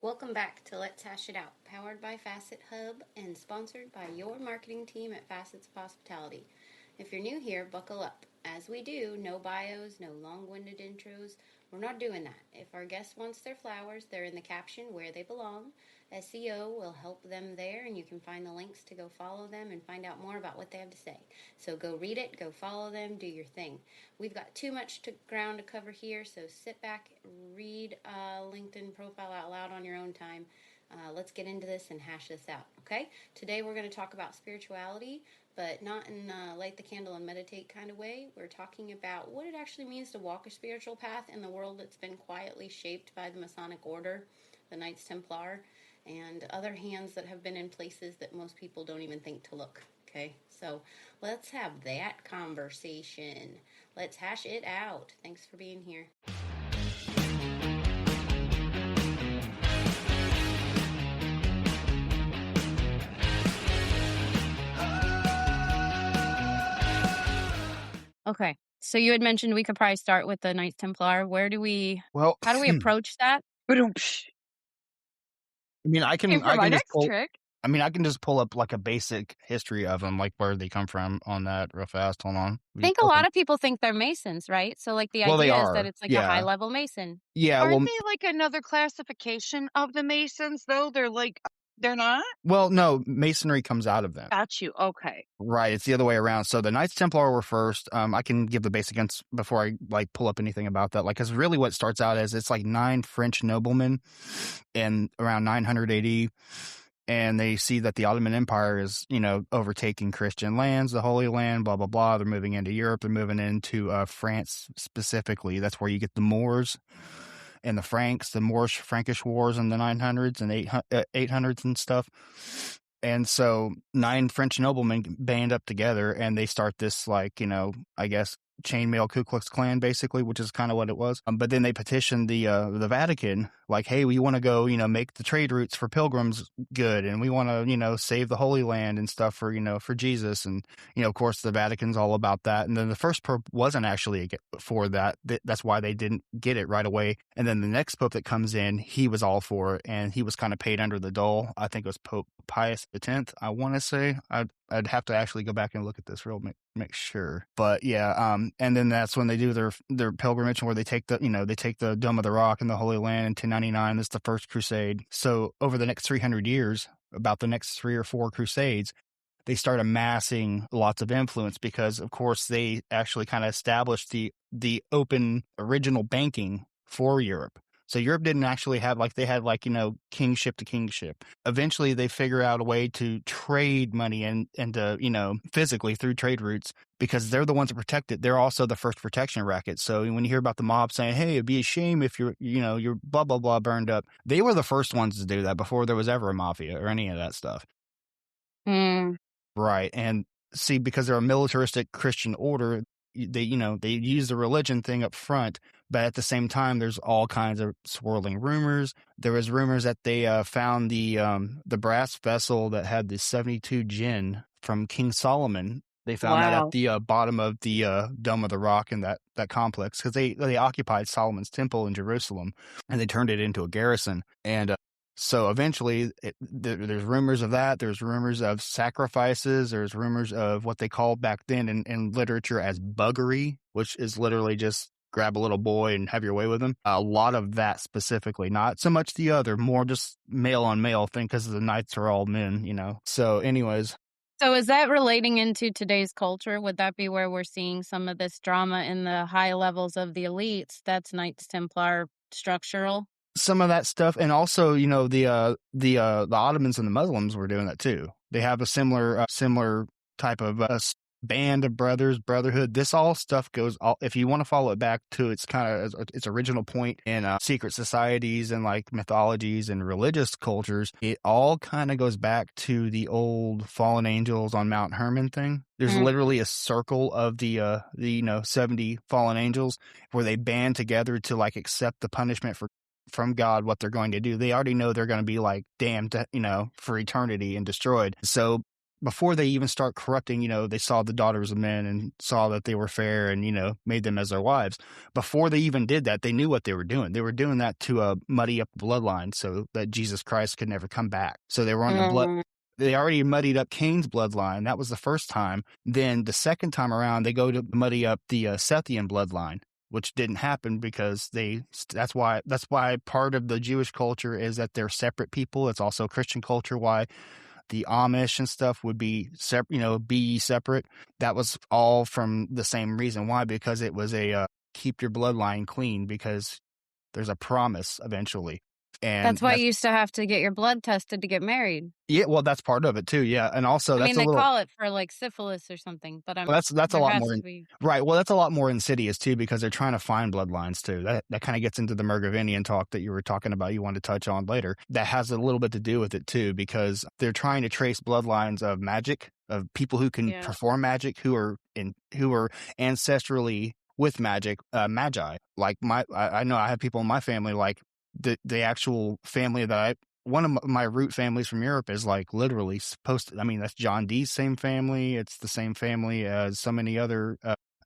Welcome back to Let's Hash It Out, powered by Facet Hub and sponsored by your marketing team at Facets of Hospitality. If you're new here, buckle up. As we do, no bios, no long-winded intros. We're not doing that. If our guest wants their flowers, they're in the caption where they belong. SEO will help them there, and you can find the links to go follow them and find out more about what they have to say. So go read it, go follow them, do your thing. We've got too much ground to cover here, so sit back, read a LinkedIn profile out loud on your own time. Let's get into this and hash this out, okay? Today we're going to talk about spirituality, but not in light the candle and meditate kind of way. We're talking about what it actually means to walk a spiritual path in the world that's been quietly shaped by the Masonic Order, the Knights Templar, and other hands that have been in places that most people don't even think to look, okay? So let's have that conversation. Let's hash it out. Thanks for being here. Okay, so you had mentioned we could probably start with the Knights Templar. How do we approach that? I mean, I can just pull up like a basic history of them, like where they come from on that real fast. Hold on. I think a lot of people think they're Masons, right? So like the idea is that it's like a high-level Mason. Yeah. Aren't they like another classification of the Masons, though? They're not? Well, no, Masonry comes out of them. Got you. Okay. Right. It's the other way around. So the Knights Templar were first. I can give the basic before I pull up anything about that. Like, because really what starts out as it's like 9 French noblemen in around 900 AD. And they see that the Ottoman Empire is, overtaking Christian lands, the Holy Land, blah, blah, blah. They're moving into Europe. They're moving into France specifically. That's where you get the Moors and the Franks, the Moorish-Frankish wars in the 900s and 800s and stuff. And so 9 French noblemen band up together and they start this, I guess, chainmail Ku Klux Klan, basically, which is kind of what it was. But then they petitioned the Vatican, like, hey, we want to go, make the trade routes for pilgrims good, and we want to, save the Holy Land and stuff for Jesus. And, of course, the Vatican's all about that. And then the first pope wasn't actually for that. That's why they didn't get it right away. And then the next pope that comes in, he was all for it, and he was kind of paid under the dole. I think it was Pope Pius X, I want to say. I'd have to actually go back and look at this make sure. But yeah, and then that's when they do their pilgrimage where they take the Dome of the Rock and the Holy Land in 1099. That's the first crusade. So over the next 300 years, about the next 3 or 4 crusades, they start amassing lots of influence because, of course, they actually kind of established the open original banking for Europe. So Europe didn't actually have kingship to kingship. Eventually, they figure out a way to trade money and physically through trade routes because they're the ones that protect it. They're also the first protection racket. So when you hear about the mob saying, hey, it'd be a shame if your blah, blah, blah burned up, they were the first ones to do that before there was ever a mafia or any of that stuff. Right. And see, because they're a militaristic Christian order, they use the religion thing up front, but at the same time, there's all kinds of swirling rumors. There was rumors that they found the brass vessel that had the 72 gin from King Solomon. They found that at the bottom of the Dome of the Rock in that complex because they occupied Solomon's temple in Jerusalem and they turned it into a garrison. And so eventually, there's rumors of that. There's rumors of sacrifices. There's rumors of what they called back then in literature as buggery, which is literally just grab a little boy and have your way with him. A lot of that specifically, not so much the other, more just male on male thing because the knights are all men, So anyways. So is that relating into today's culture? Would that be where we're seeing some of this drama in the high levels of the elites? That's Knights Templar structural? Some of that stuff, and also, the Ottomans and the Muslims were doing that too. They have a similar type of band of brotherhood. This all stuff goes. If you want to follow it back to its original point in secret societies and like mythologies and religious cultures, it all kind of goes back to the old fallen angels on Mount Hermon thing. There's literally a circle of the 70 fallen angels where they band together to like accept the punishment from God, what they're going to do. They already know they're going to be like damned, for eternity and destroyed. So before they even start corrupting, they saw the daughters of men and saw that they were fair and, made them as their wives. Before they even did that, they knew what they were doing. They were doing that to muddy up the bloodline so that Jesus Christ could never come back. So they were on the blood. They already muddied up Cain's bloodline. That was the first time. Then the second time around, they go to muddy up the Sethian bloodline, which didn't happen because that's why part of the Jewish culture is that they're separate people. It's also Christian culture why the Amish and stuff would be separate, be ye separate. That was all from the same reason. Why? Because it was a keep your bloodline clean, because there's a promise eventually. And that's why you used to have to get your blood tested to get married. Yeah, well, that's part of it too. Yeah, and also they call it for like syphilis or something, but that's a lot more right. Well, that's a lot more insidious too, because they're trying to find bloodlines too. That kind of gets into the Mergavinian talk that you were talking about. You want to touch on later. That has a little bit to do with it too, because they're trying to trace bloodlines of magic, of people who can perform magic, who are ancestrally with magic, magi. Like I know I have people in my family like. The actual family that one of my root families from Europe is like literally supposed to, that's John Dee's same family. It's the same family as so many other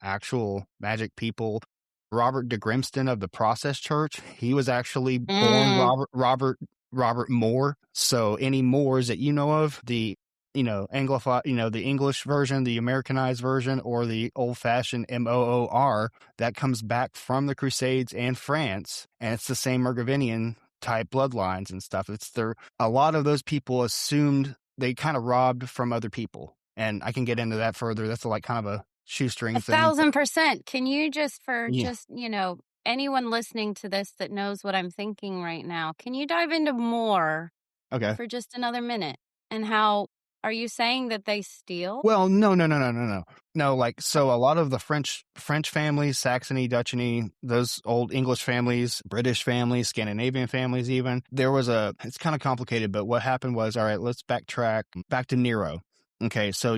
actual magic people. Robert de Grimston of the Process Church, he was actually born Robert Moore. So any Moors that you know of, the Anglophone, the English version, the Americanized version, or the old-fashioned Moor, that comes back from the Crusades and France, and it's the same Mergavinian type bloodlines and stuff. A lot of those people assumed they kind of robbed from other people, and I can get into that further. That's like kind of a shoestring thing. 1,000%. Can you just anyone listening to this that knows what I'm thinking right now, can you dive into more for just another minute, and how are you saying that they steal? Well, no. No, so a lot of the French families, Saxony, Dutchy, those old English families, British families, Scandinavian families even, it's kind of complicated, but what happened was, all right, let's backtrack back to Nero. Okay, so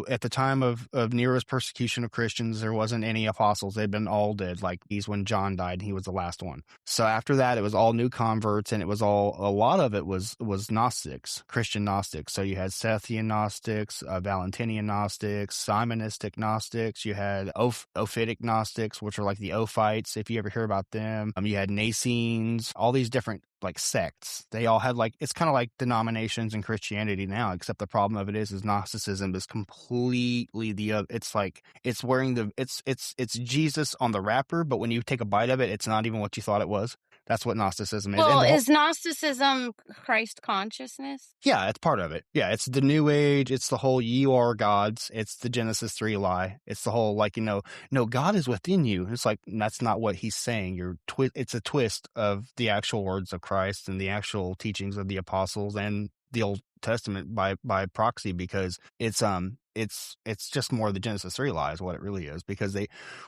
at the time of Nero's persecution of Christians, there wasn't any apostles. They'd been all dead. Like when John died, he was the last one. So after that, it was all new converts, and a lot of it was Gnostics, Christian Gnostics. So you had Sethian Gnostics, Valentinian Gnostics, Simonistic Gnostics. You had Ophitic Gnostics, which are like the Ophites, if you ever hear about them. You had Nacenes, all these different like sects. They all had it's kind of like denominations in Christianity now, except the problem of it is Gnosticism is completely it's wearing it's Jesus on the wrapper, but when you take a bite of it, it's not even what you thought it was. That's what Gnosticism is. Well, is Gnosticism Christ consciousness? Yeah, it's part of it. Yeah, it's the New Age. It's the whole you are gods. It's the Genesis 3 lie. It's the whole no, God is within you. It's like, that's not what he's saying. It's a twist of the actual words of Christ and the actual teachings of the apostles and the Old Testament by proxy, because it's just more of the Genesis 3 lie is what it really is, because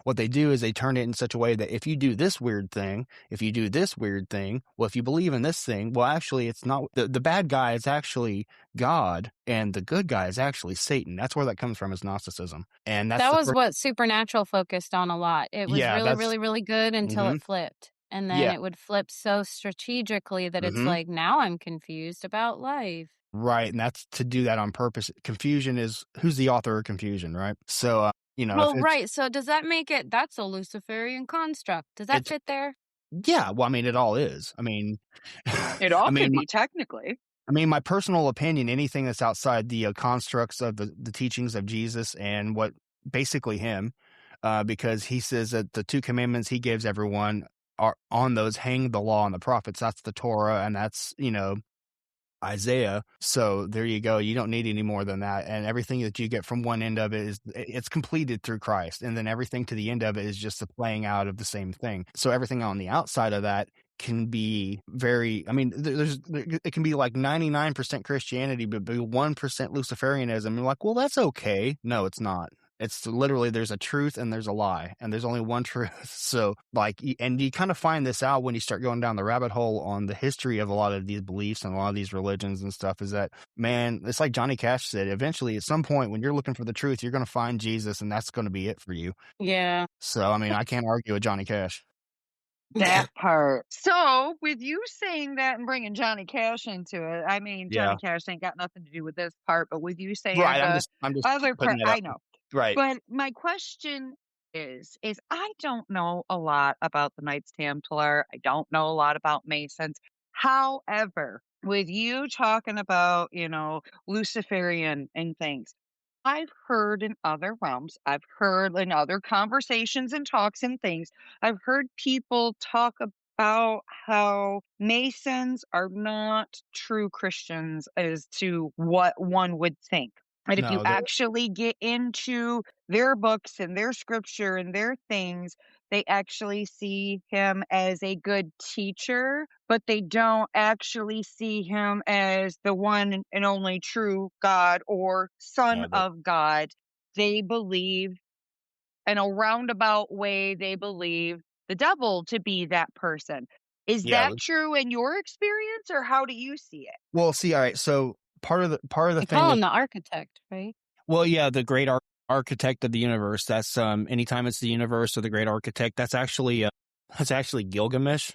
what they do is they turn it in such a way that if you do this weird thing, well, if you believe in this thing, well, actually it's not, the bad guy is actually God and the good guy is actually Satan. That's where that comes from, is Gnosticism. And that was what Supernatural focused on a lot. It was really, really good until it flipped. And then it would flip so strategically that it's like, now I'm confused about life. Right, and that's to do that on purpose. Confusion is, who's the author of confusion, right? So, right. So does that make it, that's a Luciferian construct? Does that fit there? Yeah, well, it all is. It all can be, technically. My personal opinion, anything that's outside the constructs of the teachings of Jesus and what basically him, because he says that the 2 commandments he gives everyone are on those hang the law and the prophets. That's the Torah, and that's, Isaiah. So there you go. You don't need any more than that. And everything that you get from one end of it it's completed through Christ. And then everything to the end of it is just the playing out of the same thing. So everything on the outside of that can be very, it can be like 99% Christianity, but be 1% Luciferianism. You're like, well, that's okay. No, it's not. It's literally, there's a truth and there's a lie, and there's only one truth. So and you kind of find this out when you start going down the rabbit hole on the history of a lot of these beliefs and a lot of these religions and stuff, is that, man, it's like Johnny Cash said, eventually at some point when you're looking for the truth, you're going to find Jesus, and that's going to be it for you. Yeah. So, I can't argue with Johnny Cash. That part. So, with you saying that and bringing Johnny Cash into it, I mean, Johnny Cash ain't got nothing to do with this part, but with you saying Right. the I'm just other part, putting it I up. know. Right. But my question is I don't know a lot about the Knights Templar. I don't know a lot about Masons. However, with you talking about, Luciferian and things, I've heard in other realms, I've heard in other conversations and talks and things, I've heard people talk about how Masons are not true Christians as to what one would think. And if you No, actually get into their books and their scripture and their things, they actually see him as a good teacher, but they don't actually see him as the one and only true God or Son of God. They believe, in a roundabout way, they believe the devil to be that person. Is that true in your experience, or how do you see it? Well, see, all right. So part of the They thing call with him the architect, right? well, yeah, the great architect of the universe. That's anytime it's the universe or the great architect, that's actually Gilgamesh.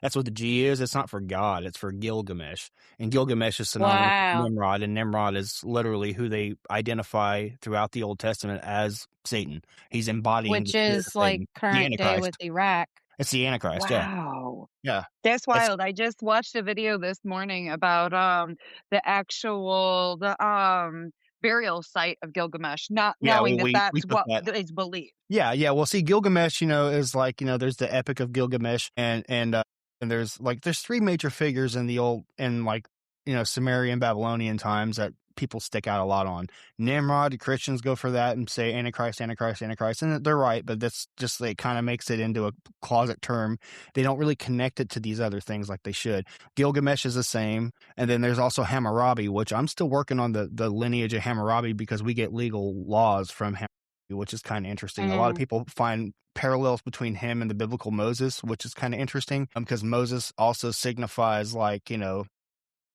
That's what the G is. It's not for God. It's for Gilgamesh. And Gilgamesh is synonymous with Wow. Nimrod, and Nimrod is literally who they identify throughout the Old Testament as Satan. He's embodying Which the spirit is of like Satan, the current day with Antichrist. Iraq. It's the Antichrist. Yeah, Wow. yeah. That's It's wild. I just watched a video this morning about the burial site of Gilgamesh, not yeah. knowing that We that's put what that. is believed. Yeah, yeah. Well, see, Gilgamesh, is like, there's the Epic of Gilgamesh, and there's three major figures in the old in like Sumerian Babylonian times that people stick out a lot on. Nimrod, the Christians go for that and say Antichrist, Antichrist, Antichrist, and they're right, but that's just it kind of makes it into a closet term. They don't really connect it to these other things like they should. Gilgamesh is the same, and then there's also Hammurabi, which I'm still working on the lineage of Hammurabi because we get legal laws from Hammurabi, which is kind of interesting. A lot of people find parallels between him and the biblical Moses, which is kind of interesting because Moses also signifies like,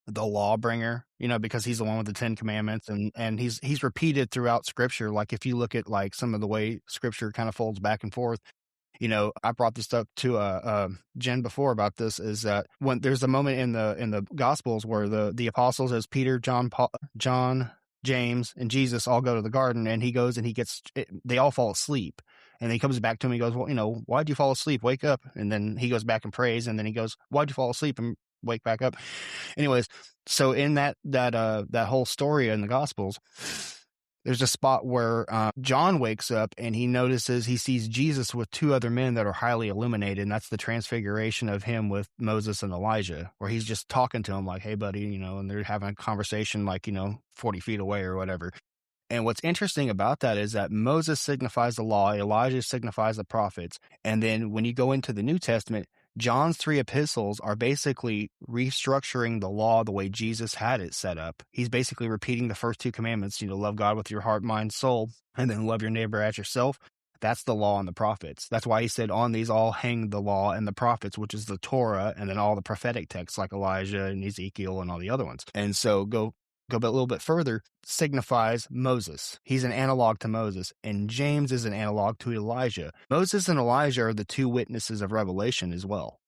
the lawbringer, because he's the one with the 10 commandments and he's repeated throughout scripture. Like if you look at like some of the way scripture kind of folds back and forth, I brought this up to Jen before about this is that when there's a moment in the gospels where the apostles as Peter, John, James, and Jesus all go to the garden, and he goes and they all fall asleep, and he comes back to him. He goes, well, why'd you fall asleep? Wake up. And then he goes back and prays, and then he goes, why'd you fall asleep? And wake back up. Anyways, so in that whole story in the gospels, there's a spot where John wakes up and he sees Jesus with two other men that are highly illuminated, and that's the transfiguration of him with Moses and Elijah, where he's just talking to him like, hey, buddy, and they're having a conversation like, 40 feet away or whatever. And what's interesting about that is that Moses signifies the law, Elijah signifies the prophets, and then when you go into the New Testament, John's three epistles are basically restructuring the law the way Jesus had it set up. He's basically repeating the first two commandments, love God with your heart, mind, soul, and then love your neighbor as yourself. That's the law and the prophets. That's why he said on these all hang the law and the prophets, which is the Torah, and then all the prophetic texts like Elijah and Ezekiel and all the other ones. And so go a little bit further, signifies Moses. He's an analog to Moses, and James is an analog to Elijah. Moses and Elijah are the two witnesses of Revelation as well.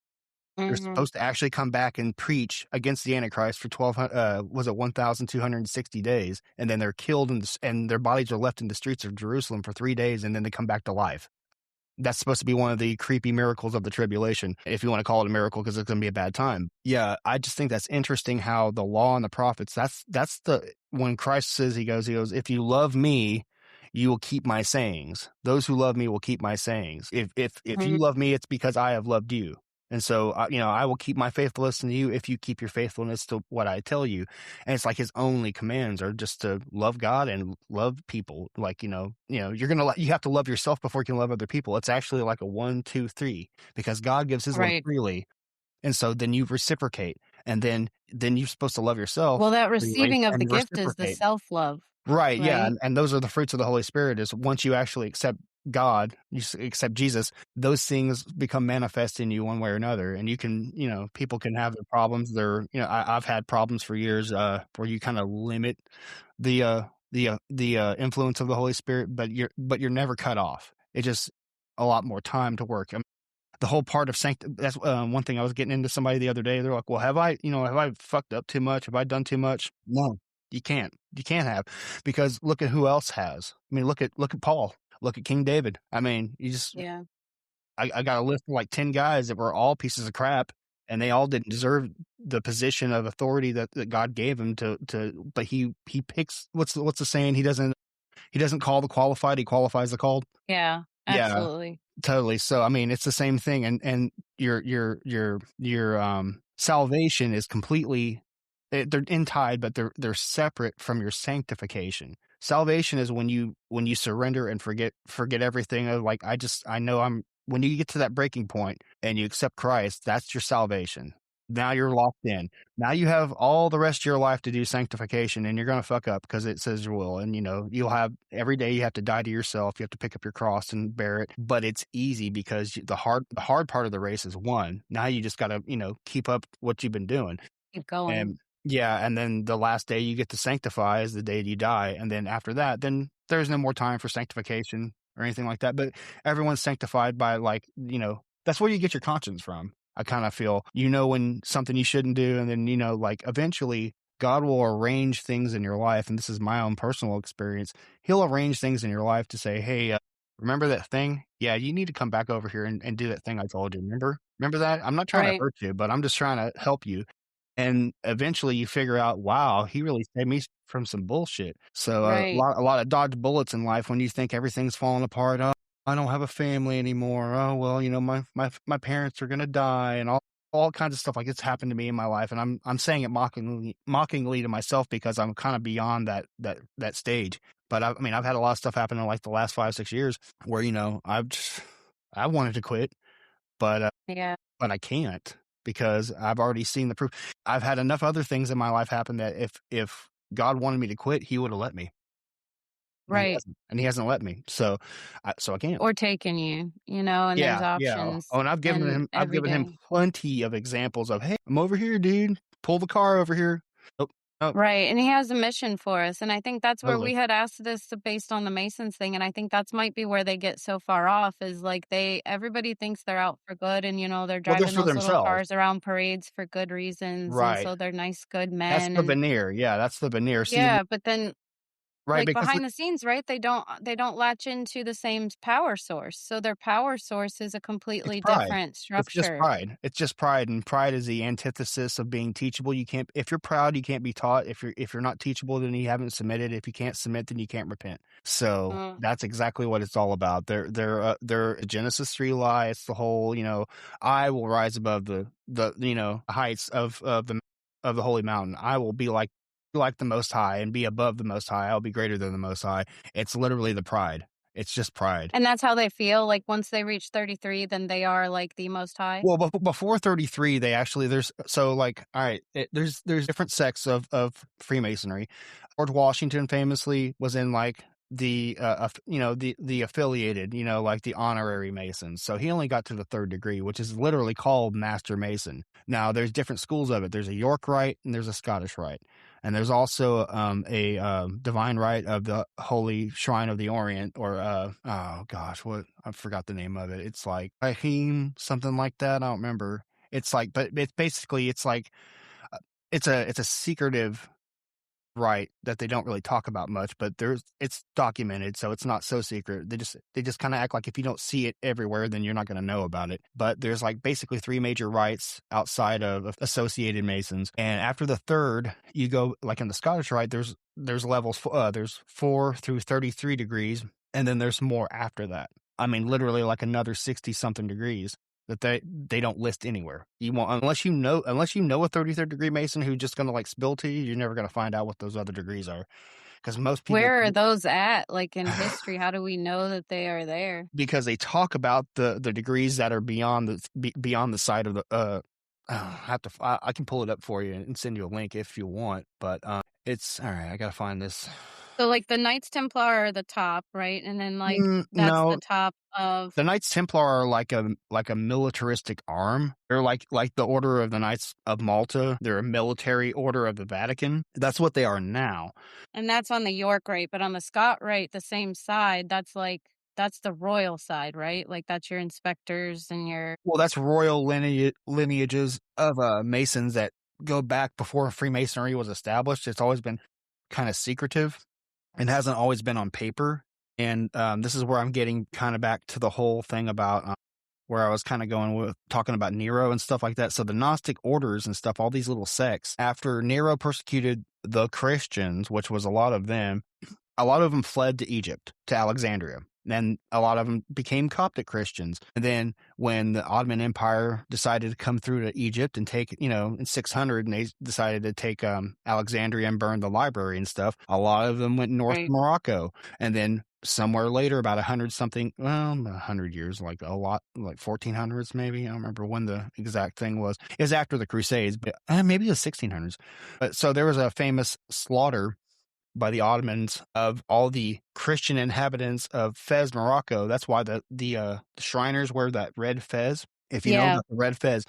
They're supposed to actually come back and preach against the Antichrist for 1,260 days, and then they're killed and their bodies are left in the streets of Jerusalem for 3 days, and then they come back to life. That's supposed to be one of the creepy miracles of the tribulation, if you want to call it a miracle, because it's going to be a bad time. Yeah, I just think that's interesting how the law and the prophets, that's when Christ says, he goes, if you love me, you will keep my sayings. Those who love me will keep my sayings. If you love me, it's because I have loved you. And so, I will keep my faithfulness to you if you keep your faithfulness to what I tell you. And it's like his only commands are just to love God and love people. Like, you have to love yourself before you can love other people. It's actually like a 1, 2, 3, because God gives his love freely. And so then you reciprocate, and then you're supposed to love yourself. Well, that receiving of the gift is the self-love. Right. Yeah. And those are the fruits of the Holy Spirit, is once you actually accept God, you accept Jesus, those things become manifest in you one way or another. And you can, people can have their problems. I've had problems for years where you kind of limit the influence of the Holy Spirit, but you're never cut off. It's just a lot more time to work. the whole part of that's one thing I was getting into somebody the other day. They're like, well, have I fucked up too much? Have I done too much? No, you can't have, because look at who else has. I mean, look at Paul, look at King David. I mean, Yeah. I got a list of like 10 guys that were all pieces of crap, and they all didn't deserve the position of authority that God gave him but he picks, what's the saying? He doesn't call the qualified, he qualifies the called. Yeah, absolutely. Yeah, totally. So, I mean, it's the same thing. And your salvation is completely, they're in tied, but they're separate from your sanctification. Salvation is when you surrender and forget everything. Like, I know when you get to that breaking point and you accept Christ, that's your salvation. Now you're locked in. Now you have all the rest of your life to do sanctification, and you're going to fuck up because it says you will. And, you'll have every day you have to die to yourself. You have to pick up your cross and bear it. But it's easy because the hard part of the race is won. Now you just got to, keep up what you've been doing. Keep going. And yeah. And then the last day you get to sanctify is the day you die. And then after that, then there's no more time for sanctification or anything like that. But everyone's sanctified by, like, that's where you get your conscience from. I kind of feel, when something you shouldn't do, and then, like, eventually God will arrange things in your life. And this is my own personal experience. He'll arrange things in your life to say, hey, remember that thing? Yeah, you need to come back over here and do that thing I told you. Remember that? I'm not trying to hurt you, but I'm just trying to help you. And eventually you figure out, wow, he really saved me from some bullshit. So a lot of dodge bullets in life when you think everything's falling apart. Oh, I don't have a family anymore. Oh, well, my parents are going to die, and all kinds of stuff like it's happened to me in my life. And I'm saying it mockingly to myself, because I'm kind of beyond that stage. But I've had a lot of stuff happen in like the last 5-6 years where, I wanted to quit, but I can't, because I've already seen the proof. I've had enough other things in my life happen that if God wanted me to quit, he would have let me. Right. And he hasn't let me. So I can't. Or taken you, and there's options. Oh, and I've given him plenty of examples of, hey, I'm over here, dude. Pull the car over here. Oh. Right. And he has a mission for us. And I think that's where we had asked this based on the Masons thing. And I think that's might be where they get so far off, is like everybody thinks they're out for good, and, they're driving those little cars around parades for good reasons. Right. And so they're nice, good men. That's the veneer. Yeah, that's the veneer. Yeah, but then behind the scenes, right? They don't latch into the same power source. So their power source is a completely different structure. It's just pride. And pride is the antithesis of being teachable. If you're proud, you can't be taught. If you're not teachable, then you haven't submitted. If you can't submit, then you can't repent. So that's exactly what it's all about. They're Genesis 3 lie. It's the whole, I will rise above the heights of the holy mountain. I will be like the Most High and be above the Most High. I'll be greater than the Most High. It's literally the pride. It's just pride. And that's how they feel. Like once they reach 33, then they are like the Most High. Well, before 33, they actually, there's different sects of Freemasonry. George Washington famously was in like the affiliated, like the honorary Masons. So he only got to the 3rd degree, which is literally called Master Mason. Now there's different schools of it. There's a York Rite and there's a Scottish Rite. And there's also a divine rite of the Holy Shrine of the Orient, or I forgot the name of it. It's like Rahim, something like that. I don't remember. It's like, but it's basically, it's like it's a secretive rite that they don't really talk about much, but it's documented, so it's not so secret. They just kind of act like if you don't see it everywhere, then you're not going to know about it. But there's like basically 3 major rites outside of associated Masons, and after the 3rd, you go like in the Scottish Rite. There's levels. There's 4 through 33 degrees, and then there's more after that. I mean, literally like another 60 something degrees that they don't list anywhere. Unless you know a 33rd degree Mason who's just going to like spill to you, you're never going to find out what those other degrees are. Because most people, where are those at? Like in history, how do we know that they are there? Because they talk about the degrees that are beyond the side of the. I can pull it up for you and send you a link if you want, but it's all right. I gotta find this. So like the Knights Templar are the top, right? And then like that's the top of the Knights Templar are like a militaristic arm. They're like the Order of the Knights of Malta. They're a military order of the Vatican. That's what they are now. And that's on the York Rite, but on the Scott Rite, the same side, that's like that's the royal side, right? Like that's your inspectors and your... Well, that's royal lineages of Masons that go back before Freemasonry was established. It's always been kind of secretive and hasn't always been on paper. And this is where I'm getting kind of back to the whole thing about where I was kind of going with talking about Nero and stuff like that. So the Gnostic orders and stuff, all these little sects, after Nero persecuted the Christians, which was a lot of them fled to Egypt, to Alexandria. And a lot of them became Coptic Christians. And then when the Ottoman Empire decided to come through to Egypt and take, in 600, and they decided to take Alexandria and burn the library and stuff, a lot of them went north to Morocco. And then somewhere later, about 100 years, like a lot, like 1400s maybe. I don't remember when the exact thing was. It was after the Crusades, but maybe the 1600s. But so there was a famous slaughter by the Ottomans of all the Christian inhabitants of Fez, Morocco. That's why the Shriners wear that red fez, if you know about the red fez.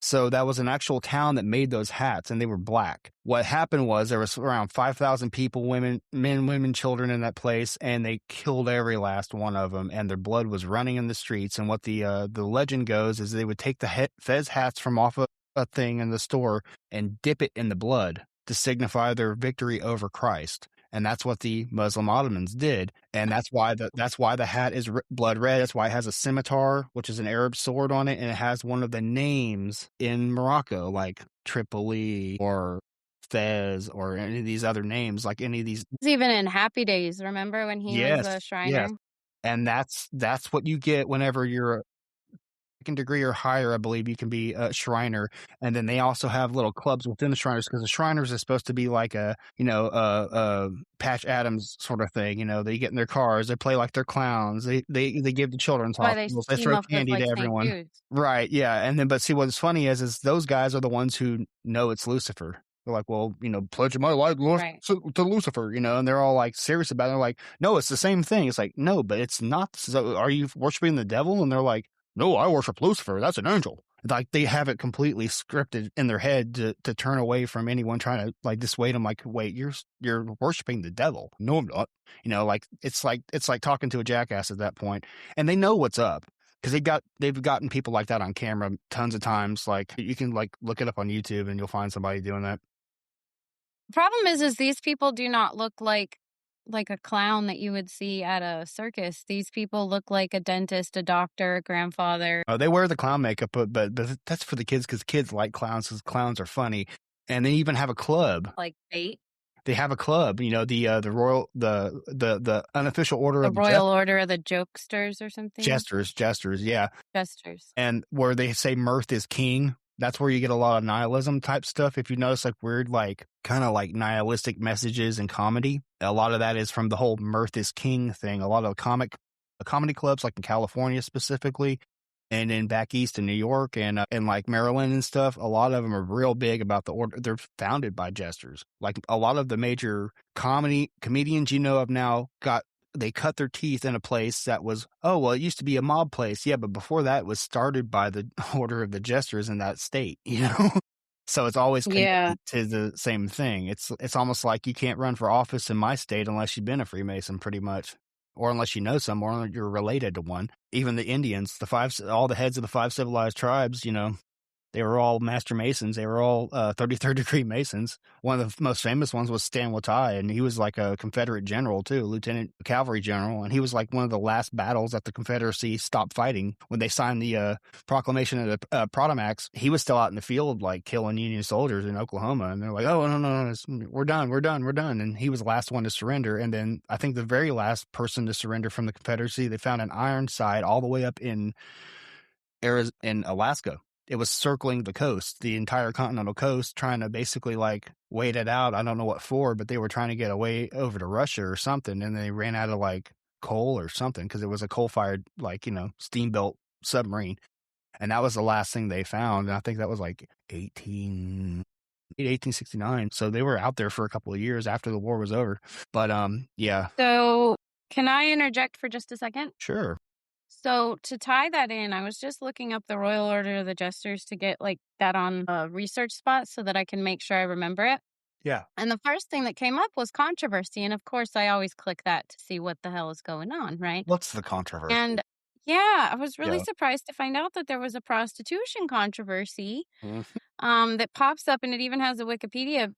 So that was an actual town that made those hats, and they were black. What happened was there was around 5,000 people, men, women, children in that place, and they killed every last one of them, and their blood was running in the streets. And what the legend goes is they would take the fez hats from off a thing in the store and dip it in the blood to signify their victory over Christ. And that's what the Muslim Ottomans did. And that's why the hat is blood red. That's why it has a scimitar, which is an Arab sword on it. And it has one of the names in Morocco, like Tripoli or Fez or any of these other names, like any of these. It's even in Happy Days. Remember when he was a Shriner? Yes. And that's what you get whenever you're second degree or higher. I believe you can be a Shriner. And then they also have little clubs within the Shriners, because the Shriners is supposed to be like a Patch Adams sort of thing. They get in their cars, they play like they're clowns, they give to children's hospitals, they throw candy to everyone. Right, yeah. And then, but see, what's funny is those guys are the ones who know it's Lucifer. They're like, well, pledge my life to Lucifer, and they're all like serious about it. They're like, no, it's the same thing. It's like, no, but it's not. So are you worshiping the devil? And they're like, no, I worship Lucifer. That's an angel. Like, they have it completely scripted in their head to turn away from anyone trying to like dissuade them. Like, wait, you're worshiping the devil. No, I'm not. Like it's like talking to a jackass at that point. And they know what's up, because they've gotten people like that on camera tons of times. Like, you can like look it up on YouTube and you'll find somebody doing that. The problem is these people do not look like a clown that you would see at a circus. These people look like a dentist, a doctor, a grandfather. Oh, they wear the clown makeup, but that's for the kids, because kids like clowns, because clowns are funny. And they even have a club. Like bait? They have a club, the royal, the unofficial order the of Royal Order of the Jokesters or something? Jesters, yeah. Jesters. And where they say mirth is king. That's where you get a lot of nihilism type stuff. If you notice, like weird, like kind of like nihilistic messages in comedy, a lot of that is from the whole mirth is king thing. A lot of comedy clubs, like in California specifically, and in back east in New York and like Maryland and stuff, a lot of them are real big about the order. They're founded by jesters. Like a lot of the major comedians of now they cut their teeth in a place that was, it used to be a mob place. Yeah, but before that, it was started by the order of the jesters in that state, So it's always connected to the same thing. It's almost like you can't run for office in my state unless you've been a Freemason, pretty much, or unless you know someone or you're related to one. Even the Indians, all the heads of the 5 civilized tribes, they were all Master Masons. They were all 33rd degree Masons. One of the most famous ones was Stan Watai, and he was like a Confederate general too, Lieutenant Cavalry General. And he was like one of the last battles that the Confederacy stopped fighting when they signed the Proclamation of the Appomattox. He was still out in the field, like killing Union soldiers in Oklahoma. And they're like, oh, no, we're done. And he was the last one to surrender. And then I think the very last person to surrender from the Confederacy, they found an iron side all the way up in Alaska. It was circling the coast, the entire continental coast, trying to basically like wait it out. I don't know what for, but they were trying to get away over to Russia or something. And they ran out of like coal or something, because it was a coal-fired, like, steamboat submarine. And that was the last thing they found. And I think that was like 1869. So they were out there for a couple of years after the war was over. But yeah. So can I interject for just a second? Sure. So to tie that in, I was just looking up the Royal Order of the Jesters to get like that on a research spot so that I can make sure I remember it. Yeah. And the first thing that came up was controversy. And of course, I always click that to see what the hell is going on, right? What's the controversy? And yeah, I was really Yeah. surprised to find out that there was a prostitution controversy Mhm. that pops up, and it even has a Wikipedia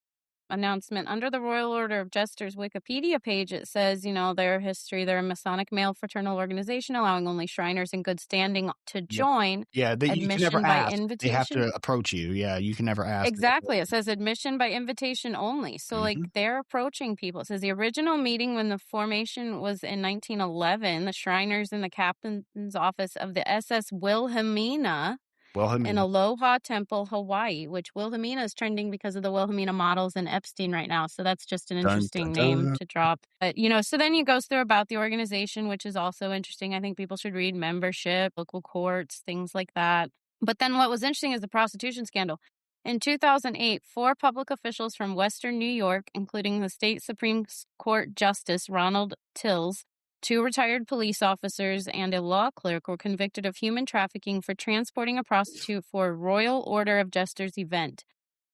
announcement. Under the Royal Order of Jesters Wikipedia page, it says, their history, they're a Masonic male fraternal organization allowing only Shriners in good standing to Yep. join. Yeah, you can never Admission by ask. They have invitation. to approach you. Yeah, you can never ask. Exactly. It says admission by invitation only. So, Mhm. they're approaching people. It says the original meeting when the formation was in 1911, the Shriners in the captain's office of the SS Wilhelmina in Wilhelmina. Aloha Temple, Hawaii, which Wilhelmina is trending because of the Wilhelmina models and Epstein right now. So that's just an Dun, dun, interesting name dun. to drop. But, so then he goes through about the organization, which is also interesting. I think people should read membership, local courts, things like that. But then what was interesting is the prostitution scandal. In 2008, 4 public officials from Western New York, including the state Supreme Court Justice Ronald Tills, 2 retired police officers, and a law clerk, were convicted of human trafficking for transporting a prostitute for a Royal Order of Jesters event.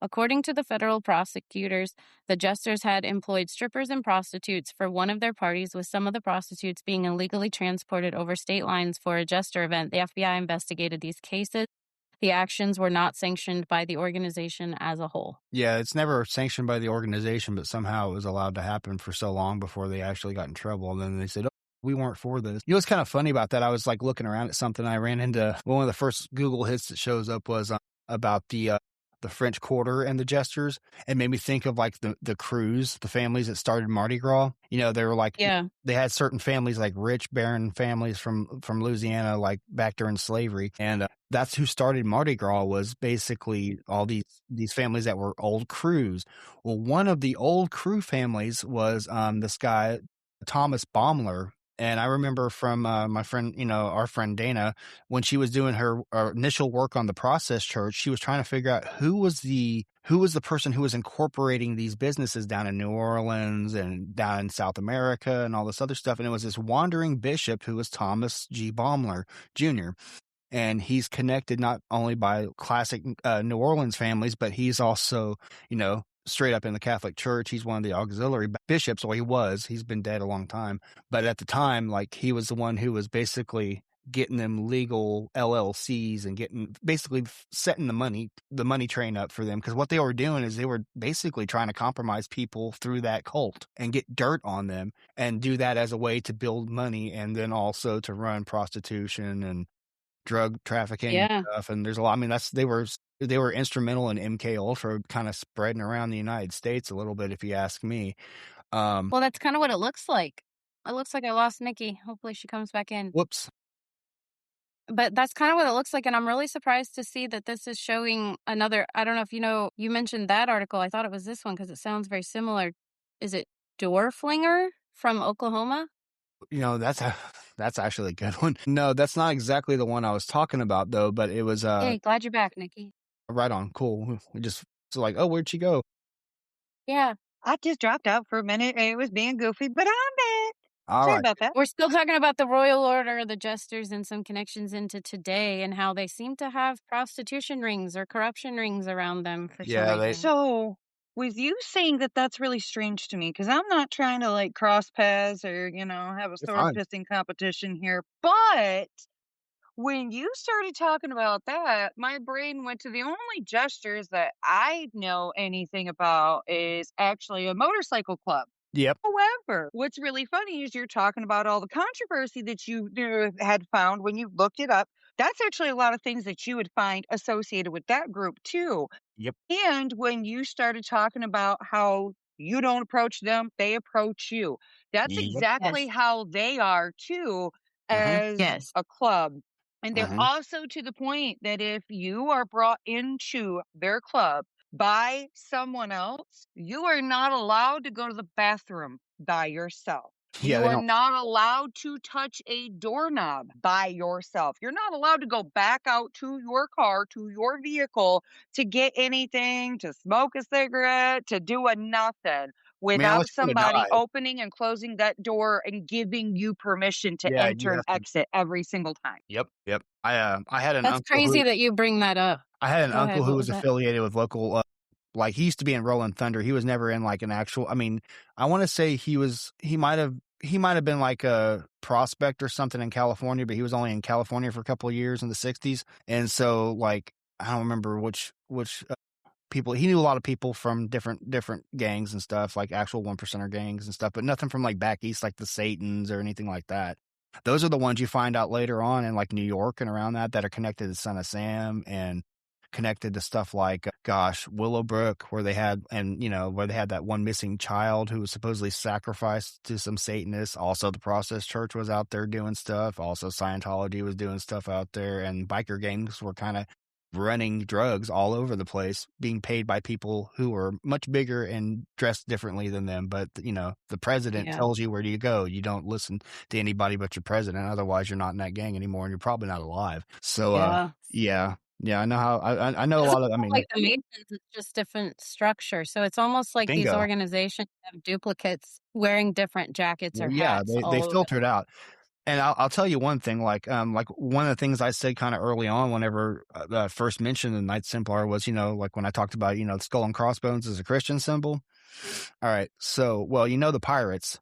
According to the federal prosecutors, the Jesters had employed strippers and prostitutes for one of their parties, with some of the prostitutes being illegally transported over state lines for a Jester event. The FBI investigated these cases. The actions were not sanctioned by the organization as a whole. Yeah, it's never sanctioned by the organization, but somehow it was allowed to happen for so long before they actually got in trouble. And then they said, "Oh, we weren't for this." What's kind of funny about that? I was like looking around at something. I ran into one of the first Google hits that shows up was about the French Quarter and the Jesters. It made me think of like the crews, the families that started Mardi Gras. They were like, Yeah. they had certain families, like rich baron families from Louisiana, like back during slavery, and that's who started Mardi Gras, was basically all these families that were old crews. Well, one of the old crew families was this guy Thomas Baumler. And I remember from my friend, our friend Dana, when she was doing her initial work on the Process Church, she was trying to figure out who was the person who was incorporating these businesses down in New Orleans and down in South America and all this other stuff. And it was this wandering bishop who was Thomas G. Baumler Jr. And he's connected not only by classic New Orleans families, but he's also, straight up in the Catholic Church. He's one of the auxiliary bishops, or he was. He's been dead a long time. But at the time, like, he was the one who was basically getting them legal LLCs and basically setting the money train up for them. Because what they were doing is they were basically trying to compromise people through that cult and get dirt on them and do that as a way to build money, and then also to run prostitution and drug trafficking and stuff. And there's a lot. I mean, they were instrumental in MK Ultra kind of spreading around the United States a little bit, if you ask me. Well, that's kind of what it looks like. It looks like I lost Nikki. Hopefully she comes back in. Whoops. But that's kind of what it looks like. And I'm really surprised to see that this is showing another. I don't know if you mentioned that article. I thought it was this one because it sounds very similar. Is it Doorflinger from Oklahoma? That's actually a good one. No, that's not exactly the one I was talking about, though. But it was Hey, glad you're back, Nikki. Right on. Cool. We just like, oh, where'd she go? Yeah. I just dropped out for a minute. It was being goofy, but I'm back. All Sorry right. about that. We're still talking about the Royal Order of the Jesters and some connections into today and how they seem to have prostitution rings or corruption rings around them for some reason. So, with you saying that, that's really strange to me because I'm not trying to like cross paths or, have a sword fisting competition here. But when you started talking about that, my brain went to the only Jesters that I know anything about is actually a motorcycle club. Yep. However, what's really funny is you're talking about all the controversy that you had found when you looked it up. That's actually a lot of things that you would find associated with that group too. Yep. And when you started talking about how you don't approach them, they approach you. That's exactly how they are too, as a club. And they're also to the point that if you are brought into their club by someone else, you are not allowed to go to the bathroom by yourself. You are not allowed to touch a doorknob by yourself. You're not allowed to go back out to your car, to your vehicle, to get anything, to smoke a cigarette, to do a nothing without somebody opening and closing that door and giving you permission to enter and exit every single time. Yep. I had an That's uncle crazy that you bring that up. I had an Go uncle ahead, who what was was that? affiliated with local Like, he used to be in Rolling Thunder. He was never in, like, an actual, I mean, I want to say he might have been like a prospect or something in California, but he was only in California for a couple of years in the 60s. And so, like, I don't remember which people. He knew a lot of people from different gangs and stuff, like actual 1%er gangs and stuff, but nothing from like back east, like the Satans or anything like that. Those are the ones you find out later on in like New York and around that are connected to Son of Sam and connected to stuff like, Willowbrook, where they had that one missing child who was supposedly sacrificed to some Satanists. Also, the Process Church was out there doing stuff. Also, Scientology was doing stuff out there, and biker gangs were kind of running drugs all over the place, being paid by people who were much bigger and dressed differently than them. But, the president tells you where do you go. You don't listen to anybody but your president. Otherwise, you're not in that gang anymore, and you're probably not alive. So, yeah. I know how. I know a lot of. I mean, like the Masons, it's just different structure. So it's almost like these organizations have duplicates wearing different jackets or hats. Yeah, they filtered out. And I'll tell you one thing, like one of the things I said kind of early on, whenever I first mentioned the Knights Templar was, like when I talked about, the skull and crossbones as a Christian symbol. All right. So, well, the pirates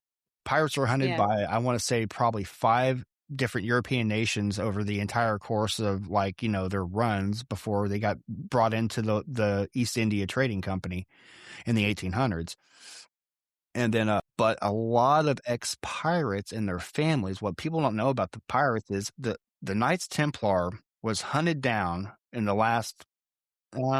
were hunted by, I want to say probably 5 different European nations over the entire course of their runs before they got brought into the East India Trading Company in the 1800s. And then, but a lot of ex-pirates and their families, what people don't know about the pirates is the Knights Templar was hunted down in the last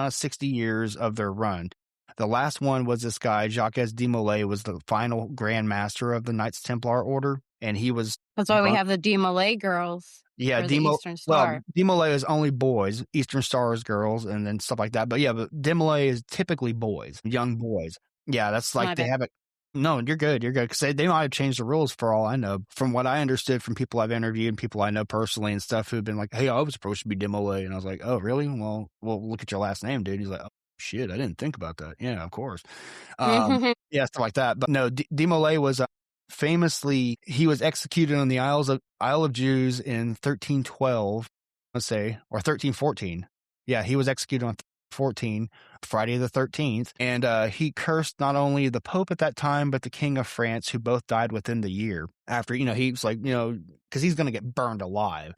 60 years of their run. The last one was this guy, Jacques de Molay, was the final Grand Master of the Knights Templar Order. And he was... That's why we have the de Molay girls. Yeah, Eastern Star. Well, de Molay is only boys. Eastern Star is girls and then stuff like that. But yeah, but de Molay is typically boys, young boys. Yeah, that's like they have it. No, you're good. You're good. Because they might have changed the rules for all I know. From what I understood from people I've interviewed and people I know personally and stuff who've been like, hey, I was supposed to be de Molay. And I was like, oh, really? Well, look at your last name, dude. He's like, oh, shit, I didn't think about that. Yeah, of course. Yeah, stuff like that. But no, de Molay was famously, he was executed on the Isle of Jews in 1312, let's say, or 1314. Yeah, he was executed on 14, Friday the 13th, and he cursed not only the Pope at that time, but the King of France, who both died within the year. After, he was like, because he's going to get burned alive,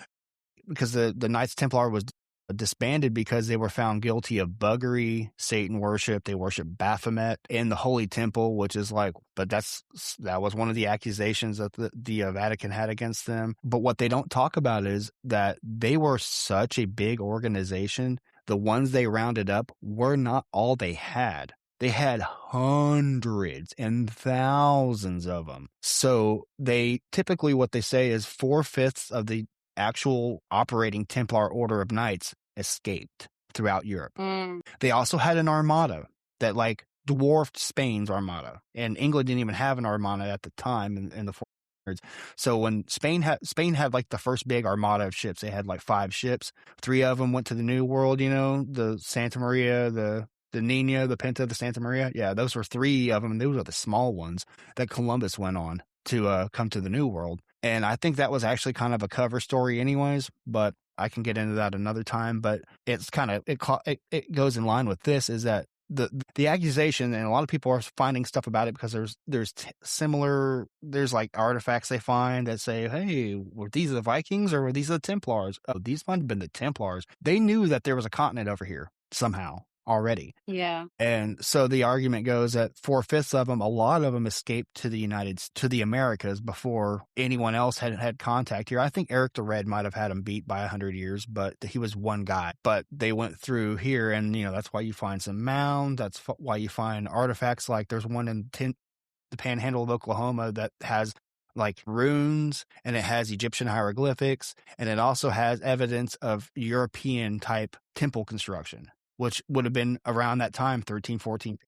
because the Knights Templar was disbanded because they were found guilty of buggery, Satan worship. They worshiped Baphomet in the Holy Temple, which is like, but that was one of the accusations that the Vatican had against them. But what they don't talk about is that they were such a big organization. The ones they rounded up were not all they had. They had hundreds and thousands of them. So they typically, what they say is 4/5 of the actual operating Templar Order of Knights escaped throughout Europe. They also had an armada that dwarfed Spain's armada, and England didn't even have an armada at the time in the 1400s. So when Spain had like the first big armada of ships, they had like 5 ships. 3 of them went to the New World, the Santa Maria, the Nina, the Pinta, the Santa Maria. Yeah, those were 3 of them. And those are the small ones that Columbus went on to come to the New World. And I think that was actually kind of a cover story anyways, but I can get into that another time. But it's kind of, it goes in line with this, is that the accusation, and a lot of people are finding stuff about it because there's like artifacts they find that say, hey, were these the Vikings or were these the Templars? Oh, these might have been the Templars. They knew that there was a continent over here somehow already. Yeah. And so the argument goes that 4/5 of them, a lot of them escaped to the Americas before anyone else had contact here. I think Eric the Red might have had them beat by 100 years, but he was one guy. But they went through here, and that's why you find some mounds. That's why you find artifacts like there's one in the Panhandle of Oklahoma that has like runes, and it has Egyptian hieroglyphics, and it also has evidence of European type temple construction, which would have been around that time, 13, 14.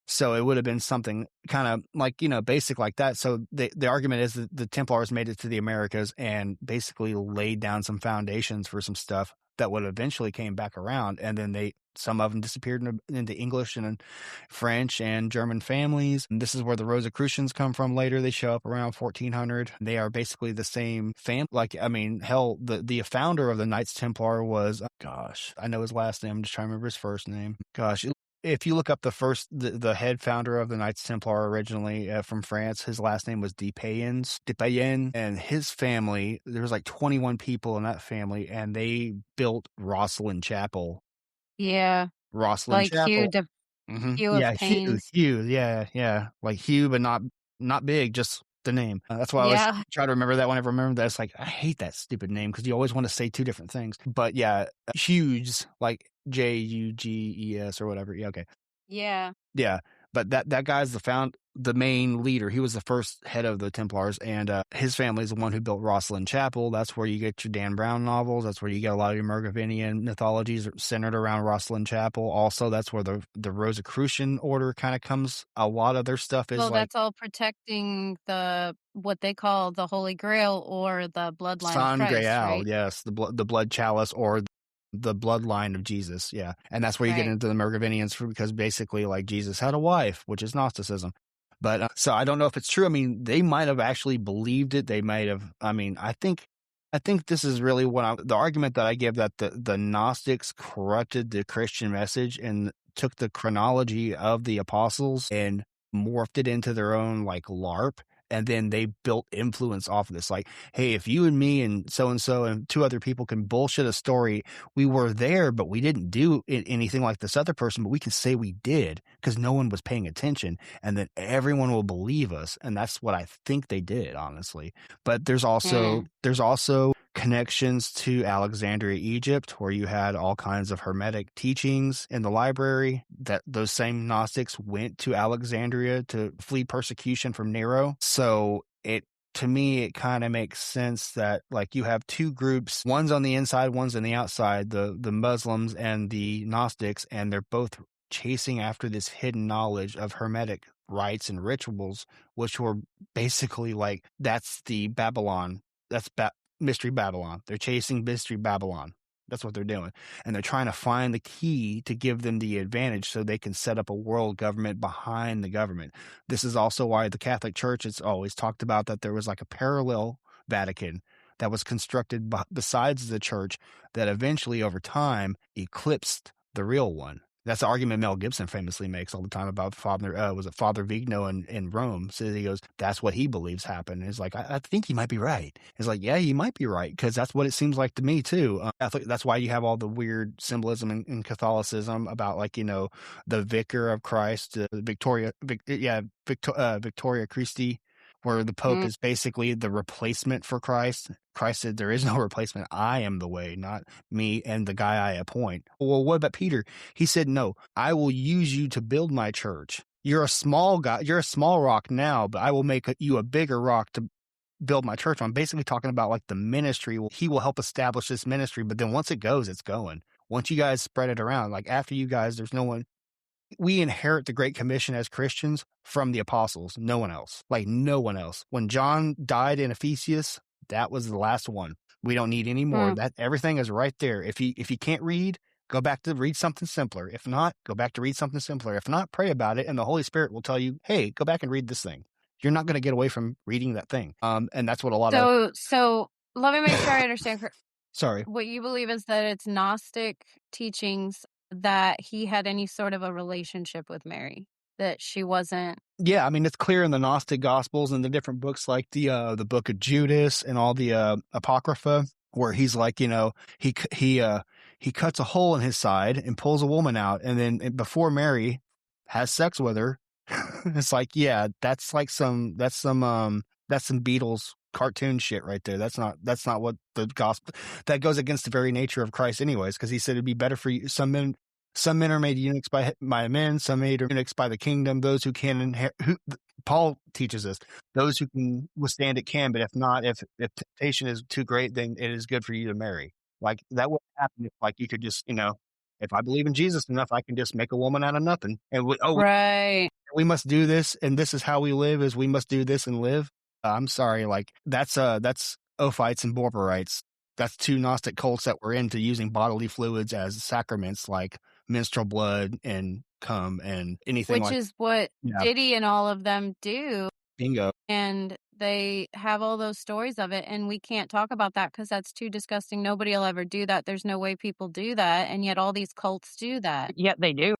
So it would have been something kind of like, basic like that. So the argument is that the Templars made it to the Americas and basically laid down some foundations for some stuff that would eventually came back around. And then some of them disappeared into English and French and German families. And this is where the Rosicrucians come from later. They show up around 1400. They are basically the same family. The founder of the Knights Templar was, I know his last name. I'm just trying to remember his first name. if you look up the head founder of the Knights Templar originally from France, his last name was Depayen, and his family, there was like 21 people in that family, and they built Rosslyn Chapel. Yeah. Rosslyn Like Chapel. Hugh of Yeah, Pains. Hugh, yeah. Like Hugh, but not big, just the name. That's why I always Yeah. try to remember that whenever I remember that. It's like, I hate that stupid name because you always want to say two different things. But yeah, Hughes, like Juges or whatever. Yeah, okay. Yeah. Yeah, but that guy's the main leader. He was the first head of the Templars, and his family is the one who built Rosslyn Chapel. That's where you get your Dan Brown novels. That's where you get a lot of your Mergavinian mythologies centered around Rosslyn Chapel. Also, that's where the Rosicrucian order kind of comes. A lot of their stuff is Well, like that's all protecting what they call the Holy Grail or the bloodline of Christ, Sangreal, right? yes, the blood chalice or the bloodline of Jesus, yeah. And that's where you get Right. into the Mergavinians because basically like Jesus had a wife, which is Gnosticism. But so I don't know if it's true. I mean, they might have actually believed it. They might have. I mean, I think this is really the argument that I give, that the Gnostics corrupted the Christian message and took the chronology of the apostles and morphed it into their own like LARP. And then they built influence off of this. Like, hey, if you and me and and two other people can bullshit a story, we were there, but we didn't do anything like this other person, but we can say we did because no one was paying attention, and then everyone will believe us. And that's what I think they did, honestly. But there's also connections to Alexandria, Egypt, where you had all kinds of Hermetic teachings in the library, that those same Gnostics went to Alexandria to flee persecution from Nero. So to me, it kind of makes sense that like you have two groups, one's on the inside, one's on the outside, the Muslims and the Gnostics, and they're both chasing after this hidden knowledge of Hermetic rites and rituals, which were basically like, that's the Babylon. That's Mystery Babylon. They're chasing Mystery Babylon. That's what they're doing. And they're trying to find the key to give them the advantage so they can set up a world government behind the government. This is also why the Catholic Church has always talked about that there was like a parallel Vatican that was constructed besides the church that eventually over time eclipsed the real one. That's the argument Mel Gibson famously makes all the time about Father Vigno in Rome. So he goes, that's what he believes happened. And he's like, I think he might be right. He's like, yeah, he might be right, because that's what it seems like to me too. That's why you have all the weird symbolism in Catholicism about like, the Vicar of Christ, Victoria Christi, where the Pope is basically the replacement for Christ. Christ said, there is no replacement. I am the way, not me and the guy I appoint. Well, what about Peter? He said, no, I will use you to build my church. You're a small guy. You're a small rock now, but I will make you a bigger rock to build my church on. Basically talking about like the ministry. He will help establish this ministry, but then once it goes, it's going. Once you guys spread it around, like after you guys, there's no one. We inherit the Great Commission as Christians from the apostles. No one else. Like no one else. When John died in Ephesus, that was the last one. We don't need any more. That everything is right there. If you can't read, go back to read something simpler. If not, go back to read something simpler. If not, pray about it, and the Holy Spirit will tell you, hey, go back and read this thing. You're not going to get away from reading that thing. And that's what a lot of. So let me make sure I understand. Sorry. What you believe is that it's Gnostic teachings that he had any sort of a relationship with Mary, that she wasn't. Yeah, I mean, it's clear in the Gnostic Gospels and the different books, like the book of Judas and all the Apocrypha, where he's like, he cuts a hole in his side and pulls a woman out, and then before Mary has sex with her, it's like, yeah, that's some Beatles cartoon shit right there. That's not what the gospel. That goes against the very nature of Christ, anyways, because he said it'd be better for you. Some men are made eunuchs by men. Some made eunuchs by the kingdom. Those who can inherit. Paul teaches us, those who can withstand it can, but if not, if temptation is too great, then it is good for you to marry. Like that would happen if, like, you could just, if I believe in Jesus enough, I can just make a woman out of nothing. And Right. we must do this, and this is how we live, is we must do this and live. I'm sorry, like that's Ophites and Borborites. That's two Gnostic cults that were into using bodily fluids as sacraments, like menstrual blood and cum and anything. Which is what Diddy and all of them do. Bingo. And they have all those stories of it, and we can't talk about that because that's too disgusting. Nobody will ever do that. There's no way people do that, and yet all these cults do that. Yet they do.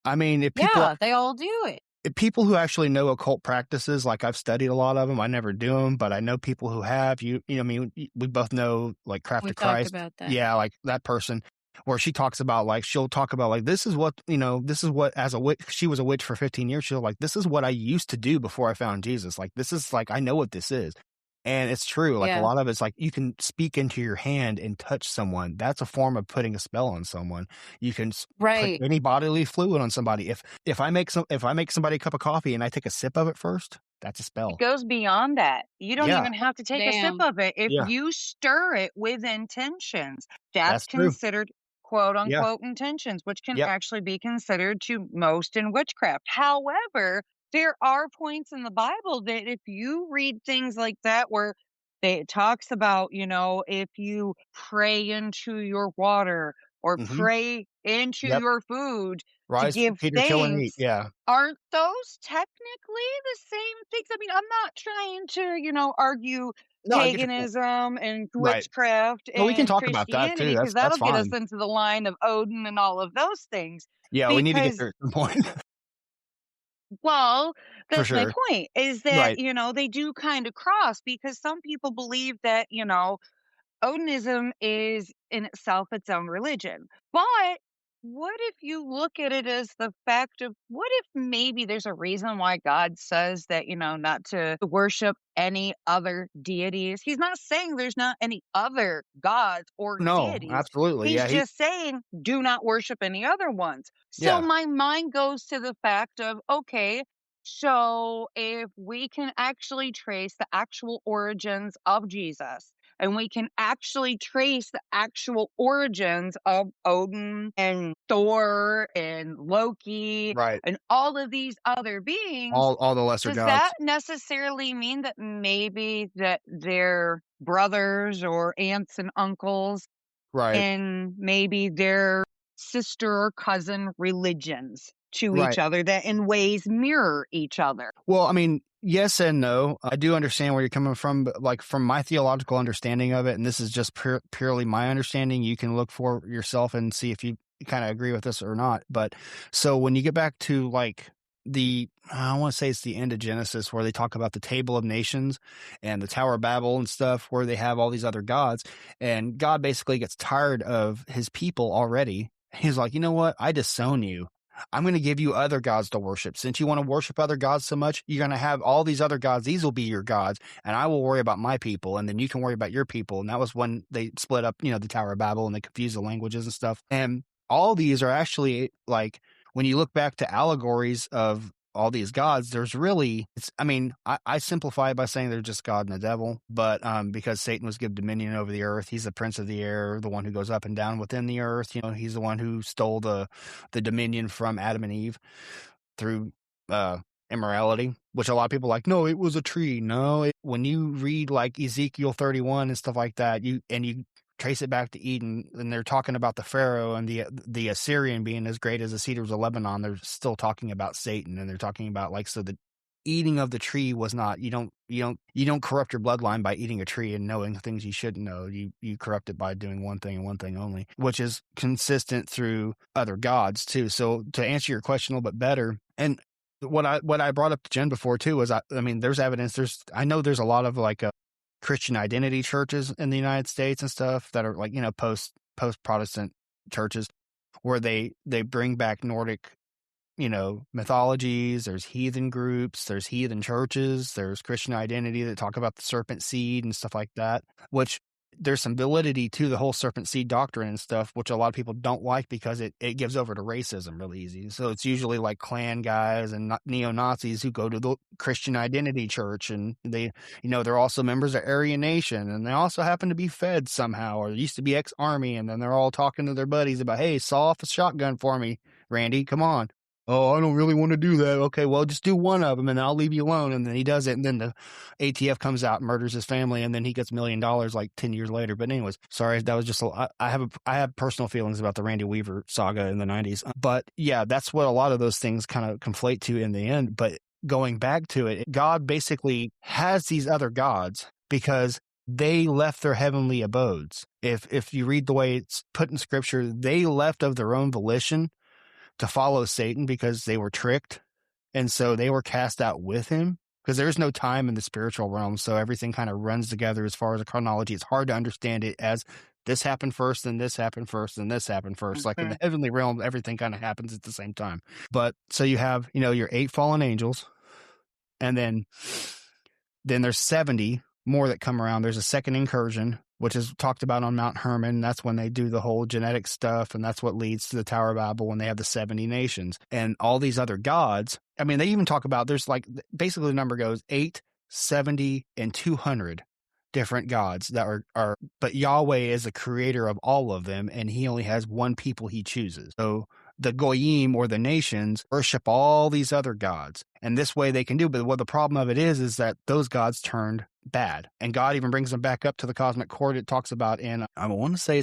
I mean, if they all do it. People who actually know occult practices, like I've studied a lot of them. I never do them, but I know people who have. I mean, we both know like Craft We of talked Christ. about that. Yeah, like that person, where she talks about like she'll talk about like this is what this is what as a witch she was a witch for 15 years. She'll like this is what I used to do before I found Jesus. Like this is like I know what this is. And it's true. Like a lot of it's like you can speak into your hand and touch someone. That's a form of putting a spell on someone. You can put any bodily fluid on somebody. If I make somebody a cup of coffee and I take a sip of it first, that's a spell. It goes beyond that. You don't even have to take a sip of it. If you stir it with intentions, that's considered quote unquote intentions, which can actually be considered to most in witchcraft. However, there are points in the Bible that if you read things like that where it talks about, if you pray into your water or pray into your food to give thanks, aren't those technically the same things? I mean, I'm not trying to, argue paganism and witchcraft well, we can and talk about that too. Christianity, because That's that'll get us fine. into the line of Odin and all of those things. Yeah, we need to get there at some point. Well, that's my point, is that, Right. they do kind of cross, because some people believe that, Odinism is in itself its own religion. But what if you look at it as the fact of what if maybe there's a reason why God says that, not to worship any other deities? He's not saying there's not any other gods or deities. Absolutely. He's just saying do not worship any other ones. So my mind goes to the fact of, okay, so if we can actually trace the actual origins of Jesus, and we can actually trace the actual origins of Odin and Thor and Loki and all of these other beings, all the lesser does gods. that necessarily mean that maybe that they're brothers or aunts and uncles, and maybe they're sister or cousin religions to each other that in ways mirror each other? Well, I mean, yes and no. I do understand where you're coming from, but like from my theological understanding of it, and this is just purely my understanding, you can look for yourself and see if you kind of agree with this or not. But so when you get back to like I want to say it's the end of Genesis, where they talk about the Table of Nations and the Tower of Babel and stuff, where they have all these other gods, and God basically gets tired of his people already. He's like, you know what? I disown you. I'm going to give you other gods to worship. Since you want to worship other gods so much, you're going to have all these other gods. These will be your gods, and I will worry about my people, and then you can worry about your people. And that was when they split up, the Tower of Babel, and they confused the languages and stuff. And all these are actually like, when you look back to allegories of all these gods, there's really, I simplify it by saying they're just God and the devil, but because Satan was given dominion over the earth, he's the prince of the air, the one who goes up and down within the earth. He's the one who stole the dominion from Adam and Eve through immorality, which a lot of people are like, no, it was a tree. No, when you read like Ezekiel 31 and stuff like that, you trace it back to Eden, and they're talking about the Pharaoh and the Assyrian being as great as the cedars of Lebanon. They're still talking about Satan, and they're talking about like, so the eating of the tree was not, you don't corrupt your bloodline by eating a tree and knowing things you shouldn't know. You corrupt it by doing one thing and one thing only, which is consistent through other gods too. So to answer your question a little bit better, and what I brought up to Jen before too is, I mean, there's evidence. I know there's a lot of like Christian identity churches in the United States and stuff that are like, post Protestant churches, where they bring back Nordic, mythologies. There's heathen groups, there's heathen churches, there's Christian identity that talk about the serpent seed and stuff like that, which there's some validity to the whole serpent seed doctrine and stuff, which a lot of people don't like because it gives over to racism really easy. So it's usually like Klan guys and neo-Nazis who go to the Christian identity church, and they, they're also members of Aryan Nation, and they also happen to be fed somehow, or used to be ex-army, and then they're all talking to their buddies about, hey, saw off a shotgun for me, Randy, come on. Oh, I don't really want to do that. Okay, well, just do one of them and I'll leave you alone. And then he does it. And then the ATF comes out and murders his family. And then he gets $1 million like 10 years later. But anyways, sorry, that was just, I have personal feelings about the Randy Weaver saga in the 90s. But yeah, that's what a lot of those things kind of conflate to in the end. But going back to it, God basically has these other gods because they left their heavenly abodes. If you read the way it's put in scripture, they left of their own volition to follow Satan because they were tricked. And so they were cast out with him because there's no time in the spiritual realm. So everything kind of runs together as far as the chronology. It's hard to understand it as this happened first, and this happened first, and this happened first. Like in the heavenly realm, everything kind of happens at the same time. But so you have, your 8 fallen angels, and then there's 70 more that come around. There's a second incursion, which is talked about on Mount Hermon. That's when they do the whole genetic stuff, and that's what leads to the Tower of Babel when they have the 70 nations. And all these other gods, I mean, they even talk about, there's like, basically the number goes 8, 70, and 200 different gods that are, but Yahweh is the creator of all of them, and he only has one people he chooses. So the Goyim, or the nations, worship all these other gods. And this way they can do, but what the problem of it is that those gods turned bad. And God even brings them back up to the cosmic court. It talks about in, I want to say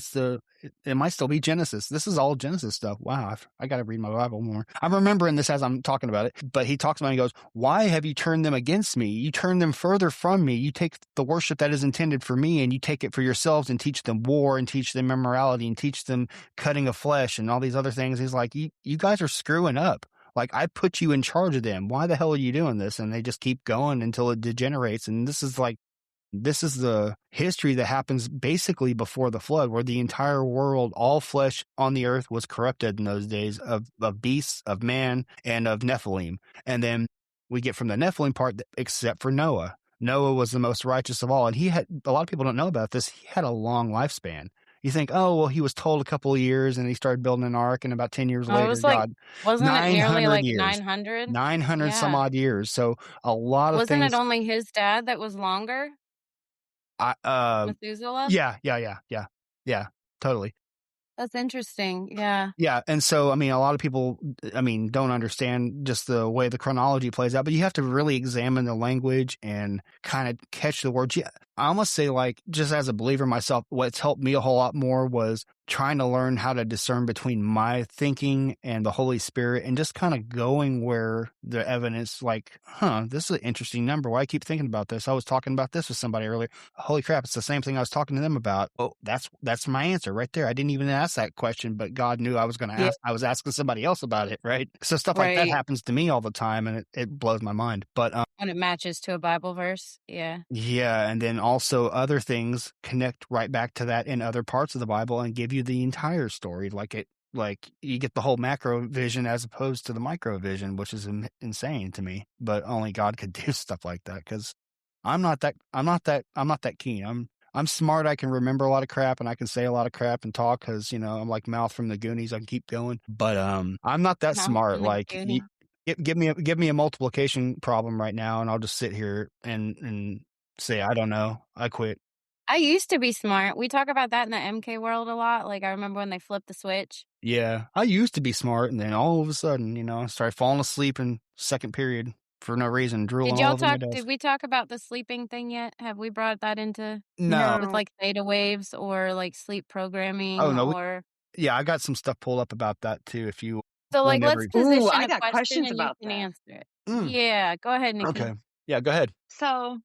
it might still be Genesis. This is all Genesis stuff. Wow, I got to read my Bible more. I'm remembering this as I'm talking about it. But he talks about it, he goes, why have you turned them against me? You turn them further from me. You take the worship that is intended for me, and you take it for yourselves and teach them war and teach them immorality and teach them cutting of flesh and all these other things. He's like, you guys are screwing up. Like, I put you in charge of them. Why the hell are you doing this? And they just keep going until it degenerates. And this is the history that happens basically before the flood, where the entire world, all flesh on the earth was corrupted in those days of beasts, of man, and of Nephilim. And then we get from the Nephilim part, except for Noah. Noah was the most righteous of all. And a lot of people don't know about this. He had a long lifespan. You think, oh, well, he was told a couple of years and he started building an ark, and about 10 years later, it was like, God, wasn't it nearly 900 like years, 900? 900 some Yeah. odd years. So a lot of Wasn't things. it only his dad that was longer? Methuselah? Yeah, totally. That's interesting. Yeah. Yeah. And so, I mean, a lot of people, don't understand just the way the chronology plays out, but you have to really examine the language and kind of catch the words. Yeah, I almost say, like, just as a believer myself, what's helped me a whole lot more was trying to learn how to discern between my thinking and the Holy Spirit, and just kind of going where the evidence, like, this is an interesting number. Why I keep thinking about this? I was talking about this with somebody earlier. Holy crap, it's the same thing I was talking to them about. Oh, that's my answer right there. I didn't even ask that question, but God knew I was going to ask. I was asking somebody else about it, right? So stuff like that happens to me all the time, and it blows my mind. But when it matches to a Bible verse, yeah. Yeah, and then also other things connect right back to that in other parts of the Bible and give you the entire story. Like you get the whole macro vision as opposed to the micro vision, which is insane to me. But only God could do stuff like that, because I'm not that keen. I'm smart. I can remember a lot of crap, and I can say a lot of crap and talk because, I'm like Mouth from the Goonies. I can keep going, but I'm not that smart. Like, give me a multiplication problem right now, and I'll just sit here and say, I don't know. I quit. I used to be smart. We talk about that in the MK world a lot. Like, I remember when they flipped the switch. Yeah, I used to be smart, and then all of a sudden, I started falling asleep in second period for no reason, drooling all over my desk. Did we talk about the sleeping thing yet? Have we brought that into No. with like theta waves or like sleep programming? Oh no. Or yeah, I got some stuff pulled up about that too. If you so, like, let's position I a got question questions and about you can that. answer it. Yeah, go ahead, Nikki. Okay. Yeah, go ahead. So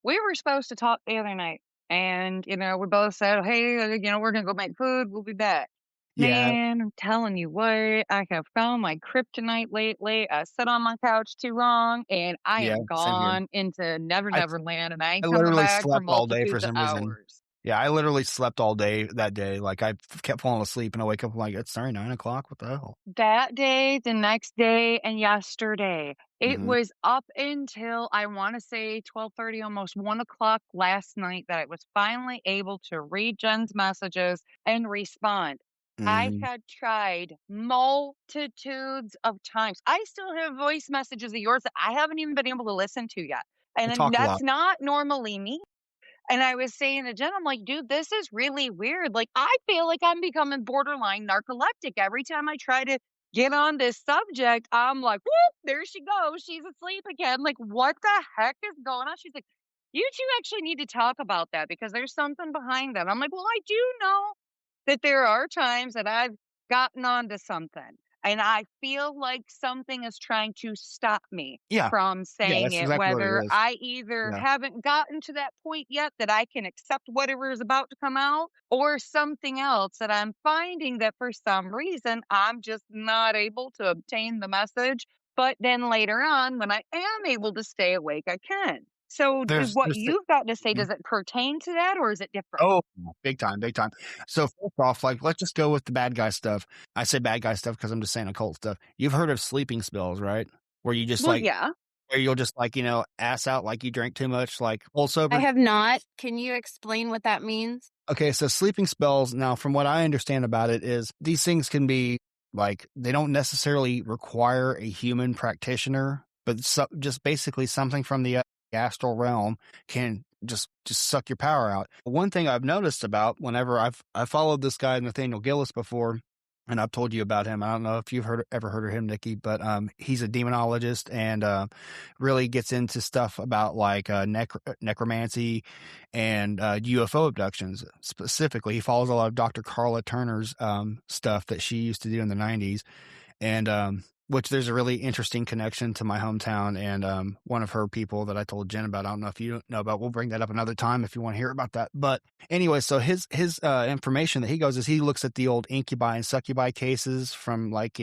we were supposed to talk the other night, and we both said, hey, we're gonna go make food, we'll be back. Yeah. Man, I'm telling you what, I have found my kryptonite lately. I sat on my couch too long, and I am gone into Never Land, and I ain't coming back for all day for multitudes of some reason. hours. Yeah, I literally slept all day that day. Like, I kept falling asleep, and I wake up like, it's 9 o'clock. What the hell? That day, the next day, and yesterday. It was up until, I want to say, 12:30, almost 1 o'clock last night that I was finally able to read Jen's messages and respond. I had tried multitudes of times. I still have voice messages of yours that I haven't even been able to listen to yet. And that's not normally me. And I was saying to Jen, I'm like, dude, this is really weird. Like, I feel like I'm becoming borderline narcoleptic. Every time I try to get on this subject, I'm like, whoop, there she goes. She's asleep again. Like, what the heck is going on? She's like, you two actually need to talk about that because there's something behind that. I'm like, well, I do know that there are times that I've gotten onto something. and I feel like something is trying to stop me Yeah. from saying That's it, exactly what whether it is. I either haven't gotten to that point yet that I can accept whatever is about to come out, or something else that I'm finding that for some reason I'm just not able to obtain the message. But then later on, when I am able to stay awake, I can. So, There's what there's you've got to say, Mhm. does it pertain to that, or is it different? Oh, big time, big time. So first off, like, let's just go with the bad guy stuff. I say bad guy stuff because I'm just saying occult stuff. You've heard of sleeping spells, right? Where you just Well, like, yeah. where you'll just like, ass out like you drank too much, like full I sober. have not. Can you explain what that means? Okay, so sleeping spells, now from what I understand about it, is these things can be like, they don't necessarily require a human practitioner, but just basically something from the astral realm can just suck your power out. One thing I've noticed about whenever I followed this guy Nathaniel Gillis before, and I've told you about him. I don't know if you've ever heard of him, Nikki, but he's a demonologist and really gets into stuff about like necromancy and UFO abductions. Specifically, he follows a lot of Dr. Carla Turner's stuff that she used to do in the 90s, and which there's a really interesting connection to my hometown and one of her people that I told Jen about. I don't know if you know about. We'll bring that up another time if you want to hear about that. But anyway, so his information that he goes is he looks at the old incubi and succubi cases from like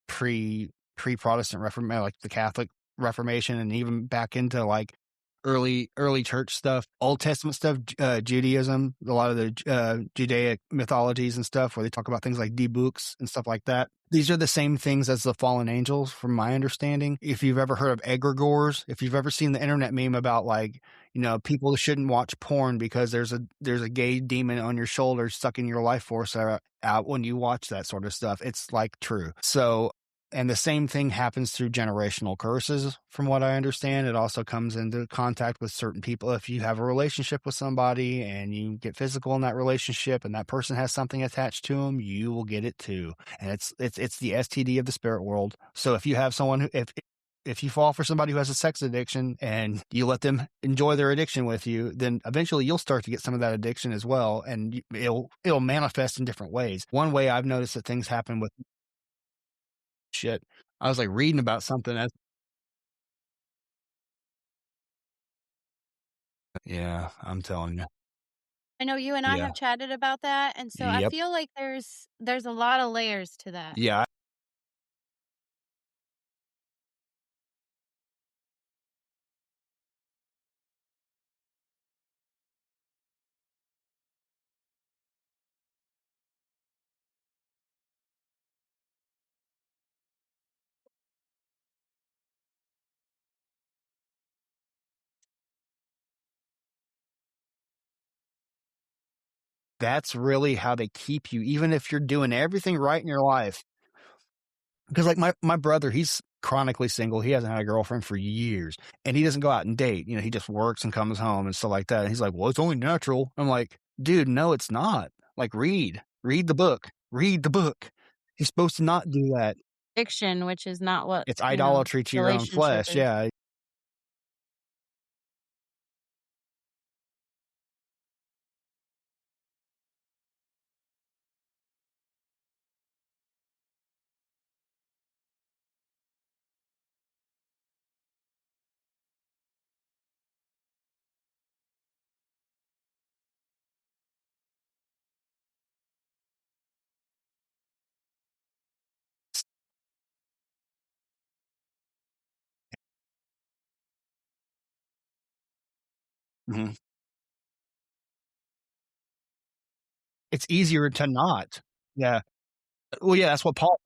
pre Protestant Reformation, like the Catholic Reformation, and even back into like early church stuff, Old Testament stuff, Judaism, a lot of the Judaic mythologies and stuff where they talk about things like D-books and stuff like that. These are the same things as the fallen angels, from my understanding. If you've ever heard of egregores, if you've ever seen the internet meme about like, people shouldn't watch porn because there's a gay demon on your shoulder sucking your life force out when you watch that sort of stuff, it's like true. So, and the same thing happens through generational curses, from what I understand. It also comes into contact with certain people. If you have a relationship with somebody and you get physical in that relationship and that person has something attached to them, you will get it too. And it's the STD of the spirit world. So if you have someone if you fall for somebody who has a sex addiction and you let them enjoy their addiction with you, then eventually you'll start to get some of that addiction as well. And it'll manifest in different ways. One way I've noticed that things happen with shit. I was like reading about something yeah, I'm telling you. I know you and I Yeah. have chatted about that, and so I Yep. feel like there's a lot of layers to that. Yeah. That's really how they keep you, even if you're doing everything right in your life. Because like my brother, he's chronically single. He hasn't had a girlfriend for years, and he doesn't go out and date. He just works and comes home and stuff like that. And he's like, "Well, it's only natural." I'm like, "Dude, no, it's not. Like, read the book, read the book. You're supposed to not do that. Fiction, which is not what, It's idolatry to your own relationship flesh." is. Yeah. Mhm. It's easier to not. Yeah. Well, yeah, that's what Paul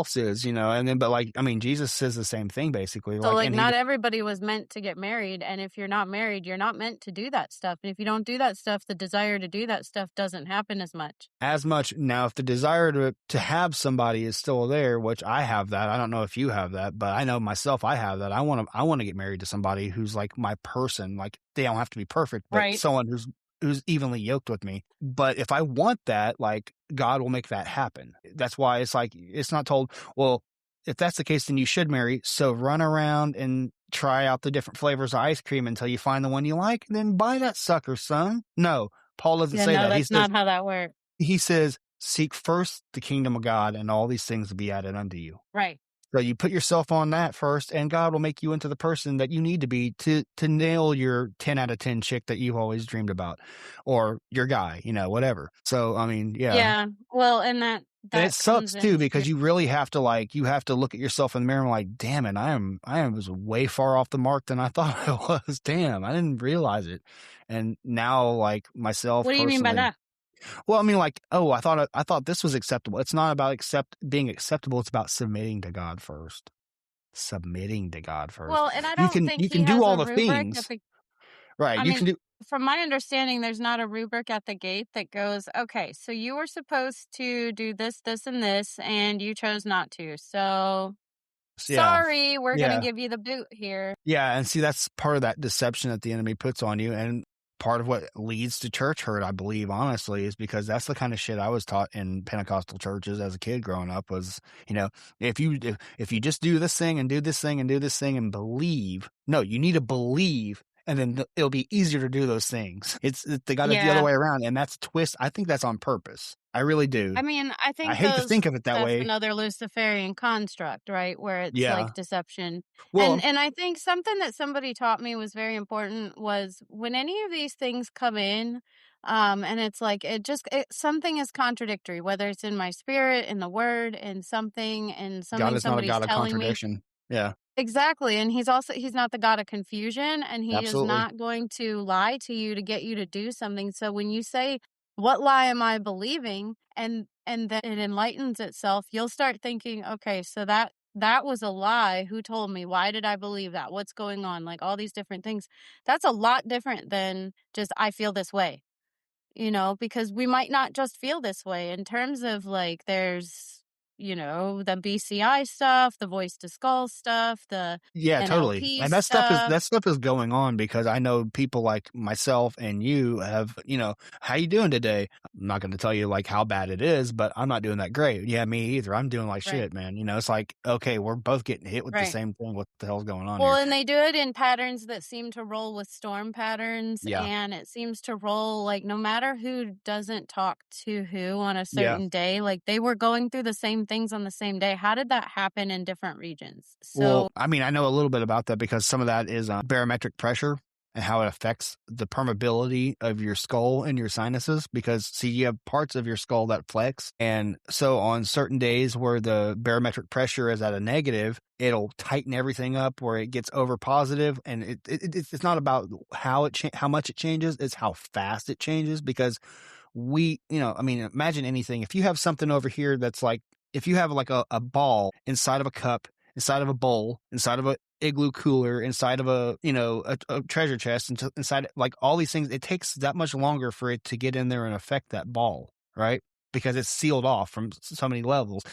says, and then, but like, I mean, Jesus says the same thing basically, So, like, like, and he not everybody was meant to get married, and if you're not married, you're not meant to do that stuff, and if you don't do that stuff, the desire to do that stuff doesn't happen as much. as much now, if the desire to have somebody is still there, which I have that. I don't know if you have that, but I know myself, I have that. I want to get married to somebody who's like my person. Like, they don't have to be perfect, but Right. someone who's evenly yoked with me. But if I want that, like, God will make that happen. That's why it's like, it's not told, well, if that's the case, then you should marry. So run around and try out the different flavors of ice cream until you find the one you like, and then buy that sucker, son. No, Paul doesn't Yeah, say no, that. that's not how that works. He says, seek first the kingdom of God, and all these things will be added unto you. Right. So you put yourself on that first, and God will make you into the person that you need to be to nail your 10 out of 10 chick that you've always dreamed about, or your guy, whatever. So, I mean, yeah. Yeah. Well, and And that it comes sucks too, into because you really have to look at yourself in the mirror and like, damn it, I was way far off the mark than I thought I was. Damn, I didn't realize it. And now, like, myself What do you mean by personally, that? well, I mean, like, oh, I thought this was acceptable. It's not about being acceptable. It's about submitting to God first. Submitting to God first. Well, and I You don't can think he do has all a the rubric things, right? I You mean, can do, from my understanding, there's not a rubric at the gate that goes, okay, so you were supposed to do this, this, and this, and you chose not to. So yeah, sorry, we're going to yeah, give you the boot here. yeah. And see, that's part of that deception that the enemy puts on you, and part of what leads to church hurt, I believe, honestly, is because that's the kind of shit I was taught in Pentecostal churches as a kid growing up. Was, if you just do this thing and do this thing and do this thing and believe, no, you need to believe. And then it'll be easier to do those things. They got it the other Yeah. way around, and that's a twist. I think that's on purpose. I really do. I mean, I I think hate to think of it that that's way. another Luciferian construct, right? Where it's Yeah. like deception. Well, And I think something that somebody taught me was very important was when any of these things come in, and it's like something is contradictory, whether it's in my spirit, in the word, in something, and God something is not a somebody's God of telling me. contradiction. Yeah, Exactly, and he's not the god of confusion, and he is absolutely. not going to lie to you to get you to do something. So when you say, "What lie am I believing?" and then it enlightens itself, you'll start thinking, "Okay, so that was a lie. Who told me? Why did I believe that? What's going on?" Like all these different things. That's a lot different than just I feel this way. Because we might not just feel this way in terms of like there's, the BCI stuff, the voice to skull stuff, the Yeah, totally. NLP And stuff. that stuff is going on because I know people like myself and you have, how you doing today? I'm not going to tell you like how bad it is, but I'm not doing that great. Yeah, me either. I'm doing like Right. shit, man. It's like, okay, we're both getting hit with the Right. same thing. What the hell's going on Well, here? and they do it in patterns that seem to roll with storm patterns, Yeah. and it seems to roll like no matter who doesn't talk to who on a Yeah. certain day, like they were going through the same things on the same day. How did that happen in different regions? Well, So, I mean, I know a little bit about that because some of that is barometric pressure and how it affects the permeability of your skull and your sinuses. Because, see, you have parts of your skull that flex. And so on certain days where the barometric pressure is at a negative, it'll tighten everything up where it gets over positive. And it's not about how much it changes, it's how fast it changes. Because I mean, imagine anything. If you have something over here that's like, if you have like a ball inside of a cup, inside of a bowl, inside of a igloo cooler, inside of a treasure chest, inside like all these things, it takes that much longer for it to get in there and affect that ball, right? Because it's sealed off from so many levels.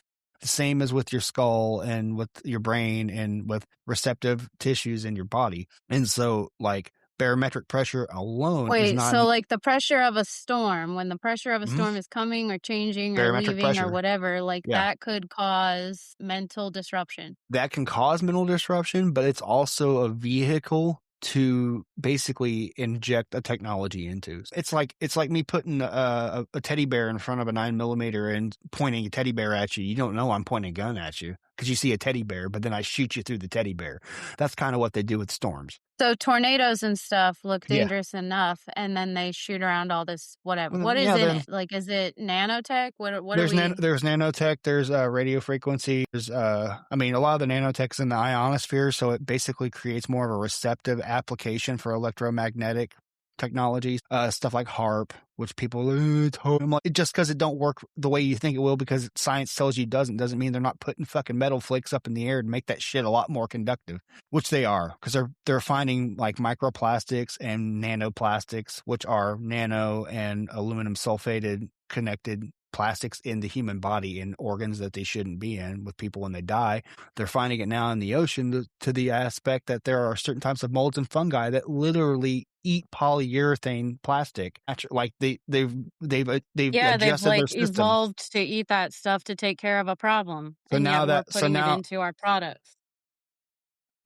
The same as with your skull and with your brain and with receptive tissues in your body. And so, like, barometric pressure alone is wait, not so like the pressure of a storm, when the pressure of a Mhm. storm is coming or changing or Barometric leaving or pressure. whatever, like Yeah. that could cause mental disruption. That can cause mental disruption, but it's also a vehicle to basically inject a technology into. It's like me putting a teddy bear in front of a 9mm and pointing a teddy bear at you. You don't know I'm pointing a gun at you because you see a teddy bear, but then I shoot you through the teddy bear. That's kind of what they do with storms. So tornadoes and stuff look Yeah. dangerous enough, and then they shoot around all this whatever. What is Yeah, in it? Like, is it nanotech? What are there's we? there's nanotech, there's radio frequency, there's I mean, a lot of the nanotech's in the ionosphere, so it basically creates more of a receptive application for electromagnetic technologies, stuff like HARP, which people I'm like, just because it don't work the way you think it will because science tells you it doesn't mean they're not putting fucking metal flakes up in the air to make that shit a lot more conductive, which they are, because they're finding like microplastics and nanoplastics, which are nano and aluminum sulfated connected plastics in the human body in organs that they shouldn't be in with people when they die. They're finding it now in the ocean to the aspect that there are certain types of molds and fungi that literally eat polyurethane plastic. Like they've Yeah, they've adjusted their like system. evolved to eat that stuff to take care of a problem, So and now yet we're that so putting it now into our products.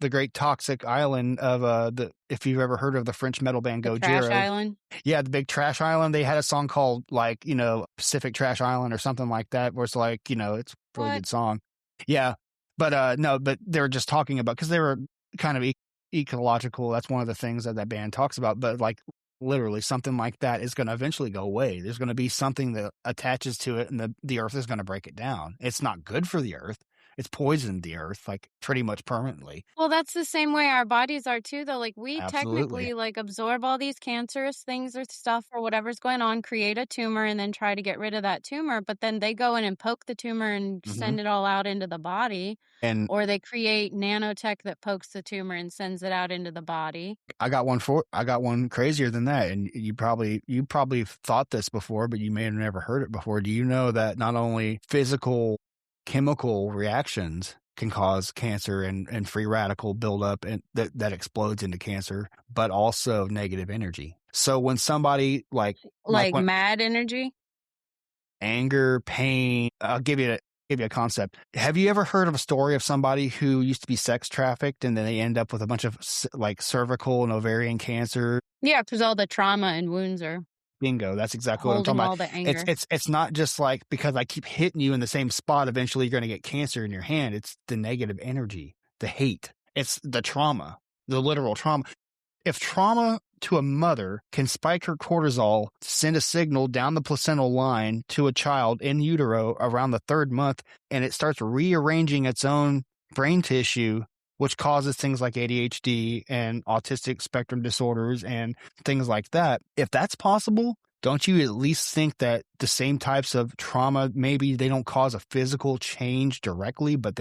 the great toxic island of if you've ever heard of the French metal band The Trash Gojira. Island? Yeah, the big trash island. They had a song called like, Pacific Trash Island or something like that, where it's like, it's a really good song. Yeah. But no, but they were just talking about, because they were kind of ecological. That's one of the things that band talks about. But like literally something like that is going to eventually go away. There's going to be something that attaches to it, and the earth is going to break it down. It's not good for the earth. It's poisoned the earth, like pretty much permanently. Well, that's the same way our bodies are too, though. Like we Absolutely. technically like absorb all these cancerous things or stuff or whatever's going on, create a tumor, and then try to get rid of that tumor. But then they go in and poke the tumor and send it all out into the body. Or they create nanotech that pokes the tumor and sends it out into the body. I got one crazier than that, and you probably thought this before, but you may have never heard it before. Do you know that not only physical chemical reactions can cause cancer and free radical buildup and that explodes into cancer, but also negative energy? So when somebody like mad energy, anger, pain, I'll give you a concept. Have you ever heard of a story of somebody who used to be sex trafficked and then they end up with a bunch of like cervical and ovarian cancer? Yeah, because all the trauma and wounds are. Bingo. That's exactly what I'm talking all about. The anger. It's not just like because I keep hitting you in the same spot, eventually you're going to get cancer in your hand. It's the negative energy, the hate. It's the trauma, the literal trauma. If trauma to a mother can spike her cortisol, send a signal down the placental line to a child in utero around the 3rd month, and it starts rearranging its own brain tissue, which causes things like ADHD and autistic spectrum disorders and things like that. If that's possible, don't you at least think that the same types of trauma, maybe they don't cause a physical change directly, but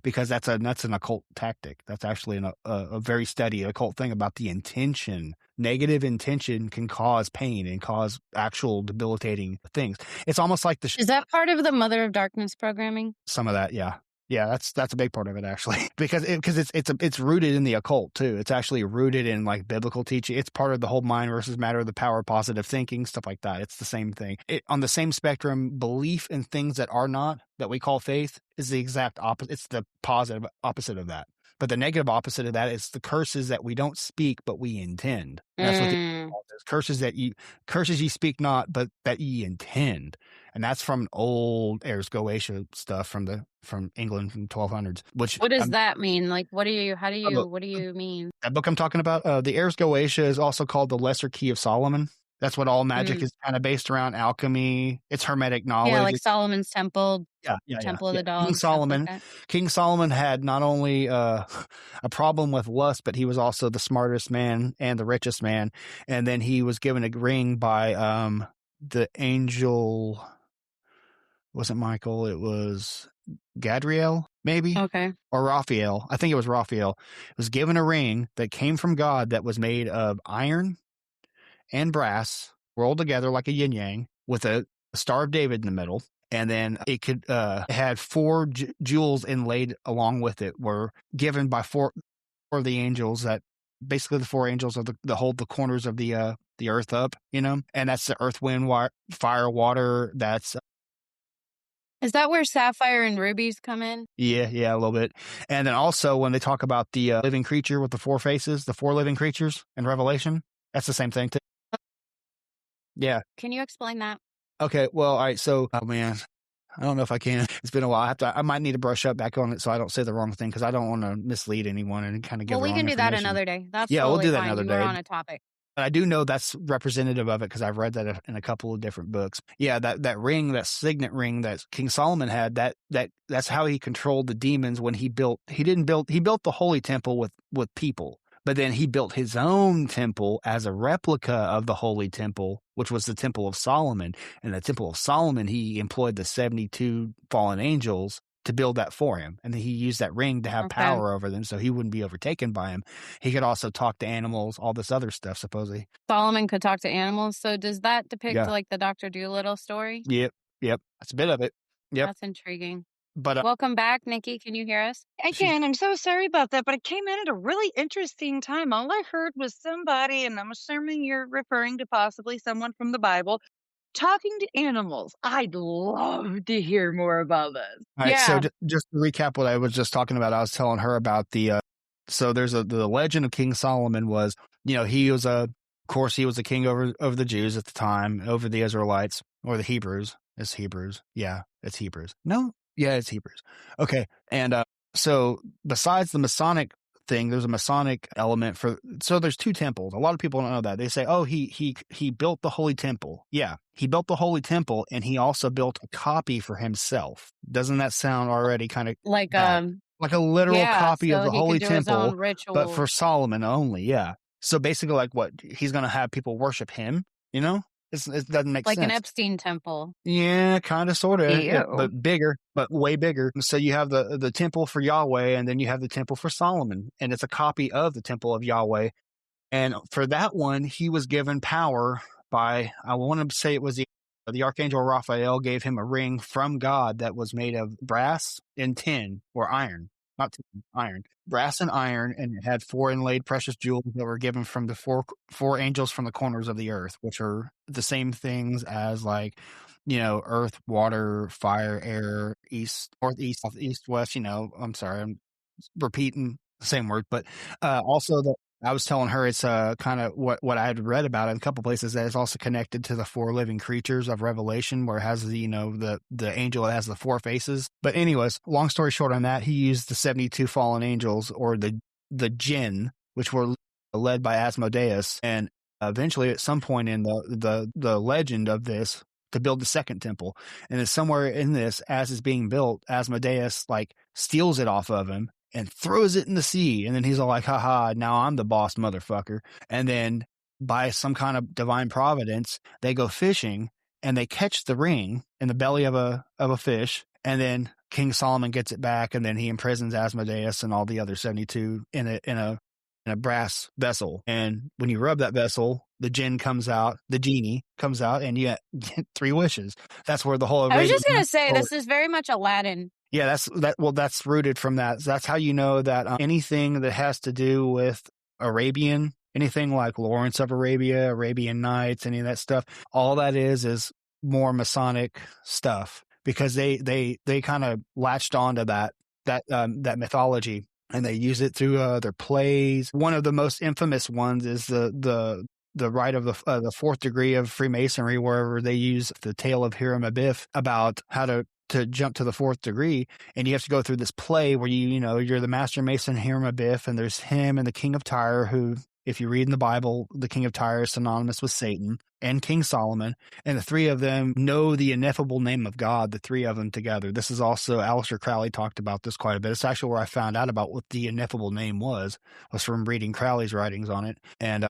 because that's an occult tactic. That's actually a very steady occult thing about the intention. Negative intention can cause pain and cause actual debilitating things. It's almost like Is that part of the Mother of Darkness programming? Some of that, yeah. Yeah, that's a big part of it actually, because it's rooted in the occult too. It's actually rooted in like biblical teaching. It's part of the whole mind versus matter, the power of positive thinking, stuff like that. It's the same thing. On the same spectrum, belief in things that are not, that we call faith, is the exact opposite. It's the positive opposite of that. But the negative opposite of that is the curses that we don't speak, but we intend. That's what the curses ye speak not, but that ye intend. And that's from old Ars Goetia stuff from England from 1200s. What does that mean? Like, what do you mean? That book I'm talking about, the Ars Goetia is also called the Lesser Key of Solomon. That's what all magic is kind of based around: alchemy. It's hermetic knowledge. Yeah, like Solomon's Temple. Temple of the Dog. King Solomon had not only a problem with lust, but he was also the smartest man and the richest man. And then he was given a ring by the angel. Wasn't Michael? It was Gadriel, maybe? Okay. Or Raphael. I think it was Raphael. Was given a ring that came from God that was made of iron and brass rolled together like a yin yang with a Star of David in the middle. And then it had 4 jewels inlaid along with it, were given by 4 of the angels, that basically the 4 angels of the hold the corners of the earth up, and that's the earth, wind, fire, water. Is that where sapphire and rubies come in? Yeah, a little bit. And then also when they talk about the living creature with the 4 faces, the 4 living creatures in Revelation, that's the same thing too. Yeah. Can you explain that? Okay, well, all right, so, oh man, I don't know if I can. It's been a while. I might need to brush up back on it so I don't say the wrong thing, because I don't want to mislead anyone and kind of give we can do that another day. That's we'll do that fine. another day. We're on a topic. I do know that's representative of it because I've read that in a couple of different books. Yeah, that ring, that signet ring that King Solomon had, that's how he controlled the demons when he built the holy temple with people. But then he built his own temple as a replica of the holy temple, which was the Temple of Solomon. And the Temple of Solomon, he employed the 72 fallen angels to build that for him. And then he used that ring to have power over them so he wouldn't be overtaken by him. He could also talk to animals, all this other stuff, supposedly. Solomon could talk to animals. So does that depict like the Dr. Dolittle story? Yep. That's a bit of it. Yep. That's intriguing. But welcome back, Nikki. Can you hear us? I can. I'm so sorry about that, but I came in at a really interesting time. All I heard was somebody, and I'm assuming you're referring to possibly someone from the Bible, talking to animals. I'd love to hear more about this. All right, so just to recap what I was just talking about, I was telling her about the So there's the legend of King Solomon was, he was of course, he was a king over the Jews at the time, over the Israelites or the Hebrews. It's Hebrews. Yeah, it's Hebrews. No, yeah, it's Hebrews. Okay. And so besides the Masonic thing, there's a Masonic element so there's two temples. A lot of people don't know that. They say, oh, he built the Holy Temple. Yeah, he built the Holy Temple, and he also built a copy for himself. Doesn't that sound already kind of like bad? Like a literal copy of the Holy Temple, but for Solomon only. Yeah. So basically, like what he's going to have people worship him. It doesn't make sense. Like an Epstein temple. Yeah, kind of, sort of, yeah, but bigger, but way bigger. So you have the temple for Yahweh, and then you have the temple for Solomon, and it's a copy of the temple of Yahweh. And for that one, he was given power by, I want to say it was the Archangel Raphael gave him a ring from God that was made of brass and tin, or iron, not tin, iron, brass and iron, and it had 4 inlaid precious jewels that were given from the four angels from the corners of the earth, which are the same things as earth, water, fire, air, east, north, east, south, east, west. I'm sorry, I'm repeating the same word, but also I was telling her it's kind of what I had read about in a couple places, that it's also connected to the 4 living creatures of Revelation, where it has the angel that has the 4 faces. But anyways, long story short on that, he used the 72 fallen angels, or the jinn, which were led by Asmodeus, and eventually at some point in the legend of this, to build the second temple. And then somewhere in this, as it's being built, Asmodeus steals it off of him and throws it in the sea. And then he's all like, haha, now I'm the boss, motherfucker. And then by some kind of divine providence, they go fishing and they catch the ring in the belly of a fish. And then King Solomon gets it back, and then he imprisons Asmodeus and all the other 72 in a brass vessel. And when you rub that vessel, the genie comes out, and you get 3 wishes. That's where the whole I was just going to say, this is very much Aladdin. Yeah, that's rooted from that. That's how you know that anything that has to do with Arabian, anything like Lawrence of Arabia, Arabian Nights, any of that stuff, all that is more Masonic stuff, because they kind of latched onto that mythology, and they use it through their plays. One of the most infamous ones is the rite of the 4th degree of Freemasonry, wherever they use the tale of Hiram Abiff about how to jump to the 4th degree, and you have to go through this play where you're the master mason Hiram Abiff, and there's him and the king of Tyre, who, if you read in the Bible, the king of Tyre is synonymous with Satan, and King Solomon, and the 3 of them know the ineffable name of God, the 3 of them together. This is also, Aleister Crowley talked about this quite a bit. It's actually where I found out about what the ineffable name was from reading Crowley's writings on it. And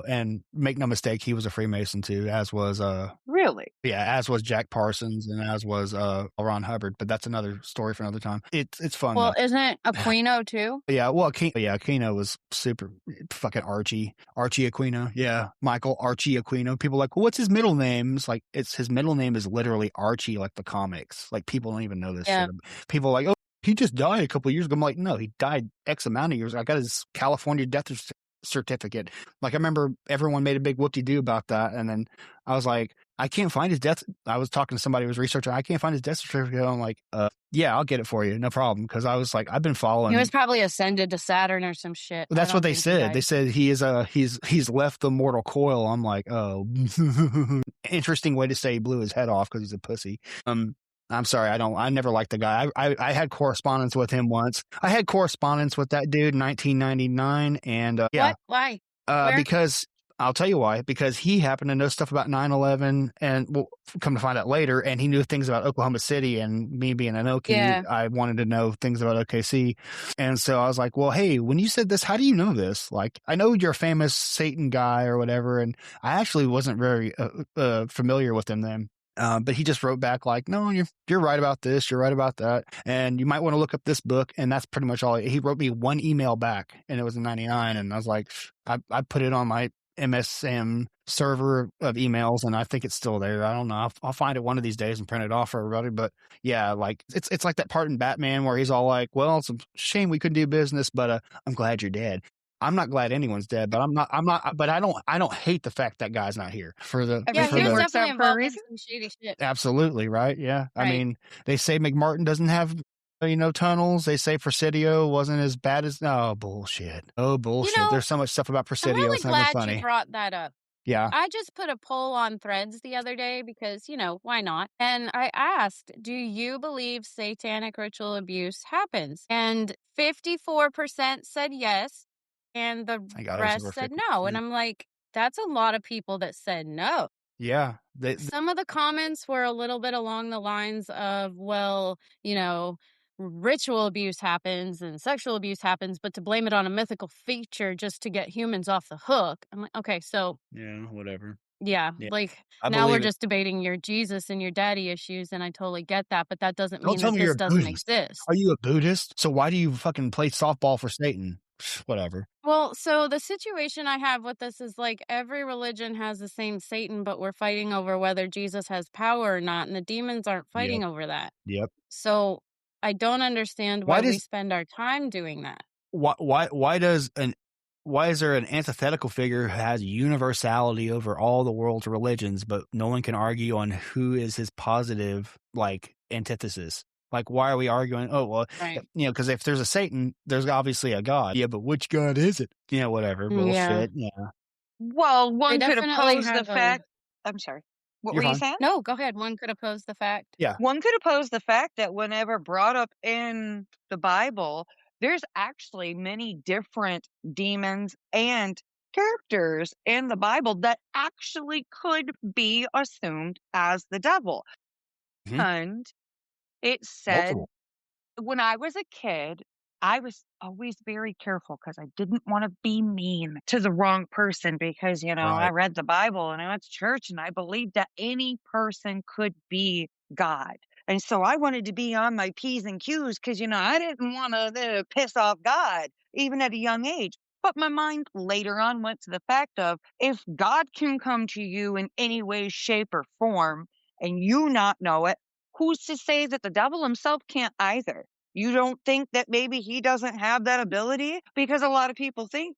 and make no mistake, he was a Freemason too, as was really? Yeah, as was Jack Parsons, and as was Ron Hubbard, but that's another story for another time. It's fun. Well, though. Isn't Aquino too? Yeah, well, Aquino was super fucking Archie Aquino. Yeah, Michael Archie Aquino. People are like, well, what's his middle name? It's his middle name is literally Archie, like the comics. Like, people don't even know this shit. People are like, oh, he just died a couple of years ago. I'm like, no, he died X amount of years. I got his California death certificate. Like, I remember everyone made a big whoop-de-doo about that, and then I was like, I can't find his death. I was talking to somebody who was researching. I can't find his death certificate. I'm like, yeah, I'll get it for you, no problem. Because I was like, I've been following. He was probably ascended to Saturn or some shit. Well, that's what they said. They said he is he's left the mortal coil. I'm like, oh, interesting way to say he blew his head off because he's a pussy. I'm sorry, I never liked the guy. I had correspondence with him once. I had correspondence with that dude in 1999, and yeah. What? Why? Because I'll tell you why. Because he happened to know stuff about 9/11, and we'll come to find out later, and he knew things about Oklahoma City, and me being an Okie, I wanted to know things about OKC. And so I was like, well, hey, when you said this, how do you know this? Like, I know you're a famous Satan guy or whatever, and I actually wasn't very familiar with him then. But he just wrote back like, no, you're right about this, you're right about that, and you might want to look up this book. And that's pretty much all. He wrote me one email back, and it was in 99, and I was like, I put it on my MSM server of emails, and I think it's still there. I don't know. I'll find it one of these days and print it off for everybody. But yeah, like it's like that part in Batman where he's all like, well, it's a shame we couldn't do business, but I'm glad you're dead. I'm not glad anyone's dead, but but I don't hate the fact that guy's not here for the. Yeah, for he was the, definitely involved in some shady shit. Absolutely, right? Yeah. Right. I mean, they say McMartin doesn't have tunnels. They say Presidio wasn't as bad as. No, bullshit. Oh, bullshit. There's so much stuff about Presidio. I'm really it's never glad funny. you brought that up. Yeah. I just put a poll on Threads the other day because, why not? And I asked, do you believe satanic ritual abuse happens? And 54% said yes. And the rest said no. And I'm like, that's a lot of people that said no. Yeah. Some of the comments were a little bit along the lines of, well, ritual abuse happens and sexual abuse happens, but to blame it on a mythical feature just to get humans off the hook. I'm like, okay, so. Yeah, whatever. Yeah, like now we're just debating your Jesus and your daddy issues, and I totally get that, but that doesn't mean that this doesn't exist. Are you a Buddhist? So why do you fucking play softball for Satan? Whatever. Well, so the situation I have with this is like every religion has the same Satan, but we're fighting over whether Jesus has power or not, and the demons aren't fighting over that. Yep. So I don't understand why we spend our time doing that. Why is there an antithetical figure who has universality over all the world's religions, but no one can argue on who is his positive, antithesis? Why are we arguing? Oh, well, right. Because if there's a Satan, there's obviously a God. Yeah, but which God is it? Whatever. Bullshit. Yeah. Well, one could oppose the fact. I'm sorry. What were you saying? No, go ahead. One could oppose the fact. Yeah. One could oppose the fact that whenever brought up in the Bible, there's actually many different demons and characters in the Bible that actually could be assumed as the devil. Mm-hmm. And it said, when I was a kid, I was always very careful because I didn't want to be mean to the wrong person because, right. I read the Bible and I went to church and I believed that any person could be God. And so I wanted to be on my P's and Q's because, I didn't want to piss off God, even at a young age. But my mind later on went to the fact of if God can come to you in any way, shape, or form and you not know it, who's to say that the devil himself can't either? You don't think that maybe he doesn't have that ability? Because a lot of people think.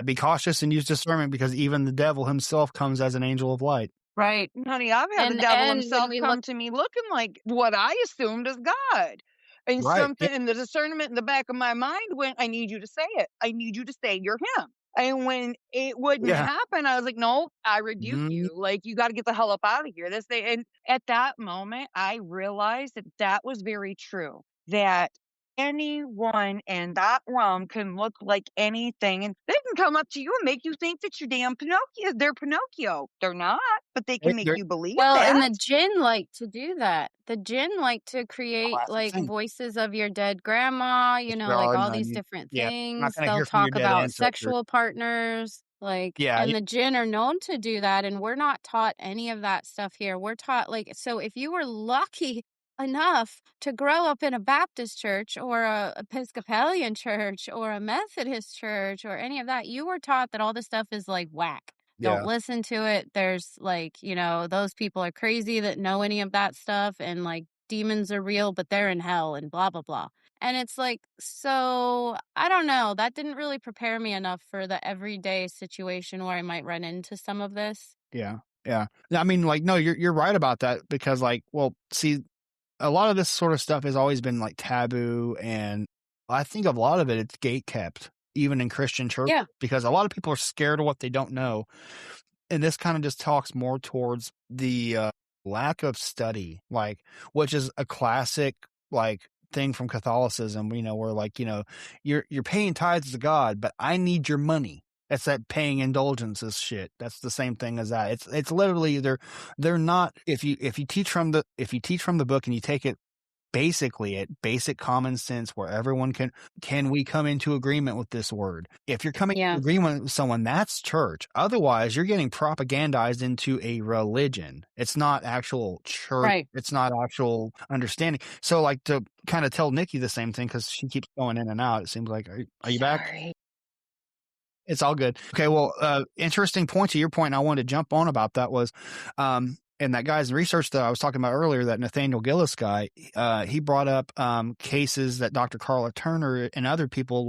Be cautious and use discernment because even the devil himself comes as an angel of light. Right. Honey, I've had the devil himself come to me looking like what I assumed as God. And something in the discernment in the back of my mind went, I need you to say it. I need you to say you're him. And when it wouldn't happen, I was like, no, I rebuke you. You got to get the hell up out of here. And at that moment, I realized that was very true. That anyone in that realm can look like anything and they can come up to you and make you think that you're damn Pinocchio. They're Pinocchio. They're not, but they can make you believe that. Well, and the jinn like to do that. The jinn like to create voices of your dead grandma, all these different things. They'll talk about sexual partners. And the jinn are known to do that. And we're not taught any of that stuff here. We're taught so if you were lucky enough to grow up in a Baptist church or a Episcopalian church or a Methodist church or any of that, you were taught that all this stuff is whack. Don't listen to it. There's those people are crazy that know any of that stuff and demons are real, but they're in hell and blah, blah, blah. And it's so I don't know. That didn't really prepare me enough for the everyday situation where I might run into some of this. Yeah. Yeah. I mean, no, you're right about that because see, a lot of this sort of stuff has always been taboo, and I think a lot of it's gate kept, even in Christian church, because a lot of people are scared of what they don't know. And this kind of just talks more towards the lack of study, which is a classic thing from Catholicism, where you're paying tithes to God, but I need your money. It's that paying indulgences shit. That's the same thing as that. It's literally they're not. If you teach from the book and you take it basically at basic common sense, where everyone can we come into agreement with this word? If you're coming into agreement with someone, that's church. Otherwise, you're getting propagandized into a religion. It's not actual church. Right. It's not actual understanding. So, to kind of tell Nikki the same thing because she keeps going in and out. It seems like are you back? It's all good. Okay, well, interesting point to your point, and I wanted to jump on about that was, and that guy's research that I was talking about earlier, that Nathaniel Gillis guy, he brought up cases that Dr. Carla Turner and other people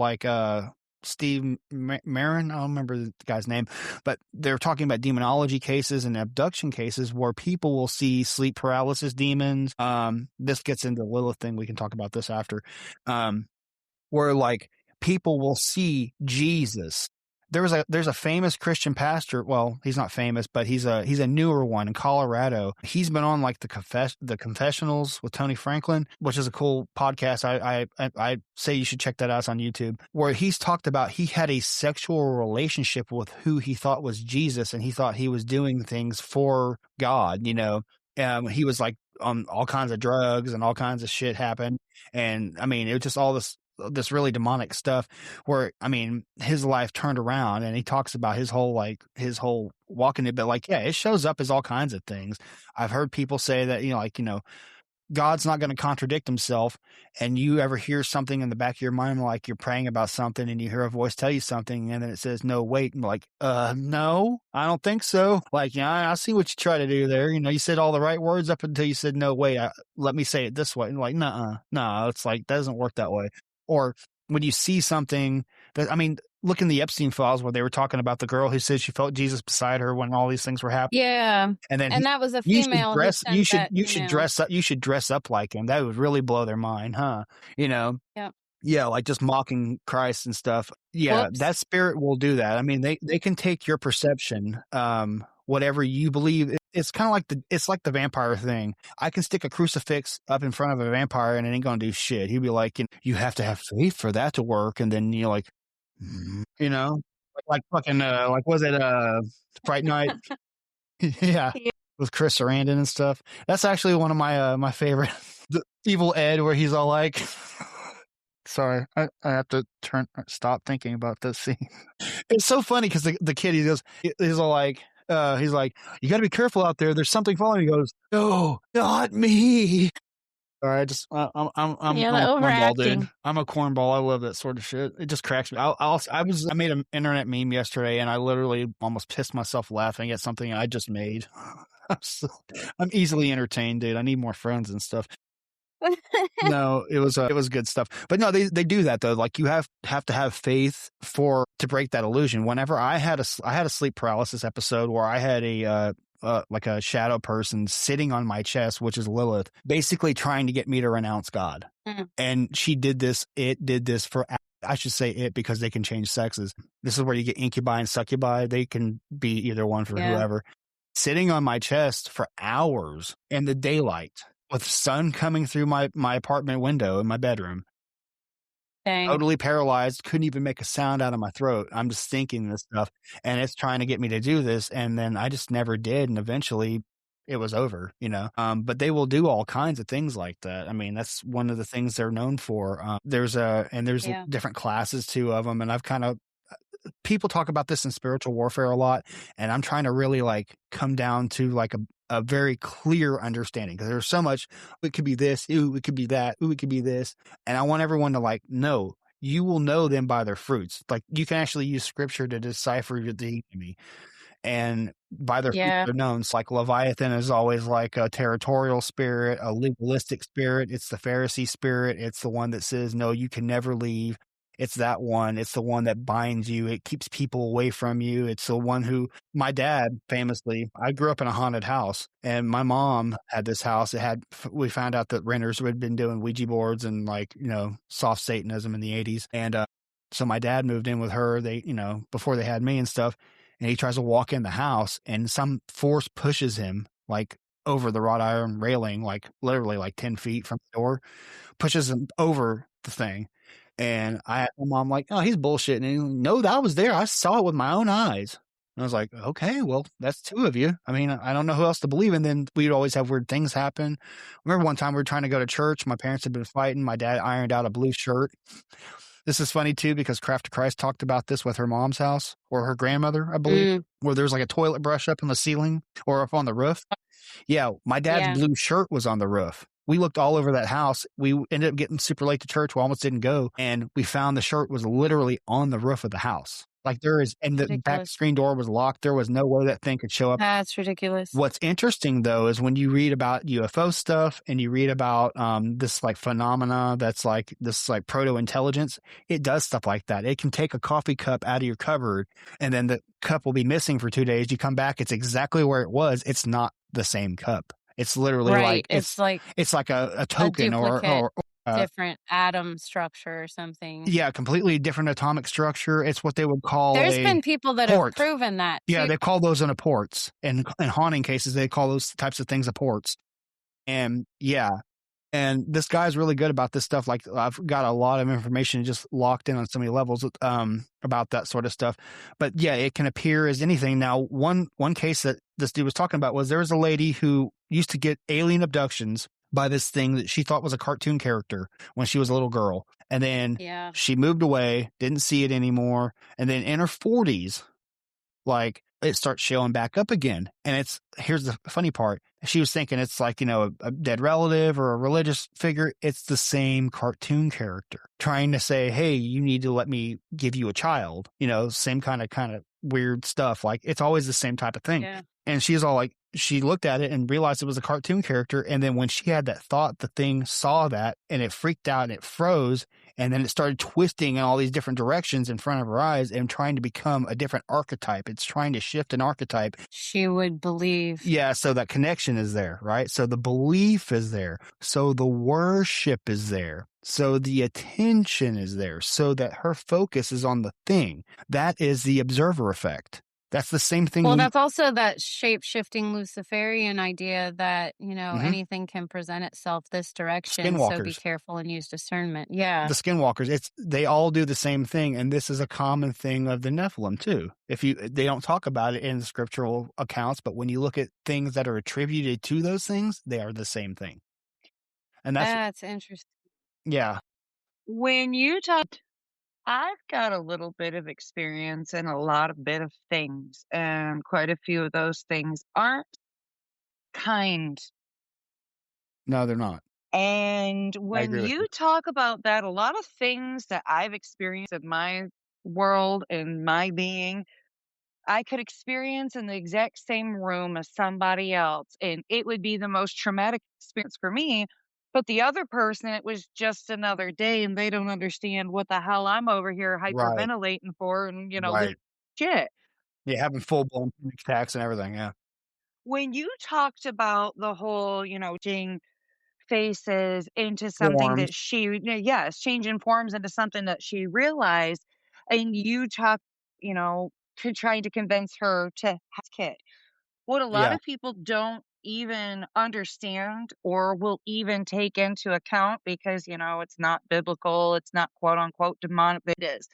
Steve Marin. I don't remember the guy's name, but they're talking about demonology cases and abduction cases where people will see sleep paralysis demons. This gets into the Lilith thing. We can talk about this after. Where like people will see Jesus. There's a famous Christian pastor. Well, he's not famous, but he's a newer one in Colorado. He's been on like the confessionals with Tony Franklin, which is a cool podcast. I say you should check that out. It's on YouTube, where he's talked about he had a sexual relationship with who he thought was Jesus, and he thought he was doing things for God. You know, he was like on all kinds of drugs and all kinds of shit happened, and I mean it was just all this really demonic stuff where, I mean, his life turned around, and he talks about his whole walking it, but like, yeah, it shows up as all kinds of things. I've heard people say that, God's not going to contradict himself, and you ever hear something in the back of your mind, like you're praying about something and you hear a voice tell you something, and then it says, no, wait. And like, no, I don't think so. Like, yeah, I see what you try to do there. You said all the right words up until you said, no, wait, let me say it this way. And like, no, it's like, that doesn't work that way. Or when you see something that, I mean, look in the Epstein files where they were talking about the girl who said she felt Jesus beside her when all these things were happening. Yeah. And then that was a female. You should dress up. You should dress up like him. That would really blow their mind, huh? Yeah. Yeah, like just mocking Christ and stuff. Yeah, Whoops. that spirit will do that. I mean, they can take your perception, whatever you believe. It's kind of like the vampire thing. I can stick a crucifix up in front of a vampire and it ain't gonna do shit. He'd be like, you have to have faith for that to work. And then you're like, like fucking, like was it Fright Night? Yeah, with Chris Sarandon and stuff. That's actually one of my favorite. The Evil Ed, where he's all like. Sorry, I have to stop thinking about this scene. It's so funny because the kid, he's all like, you got to be careful out there. There's something following. He goes, no, not me. All right, I'm a cornball, dude. I'm a cornball. I love that sort of shit. It just cracks me. I made an internet meme yesterday, and I literally almost pissed myself laughing at something I just made. I'm easily entertained, dude. I need more friends and stuff. No, it was good stuff. But no, they do that though. Like you have to have faith to break that illusion. Whenever I had a sleep paralysis episode where I had like a shadow person sitting on my chest, which is Lilith, basically trying to get me to renounce God. Mm. And it did this for, I should say it because they can change sexes. This is where you get incubi and succubi. They can be either one for whoever. Sitting on my chest for hours in the daylight, with sun coming through my apartment window in my bedroom. Dang. Totally paralyzed, couldn't even make a sound out of my throat. I'm just thinking this stuff, and it's trying to get me to do this, and then I just never did, and eventually it was over, But they will do all kinds of things like that. I mean, that's one of the things they're known for. There's different classes too of them, and I've kind of people talk about this in spiritual warfare a lot, and I'm trying to really like come down to like a very clear understanding, because there's so much. It could be this, ooh, it could be that, ooh, it could be this, and I want everyone to like know. You will know them by their fruits. Like you can actually use scripture to decipher the enemy, and by their fruits they're known. It's like Leviathan is always like a territorial spirit, a legalistic spirit. It's the Pharisee spirit. It's the one that says no, you can never leave. It's that one. It's the one that binds you. It keeps people away from you. It's the one who, my dad, famously, I grew up in a haunted house, and my mom had this house. We found out that renters had been doing Ouija boards and soft Satanism in the 80s. And so my dad moved in with her. They, before they had me and stuff, and he tries to walk in the house, and some force pushes him like over the wrought iron railing, like literally like 10 feet from the door, pushes him over the thing. And I asked my mom, like, oh, he's bullshitting. And no, that was there. I saw it with my own eyes. And I was like, okay, well, that's two of you. I mean, I don't know who else to believe. And then we'd always have weird things happen. I remember one time we were trying to go to church. My parents had been fighting. My dad ironed out a blue shirt. This is funny, too, because Craft of Christ talked about this with her mom's house, or her grandmother, I believe, where there's like a toilet brush up in the ceiling or up on the roof. Yeah, my dad's blue shirt was on the roof. We looked all over that house. We ended up getting super late to church. We almost didn't go. And we found the shirt was literally on the roof of the house. Like there is, and the back screen door was locked. There was no way that thing could show up. That's ridiculous. What's interesting though is when you read about UFO stuff and you read about this like phenomena that's like this like proto intelligence, it does stuff like that. It can take a coffee cup out of your cupboard, and then the cup will be missing for 2 days. You come back, it's exactly where it was. It's not the same cup. It's literally right. like it's like a token or different atom structure or something. Yeah, completely different atomic structure. It's what they would call There's been people that port. have proven that. Yeah, too. they call those ports. And in haunting cases, they call those types of things ports. And yeah, and this guy's really good about this stuff. Like I've got a lot of information just locked in on so many levels about that sort of stuff. But yeah, it can appear as anything. Now, one case that this dude was talking about was there was a lady who used to get alien abductions by this thing that she thought was a cartoon character when she was a little girl. And then she moved away, didn't see it anymore. And then in her 40s, like it starts showing back up again. And here's the funny part. She was thinking it's like, a dead relative or a religious figure. It's the same cartoon character trying to say, hey, you need to let me give you a child, same kind of weird stuff. Like it's always the same type of thing. Yeah. And she's all like, she looked at it and realized it was a cartoon character. And then when she had that thought, the thing saw that and it freaked out and it froze. And then it started twisting in all these different directions in front of her eyes and trying to become a different archetype. It's trying to shift an archetype. She would believe. Yeah. So that connection is there, right? So the belief is there. So the worship is there. So the attention is there. So that her focus is on the thing. That is the observer effect. That's the same thing. Well, that's also that shape-shifting Luciferian idea that, anything can present itself this direction. So be careful and use discernment. Yeah. The skinwalkers, they all do the same thing. And this is a common thing of the Nephilim too. They don't talk about it in the scriptural accounts, but when you look at things that are attributed to those things, they are the same thing. And that's interesting. Yeah. When you talk, I've got a little bit of experience in a bit of things, and quite a few of those things aren't kind. No, they're not. And when you talk about that, a lot of things that I've experienced in my world and my being, I could experience in the exact same room as somebody else, and it would be the most traumatic experience for me. But the other person, it was just another day, and they don't understand what the hell I'm over here hyperventilating for, and this shit. Yeah, having full-blown attacks and everything, yeah. When you talked about the whole, changing faces into something that changing forms into something that she realized, and you talk, trying to convince her to have a kid. What a lot of people don't even understand or will even take into account because, it's not biblical, it's not quote unquote demonic, it is.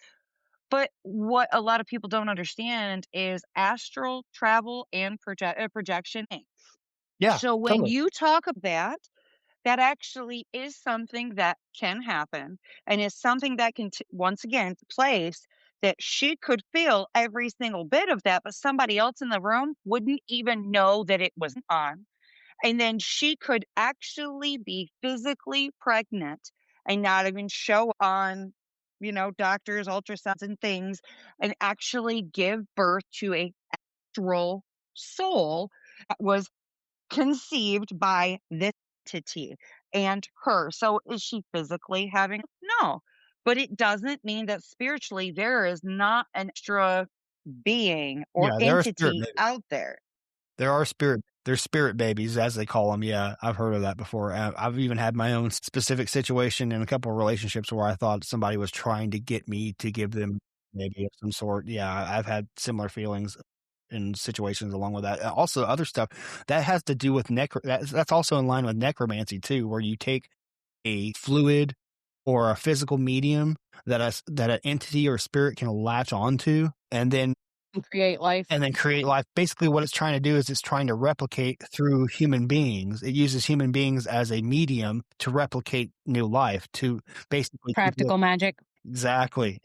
But what a lot of people don't understand is astral travel and projection. Yeah. So when you talk of that actually is something that can happen and is something that can, once again, place that she could feel every single bit of that, but somebody else in the room wouldn't even know that it was on. And then she could actually be physically pregnant and not even show on, doctors, ultrasounds and things, and actually give birth to a astral soul that was conceived by this entity and her. So is she physically having? No. But it doesn't mean that spiritually there is not an extra being or entity out there. There's spirit babies, as they call them. Yeah, I've heard of that before. I've even had my own specific situation in a couple of relationships where I thought somebody was trying to get me to give them maybe of some sort. Yeah, I've had similar feelings in situations along with that. Also, other stuff that has to do with that's also in line with necromancy too, where you take a fluid or a physical medium that an entity or spirit can latch onto and then create life. Basically what it's trying to do is it's trying to replicate through human beings. It uses human beings as a medium to replicate new life, to basically practical magic. Exactly.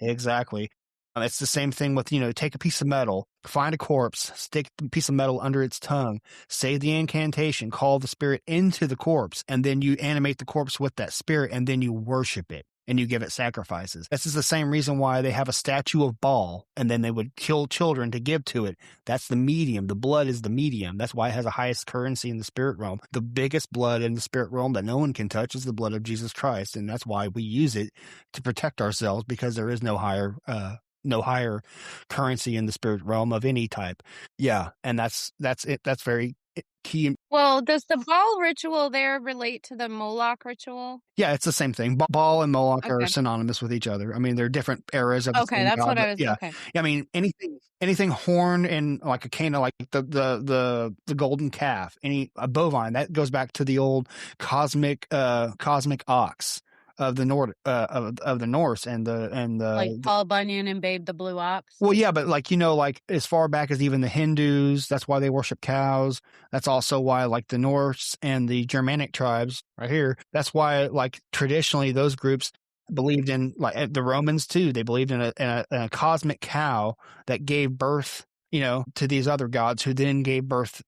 It's the same thing with, take a piece of metal, find a corpse, stick a piece of metal under its tongue, say the incantation, call the spirit into the corpse, and then you animate the corpse with that spirit, and then you worship it. and you give it sacrifices. This is the same reason why they have a statue of Baal, and then they would kill children to give to it. That's the medium. The blood is the medium. That's why it has the highest currency in the spirit realm. The biggest blood in the spirit realm that no one can touch is the blood of Jesus Christ, and that's why we use it to protect ourselves, because there is no higher currency in the spirit realm of any type. Yeah, and that's it. That's very key. Well, does the Baal ritual there relate to the Moloch ritual? Yeah, it's the same thing. Baal and Moloch are synonymous with each other. I mean, they're different eras of the same that's god, what I was. Yeah, okay. I mean, anything horn and like a Cana, like the golden calf, a bovine, that goes back to the old cosmic ox of the of the Norse and the like Paul Bunyan and Babe the Blue Ox. Well, yeah, but like as far back as even the Hindus, that's why they worship cows. That's also why like the Norse and the Germanic tribes right here. That's why like traditionally those groups believed in, like the Romans too. They believed in a cosmic cow that gave birth, to these other gods who then gave birth,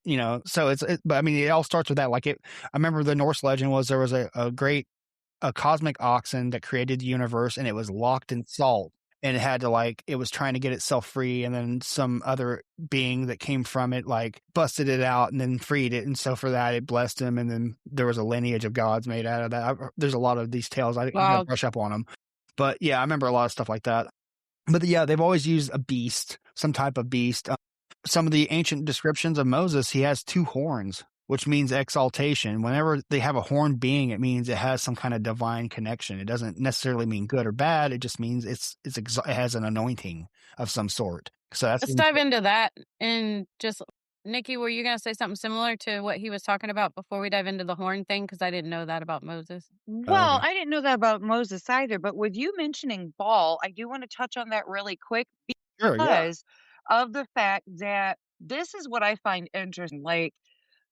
So but I mean, it all starts with that. I remember the Norse legend was there was a cosmic oxen that created the universe, and it was locked in salt, and it had to it was trying to get itself free, and then some other being that came from it busted it out and then freed it, and so for that it blessed him, and then there was a lineage of gods made out of that. There's a lot of these tales. I'm gonna brush up on them, but yeah, I remember a lot of stuff like that. But yeah, they've always used a beast, some type of beast. Some of the ancient descriptions of Moses, he has 2 horns, which means exaltation. Whenever they have a horned being, it means it has some kind of divine connection. It doesn't necessarily mean good or bad. It just means it has an anointing of some sort. So let's dive into that. And just, Nikki, were you going to say something similar to what he was talking about before we dive into the horn thing? Because I didn't know that about Moses. Well, I didn't know that about Moses either. But with you mentioning Baal, I do want to touch on that really quick because of the fact that this is what I find interesting.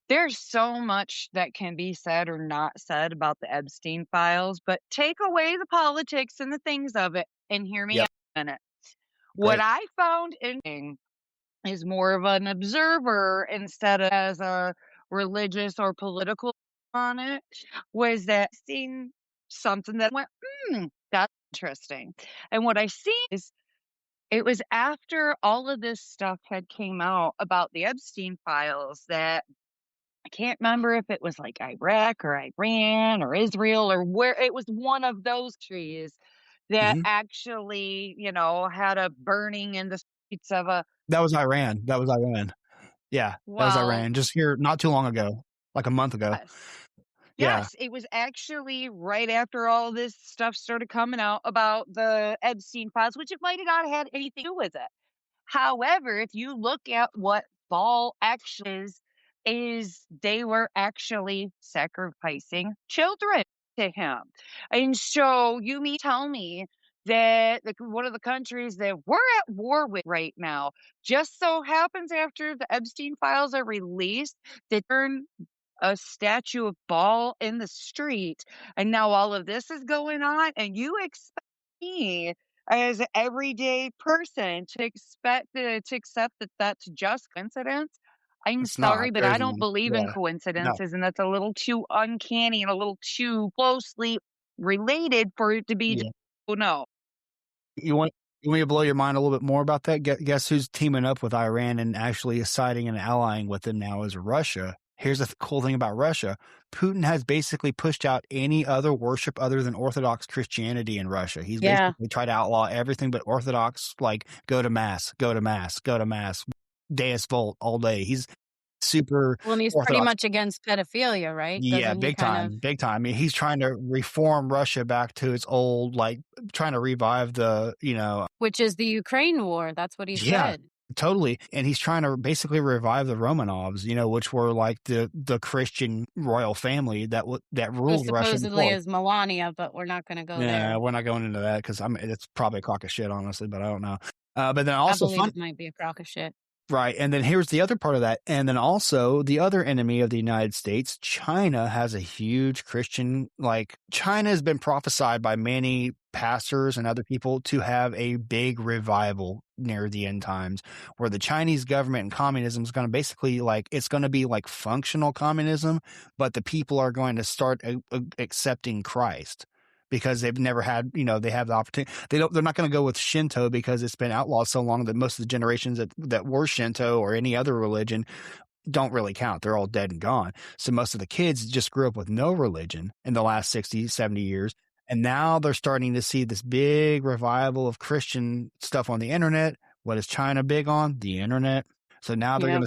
There's so much that can be said or not said about the Epstein files, but take away the politics and the things of it and hear me out a minute. What I found interesting is more of an observer instead of as a religious or political on it, was that seeing something that went, that's interesting. And what I see is it was after all of this stuff had came out about the Epstein files that I can't remember if it was like Iraq or Iran or Israel or where it was one of those trees that actually, had a burning in the streets of a. That was Iran. Yeah, that was Iran. Just here not too long ago, like a month ago. Yes, it was actually right after all this stuff started coming out about the Epstein files, which it might have not had anything to do with it. However, if you look at what Baal actually is they were actually sacrificing children to him. And so you mean tell me that one of the countries that we're at war with right now just so happens after the Epstein files are released, they turn a statue of Baal in the street, and now all of this is going on, and you expect me as an everyday person to accept that that's just coincidence? I'm sorry, but I don't believe in coincidences, and that's a little too uncanny and a little too closely related for it to be. No. You want me to blow your mind a little bit more about that? Guess who's teaming up with Iran and actually siding and allying with them now is Russia. Here's the cool thing about Russia. Putin has basically pushed out any other worship other than Orthodox Christianity in Russia. He's basically tried to outlaw everything but Orthodox, like go to mass, Deus Vult all day. He's super. Well, and he's Orthodox. Pretty much against pedophilia, right? Yeah, big time. I mean, he's trying to reform Russia back to its old, trying to revive which is the Ukraine war. That's what he said. Totally. And he's trying to basically revive the Romanovs, which were like the Christian royal family that ruled Russia. Supposedly is Melania, but we're not going to go there. Yeah, we're not going into that because it's probably a crock of shit, honestly, but I don't know. But then also, it might be a crock of shit. Right. And then here's the other part of that. And then also the other enemy of the United States, China, has a huge Christian, China has been prophesied by many pastors and other people to have a big revival near the end times where the Chinese government and communism is going to basically it's going to be like functional communism, but the people are going to start accepting Christ. because they've never had, they have the opportunity. They're not going to go with Shinto because it's been outlawed so long that most of the generations that were Shinto or any other religion don't really count. They're all dead and gone. So most of the kids just grew up with no religion in the last 60, 70 years. And now they're starting to see this big revival of Christian stuff on the internet. What is China big on? The internet. So now they're going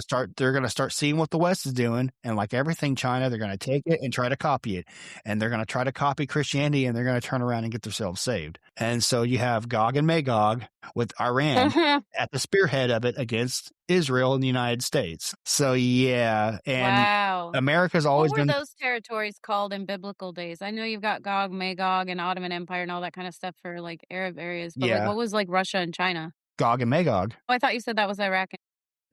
to start seeing what the West is doing. And like everything China, they're going to take it and try to copy it. And they're going to try to copy Christianity, and they're going to turn around and get themselves saved. And so you have Gog and Magog with Iran at the spearhead of it against Israel and the United States. So yeah. And wow. America's always been. What were those territories called in biblical days? I know you've got Gog, Magog, and Ottoman Empire and all that kind of stuff for like Arab areas. But like, what was like Russia and China? Gog and Magog. Oh, I thought you said that was Iraq.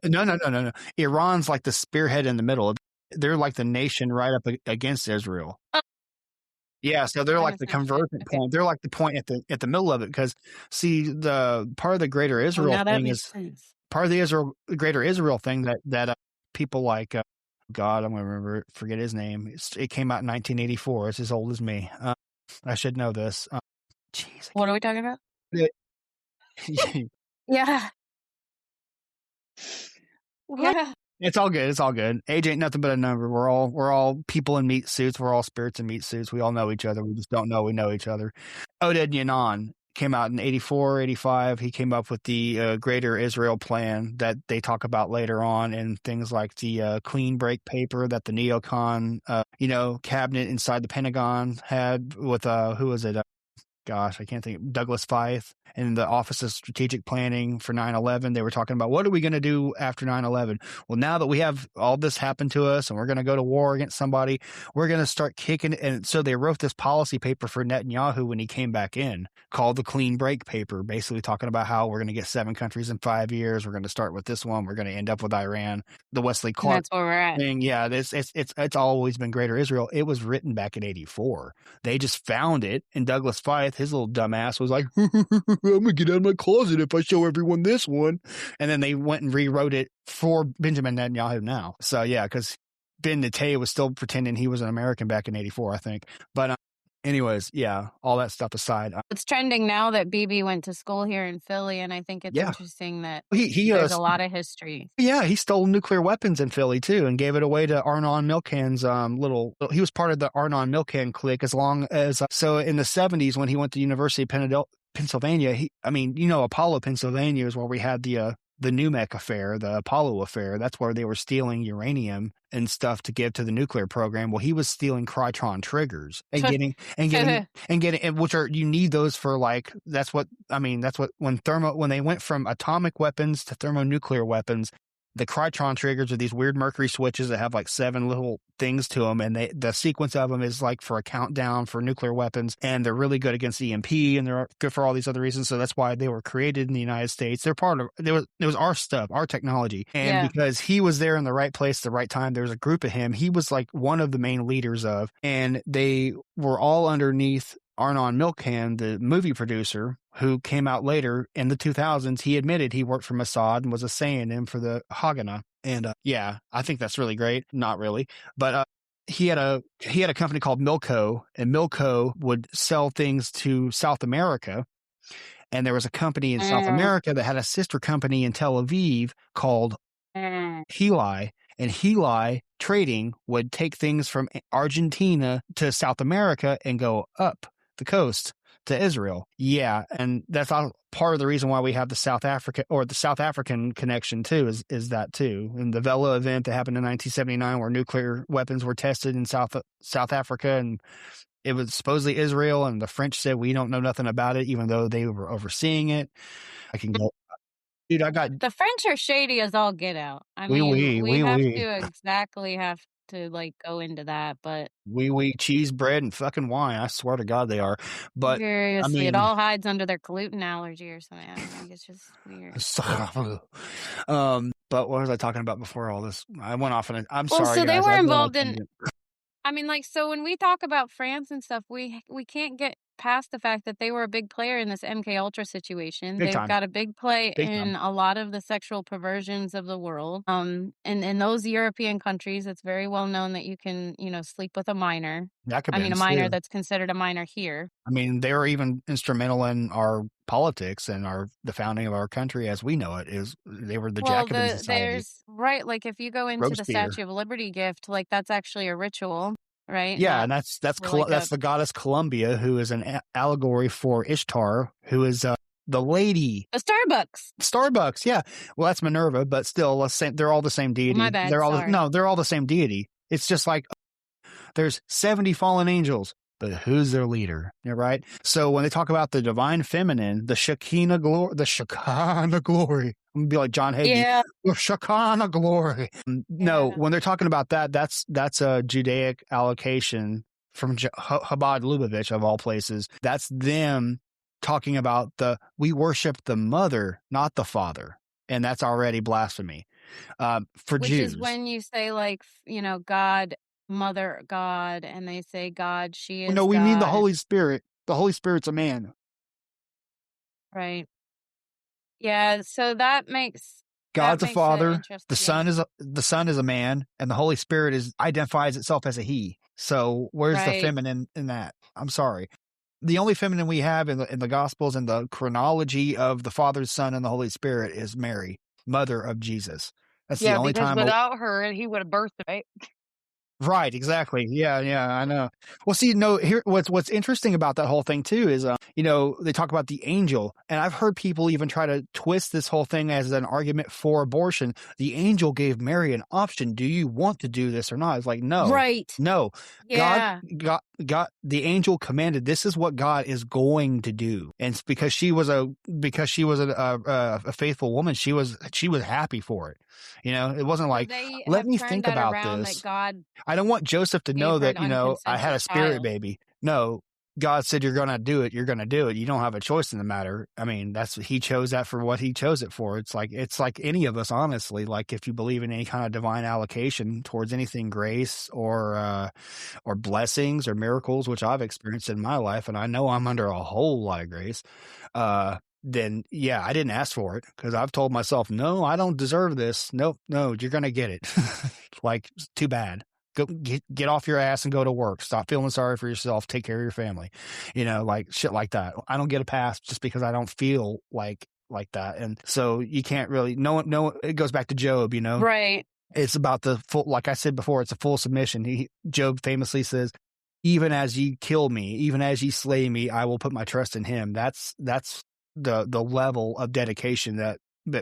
No. Iran's like the spearhead in the middle. They're like the nation right up against Israel. Oh. Yeah, so they're like the convergent point. They're like the point at the middle of it, because see, the part of the greater Israel thing is sense. Part of the greater Israel thing that people like God, I'm gonna forget his name. It came out in 1984. It's as old as me. I should know this. Jeez, what are we talking about? Yeah. Yeah. It's all good. It's all good. Age ain't nothing but a number. We're all people in meat suits. We're all spirits in meat suits. We all know each other. We just don't know we know each other. Oded Yanon came out in 84, 85. He came up with the Greater Israel Plan that they talk about later on, and things like the clean break paper that the neocon, cabinet inside the Pentagon had with, who was it? Gosh, I can't think. Douglas Feith in the Office of Strategic Planning for 9/11. They were talking about, what are we going to do after 9/11? Well, now that we have all this happen to us and we're going to go to war against somebody, we're going to start kicking. And so they wrote this policy paper for Netanyahu when he came back in, called the Clean Break Paper, basically talking about how we're going to get 7 countries in 5 years. We're going to start with this one. We're going to end up with Iran. The Wesley Clark that's where we're at. thing. Yeah, it's always been Greater Israel. It was written back in 84. They just found it, and Douglas Feith, his little dumbass, was like, I'm gonna get out of my closet if I show everyone this one. And then they went and rewrote it for Benjamin Netanyahu now. So yeah, because Ben Netanyahu was still pretending he was an American back in 84, I think. But anyways, yeah, all that stuff aside. It's trending now that BB went to school here in Philly, and I think it's interesting that there's a lot of history. Yeah, he stole nuclear weapons in Philly, too, and gave it away to Arnon Milcan's he was part of the Arnon Milcan clique as long as, so in the 70s when he went to University of Pennsylvania, Apollo, Pennsylvania is where we had the NUMEC affair, the Apollo affair. That's where they were stealing uranium and stuff to give to the nuclear program. Well, he was stealing Krytron triggers and getting, which are, you need those for that's what when they went from atomic weapons to thermonuclear weapons, the Krytron triggers are these weird mercury switches that have 7 little things to them, and the sequence of them is for a countdown for nuclear weapons, and they're really good against EMP, and they're good for all these other reasons. So that's why they were created in the United States. They're part of it was our stuff, our technology, and because he was there in the right place at the right time, there was a group of him. He was one of the main leaders of, and they were all underneath Arnon Milcan, the movie producer, who came out later in the 2000s. He admitted he worked for Mossad and was a say-in for the Haganah. And I think that's really great. Not really, but he had a company called Milco, and Milco would sell things to South America. And there was a company in South America that had a sister company in Tel Aviv called Heli. And Heli Trading would take things from Argentina to South America and go up the coast to Israel. Yeah, and that's all part of the reason why we have the South African connection too, is that too. And the Vela event that happened in 1979 where nuclear weapons were tested in South Africa, and it was supposedly Israel, and the French said we don't know nothing about it, even though they were overseeing it. I can go. Dude, the French are shady as all get out. I mean, we have to go into that, but we cheese, bread, and fucking wine. I swear to God they are. But seriously, it all hides under their gluten allergy or something. I think it's just weird. But what was I talking about before all this? I went off and I'm sorry. So guys, they were involved in. So when we talk about France and stuff, we can't get past the fact that they were a big player in this MK Ultra situation. Big They've time. got a big play Big in time. a lot of the sexual perversions of the world. And in those European countries, it's very well known that you can, sleep with a minor. I mean, a Jacobins, minor yeah. that's considered a minor here. I mean, they were even instrumental in our politics and the founding of our country as we know it. They were the Well, Jacobin Society. right, like if you go into the Robespierre. Statue of Liberty gift, like that's actually a ritual, right? Yeah, and that's like that's the goddess Columbia, who is an allegory for Ishtar, who is the lady. The Starbucks. Starbucks, yeah. Well, that's Minerva, but still, they're all the same deity. My bad. Sorry. They're all the same deity. It's just like there's 70 fallen angels, but who's their leader? Yeah, right. So when they talk about the divine feminine, the Shekinah glory, I'm gonna be like John Hagee. Yeah. The Shekinah glory. No, when they're talking about that, that's a Judaic allocation from Chabad Lubavitch of all places. That's them talking about we worship the mother, not the father, and that's already blasphemy. For Which Jews, is when you say like God, Mother God, and they say God, she is. No, we God. mean the Holy Spirit. The Holy Spirit's a man. Right. Yeah. So that makes God's a father. The Son is a man, and the Holy Spirit identifies itself as a he. So where's the feminine in that? I'm sorry. The only feminine we have in the Gospels and the chronology of the Father, Son, and the Holy Spirit is Mary, mother of Jesus. That's the only time. Without her, he would have birthed, right? Right, exactly. Yeah, I know. Well, see, here, what's interesting about that whole thing too is, they talk about the angel, and I've heard people even try to twist this whole thing as an argument for abortion. The angel gave Mary an option. Do you want to do this or not? It's like, no, right? No, yeah. God, the angel commanded. This is what God is going to do, and it's because she was a faithful woman. She was happy for it. It wasn't like, let me think about this. I don't want Joseph to know that, I had a spirit baby. No, God said, you're going to do it. You're going to do it. You don't have a choice in the matter. I mean, he chose that for what he chose it for. It's like any of us, honestly, like if you believe in any kind of divine allocation towards anything, grace or blessings or miracles, which I've experienced in my life. And I know I'm under a whole lot of grace. Then yeah, I didn't ask for it because I've told myself, no, I don't deserve this. No, you're going to get it. Like, too bad. Go get off your ass and go to work. Stop feeling sorry for yourself. Take care of your family. Like shit like that. I don't get a pass just because I don't feel like that. And so you can't really, no, it goes back to Job, Right. It's about the full, like I said before, it's a full submission. Job famously says, even as ye kill me, even as ye slay me, I will put my trust in him. That's the level of dedication that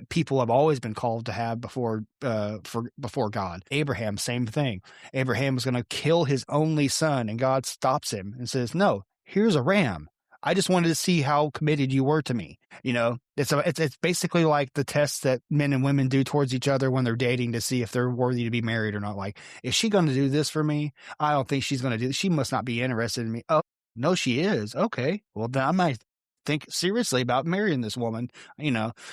people have always been called to have before God. Abraham, same thing. Abraham was going to kill his only son, and God stops him and says, no, here's a ram. I just wanted to see how committed you were to me. It's basically like the tests that men and women do towards each other when they're dating to see if they're worthy to be married or not. Like, is she going to do this for me? I don't think she's going to do this. She must not be interested in me. Oh, no, she is. Okay. Well, then I might think seriously about marrying this woman,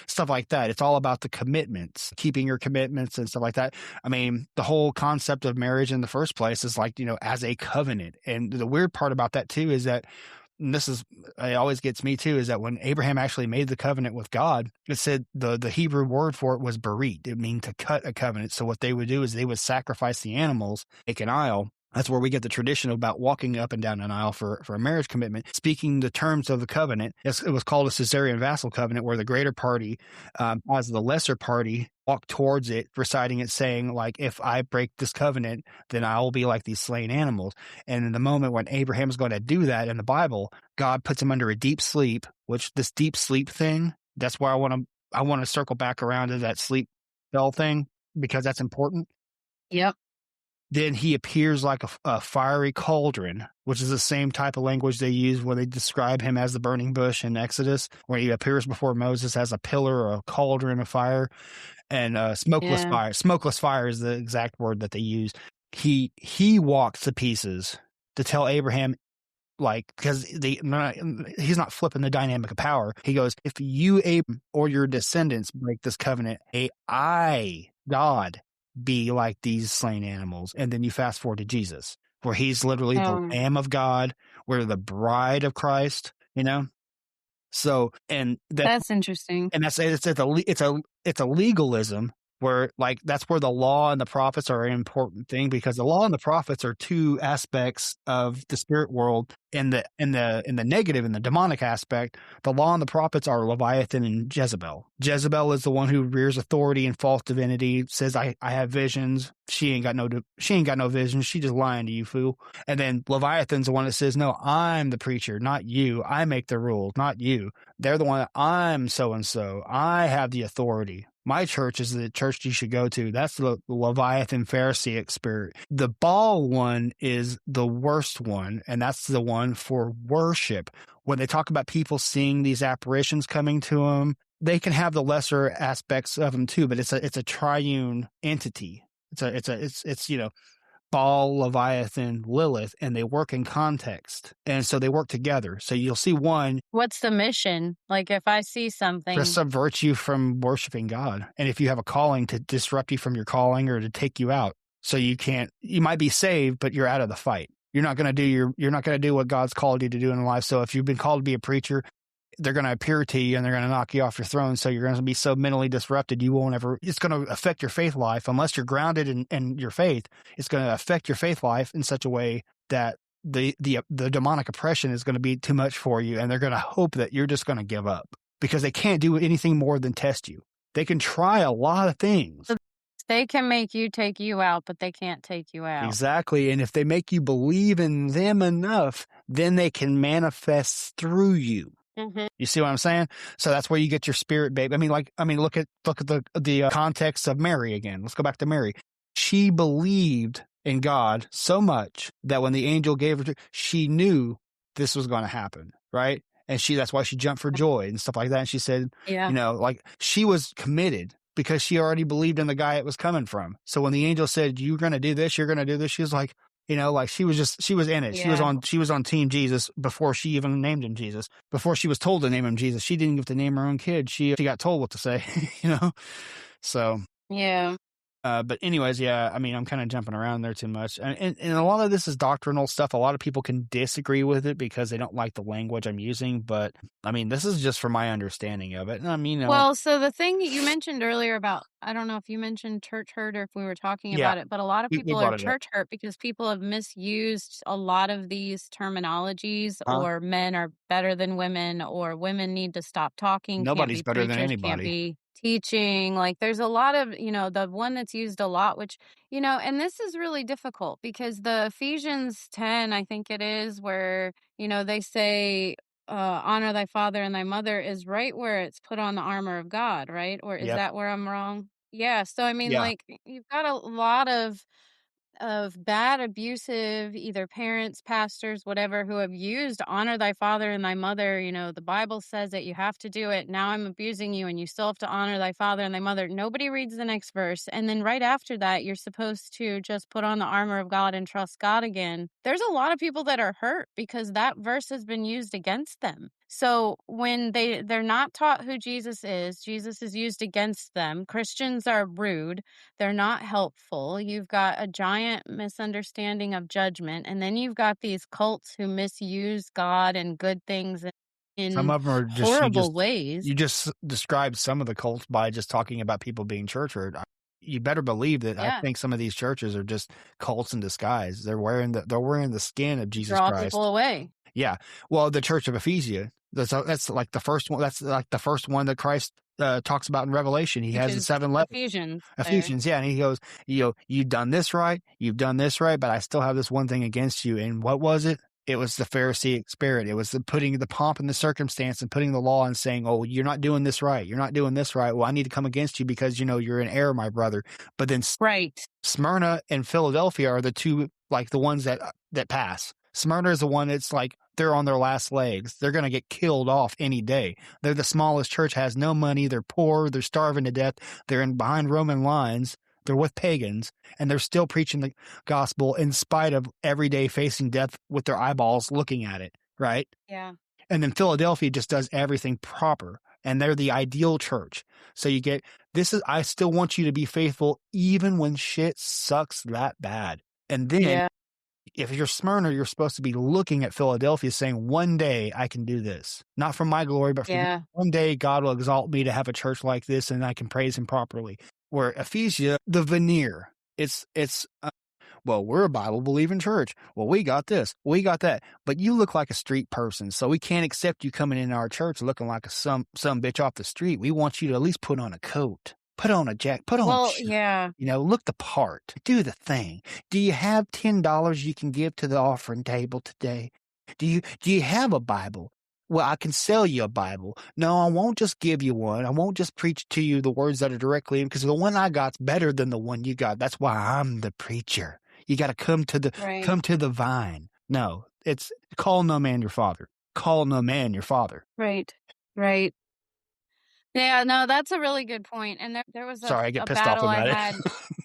stuff like that. It's all about the commitments, keeping your commitments and stuff like that. I mean, the whole concept of marriage in the first place is like, as a covenant. And the weird part about that too is that, and it always gets me too, is that when Abraham actually made the covenant with God, it said the Hebrew word for it was berit. It means to cut a covenant. So what they would do is they would sacrifice the animals, make an aisle. That's where we get the tradition about walking up and down an aisle for a marriage commitment. Speaking the terms of the covenant, it was called a Caesarean vassal covenant, where the greater party, as the lesser party, walk towards it, reciting it, saying, like, if I break this covenant, then I will be like these slain animals. And in the moment when Abraham is going to do that in the Bible, God puts him under a deep sleep, which this deep sleep thing, that's why I want to circle back around to that sleep spell thing, because that's important. Yep. Then he appears like a fiery cauldron, which is the same type of language they use when they describe him as the burning bush in Exodus, where he appears before Moses as a pillar or a cauldron of fire, and smokeless fire. Smokeless fire is the exact word that they use. He walks to pieces to tell Abraham, like, because he's not flipping the dynamic of power. He goes, if you, Abraham, or your descendants break this covenant, I, God, be like these slain animals. And then you fast forward to Jesus. where he's literally the Lamb of God. We're the bride of Christ, So, and that's interesting. And it's a legalism where like that's where the law and the prophets are an important thing, because the law and the prophets are two aspects of the spirit world. In the negative, in the demonic aspect, the law and the prophets are Leviathan and Jezebel. Jezebel is the one who rears authority and false divinity, says I have visions. She ain't got no visions. She just lying to you, fool. And then Leviathan's the one that says, no, I'm the preacher, not you. I make the rules, not you. They're the one that I'm so and so. I have the authority. My church is the church you should go to. That's the Leviathan Pharisaic spirit. The Baal one is the worst one, and that's the one for worship. When they talk about people seeing these apparitions coming to them, they can have the lesser aspects of them too, but it's a triune entity. It's Baal, Leviathan, Lilith, and they work in context. And so they work together. So you'll see one. What's the mission? Like if I see something. To subvert you from worshiping God. And if you have a calling, to disrupt you from your calling or to take you out. So you might be saved, but you're out of the fight. You're not going to do what God's called you to do in life. So if you've been called to be a preacher, they're going to appear to you and they're going to knock you off your throne. So you're going to be so mentally disrupted, it's going to affect your faith life. Unless you're grounded in your faith, it's going to affect your faith life in such a way that the demonic oppression is going to be too much for you. And they're going to hope that you're just going to give up, because they can't do anything more than test you. They can try a lot of things. They can make you take you out, but they can't take you out. Exactly. And if they make you believe in them enough, then they can manifest through you. Mm-hmm. You see what I'm saying? So that's where you get your spirit babe. Look at the context of Mary again. Let's go back to Mary. She believed in God so much that when the angel gave her, she knew this was going to happen, right? And that's why she jumped for joy and stuff like that. And she said, she was committed because she already believed in the guy it was coming from. So when the angel said, you're going to do this, she was like, she was in it. Yeah. She was on team Jesus before she even named him Jesus. Before she was told to name him Jesus, she didn't get to name her own kid. She got told what to say, So. Yeah. But anyways, yeah, I'm kind of jumping around there too much. And a lot of this is doctrinal stuff. A lot of people can disagree with it because they don't like the language I'm using. But this is just for my understanding of it. And well, so the thing you mentioned earlier about, I don't know if you mentioned church hurt or if we were talking about it, but a lot of people are church hurt because people have misused a lot of these terminologies, or men are better than women, or women need to stop talking. Nobody's better than preachers, anybody. Can't be teaching. Like there's a lot of, the one that's used a lot, which, and this is really difficult because the Ephesians 10, I think it is, where, they say, honor thy father and thy mother, is right where it's put on the armor of God, right? Or is that where I'm wrong? Yeah. So, like you've got a lot of bad, abusive, either parents, pastors, whatever, who have used honor thy father and thy mother. The Bible says that you have to do it. Now I'm abusing you and you still have to honor thy father and thy mother. Nobody reads the next verse. And then right after that, you're supposed to just put on the armor of God and trust God again. There's a lot of people that are hurt because that verse has been used against them. So when they're not taught who Jesus is used against them. Christians are rude. They're not helpful. You've got a giant misunderstanding of judgment. And then you've got these cults who misuse God and good things in some of them are just horrible ways. You just described some of the cults by just talking about people being church hurt. You better believe that. I think some of these churches are just cults in disguise. They're wearing the skin of Jesus Christ. Draw people away. Yeah. Well, the Church of Ephesus, that's like the first one. That's like the first one that Christ talks about in Revelation. He has the 7 lepers. Ephesians, yeah. And he goes, you've done this right, but I still have this one thing against you. And what was it? It was the Pharisaic spirit. It was the putting the pomp and the circumstance and putting the law and saying, oh, you're not doing this right. You're not doing this right. Well, I need to come against you because, you're in error, my brother. But then Smyrna and Philadelphia are the two, like the ones that pass. Smyrna is the one that's like, they're on their last legs. They're going to get killed off any day. They're the smallest church, has no money. They're poor. They're starving to death. They're behind Roman lines. They're with pagans, and they're still preaching the gospel in spite of every day facing death with their eyeballs looking at it, right? Yeah. And then Philadelphia just does everything proper, and they're the ideal church. So you get, I still want you to be faithful even when shit sucks that bad. And then if you're Smyrna, you're supposed to be looking at Philadelphia saying, one day I can do this. Not for my glory, but for one day God will exalt me to have a church like this and I can praise him properly. Where Ephesia, the veneer, it's well, we're a Bible-believing church. Well, we got this. We got that. But you look like a street person, so we can't accept you coming in our church looking like some bitch off the street. We want you to at least put on a coat, put on a jacket, put on a shirt. Yeah. Look the part. Do the thing. Do you have $10 you can give to the offering table today? Do you have a Bible? Well, I can sell you a Bible. No, I won't just give you one. I won't just preach to you the words that are directly in, because the one I got's better than the one you got. That's why I'm the preacher. You got to come to the vine. No, it's call no man your father. Call no man your father. Right. Yeah, no, that's a really good point. And there was Sorry, I get pissed battle off about I had.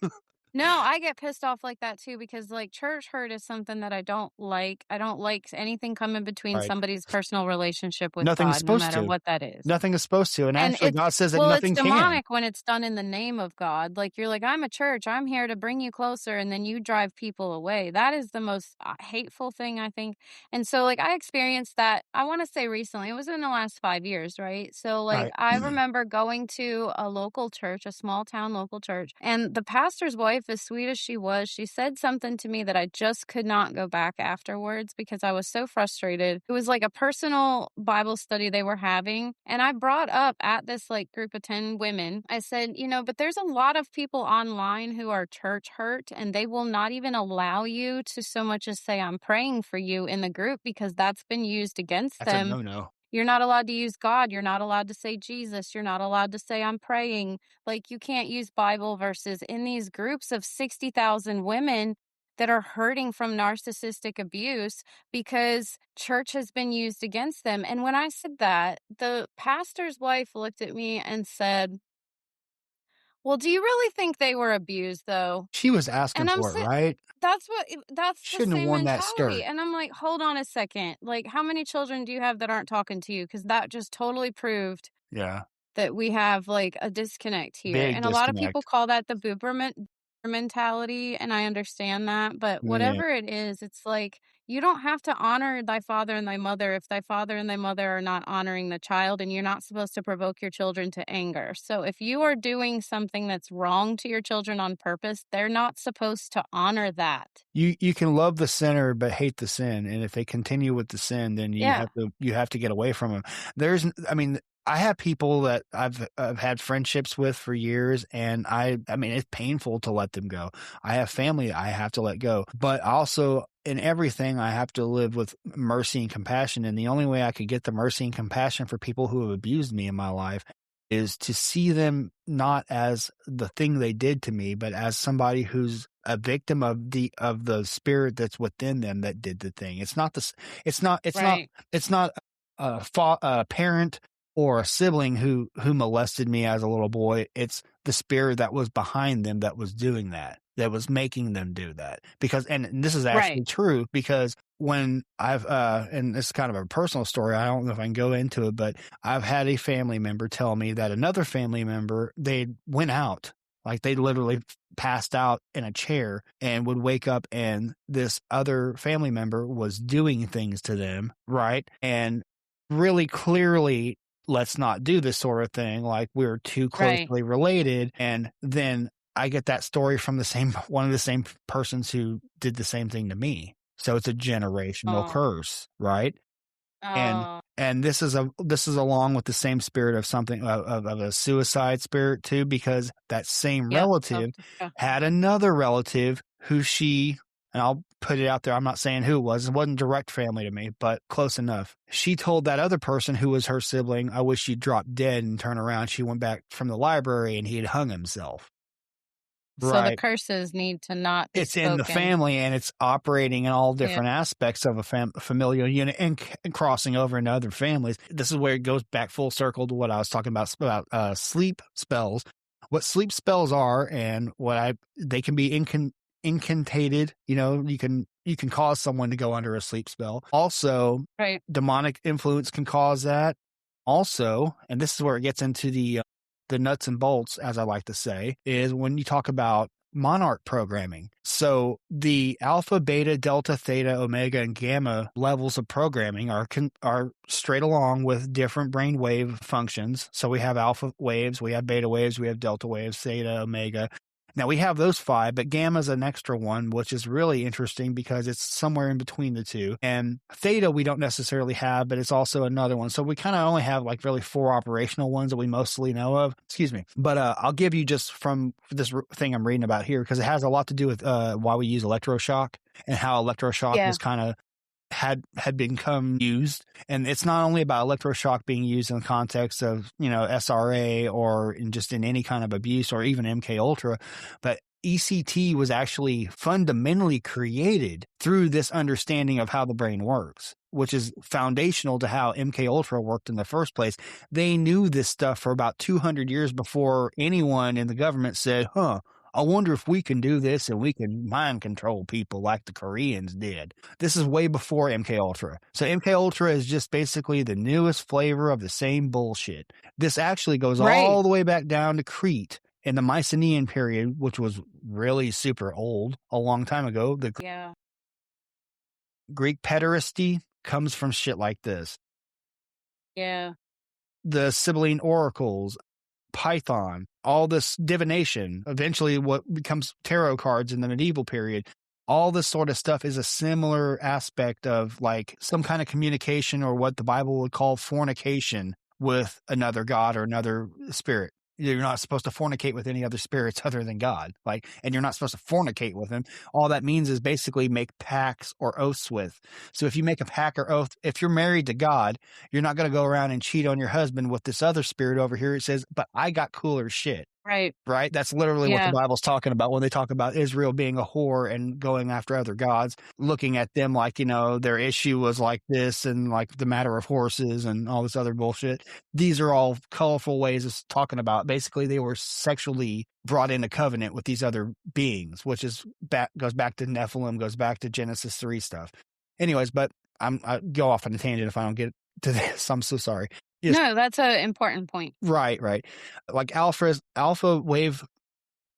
it. No, I get pissed off like that too, because like church hurt is something that I don't like. I don't like anything coming between somebody's personal relationship with Nothing is God, no supposed matter to. what that is. Nothing is supposed to. And actually, God says that nothing it's can. demonic when it's done in the name of God. Like, you're like, I'm a church. I'm here to bring you closer. And then you drive people away. That is the most hateful thing, I think. And so, like, I experienced that, I want to say recently. It was in the last 5 years, right? So, like, I remember going to a local church, a small town local church. And the pastor's wife, as sweet as she was, she said something to me that I just could not go back afterwards because I was so frustrated. It was like a personal Bible study they were having. And I brought up at this like group of 10 women, I said, but there's a lot of people online who are church hurt and they will not even allow you to so much as say, I'm praying for you in the group because that's been used against them. That's a no-no. You're not allowed to use God. You're not allowed to say Jesus. You're not allowed to say I'm praying. Like, you can't use Bible verses in these groups of 60,000 women that are hurting from narcissistic abuse because church has been used against them. And when I said that, the pastor's wife looked at me and said, well, do you really think they were abused though? She was asking for it, right? That's Shouldn't the have same worn that mentality. skirt. And I'm like, hold on a second. Like, how many children do you have that aren't talking to you? Because that just totally proved that we have like a disconnect here. Big and a lot of people call that the boomer mentality. And I understand that. But whatever it is, it's like, you don't have to honor thy father and thy mother if thy father and thy mother are not honoring the child, and you're not supposed to provoke your children to anger. So if you are doing something that's wrong to your children on purpose, they're not supposed to honor that. You can love the sinner but hate the sin, and if they continue with the sin, then you have to get away from them. I have people that I've had friendships with for years, and it's painful to let them go. I have family I have to let go, but also in everything I have to live with mercy and compassion. And the only way I could get the mercy and compassion for people who have abused me in my life is to see them not as the thing they did to me, but as somebody who's a victim of the spirit that's within them that did the thing. It's not a parent or a sibling who molested me as a little boy. It's the spirit that was behind them that was doing that was making them do that. Because, and this is actually true, because when I've, and this is kind of a personal story, I don't know if I can go into it, but I've had a family member tell me that another family member, they went out, like they literally passed out in a chair and would wake up and this other family member was doing things to them. Right. And really clearly, let's not do this sort of thing. Like, we're too closely related. And then I get that story from one of the same persons who did the same thing to me. So it's a generational curse, right? And this is along with the same spirit of something of a suicide spirit too, because that same relative had another relative who and I'll put it out there, I'm not saying who it wasn't direct family to me, but close enough. She told that other person who was her sibling, I wish you'd drop dead, and turn around. She went back from the library and he had hung himself. So the curses need to not be spoken. In the family, and it's operating in all different aspects of a familial unit and crossing over into other families. This is where it goes back full circle to what I was talking about sleep spells. What sleep spells are, and they can be incantated. You can cause someone to go under a sleep spell. Also, demonic influence can cause that. Also, and this is where it gets into the nuts and bolts, as I like to say, is when you talk about monarch programming. So the alpha, beta, delta, theta, omega, and gamma levels of programming are straight along with different brain wave functions. So we have alpha waves, we have beta waves, we have delta waves, theta, omega. Now we have those 5, but gamma is an extra one, which is really interesting because it's somewhere in between the two. And theta we don't necessarily have, but it's also another one. So we kind of only have like really 4 operational ones that we mostly know of. Excuse me. But I'll give you just from this thing I'm reading about here, because it has a lot to do with why we use electroshock and how electroshock was kind of had become used. And it's not only about electroshock being used in the context of, SRA or in any kind of abuse or even MK Ultra, but ECT was actually fundamentally created through this understanding of how the brain works, which is foundational to how MK Ultra worked in the first place. They knew this stuff for about 200 years before anyone in the government said, I wonder if we can do this and we can mind control people like the Koreans did. This is way before MK Ultra. So MK Ultra is just basically the newest flavor of the same bullshit. This actually goes all the way back down to Crete in the Mycenaean period, which was really super old, a long time ago. The Greek pederasty comes from shit like this. Yeah. The Sibylline oracles, Python, all this divination, eventually what becomes tarot cards in the medieval period, all this sort of stuff is a similar aspect of like some kind of communication, or what the Bible would call fornication with another god or another spirit. You're not supposed to fornicate with any other spirits other than God, and you're not supposed to fornicate with him. All that means is basically make pacts or oaths with. So if you make a pact or oath, if you're married to God, you're not going to go around and cheat on your husband with this other spirit over here. It says, but I got cooler shit. Right. That's literally what the Bible's talking about when they talk about Israel being a whore and going after other gods, looking at them like, their issue was like this and like the matter of horses and all this other bullshit. These are all colorful ways of talking about. Basically, they were sexually brought into covenant with these other beings, which goes back to Nephilim, goes back to Genesis 3 stuff. Anyways, but I go off on a tangent if I don't get to this. I'm so sorry. Yes. No, that's an important point. Right. Like alpha wave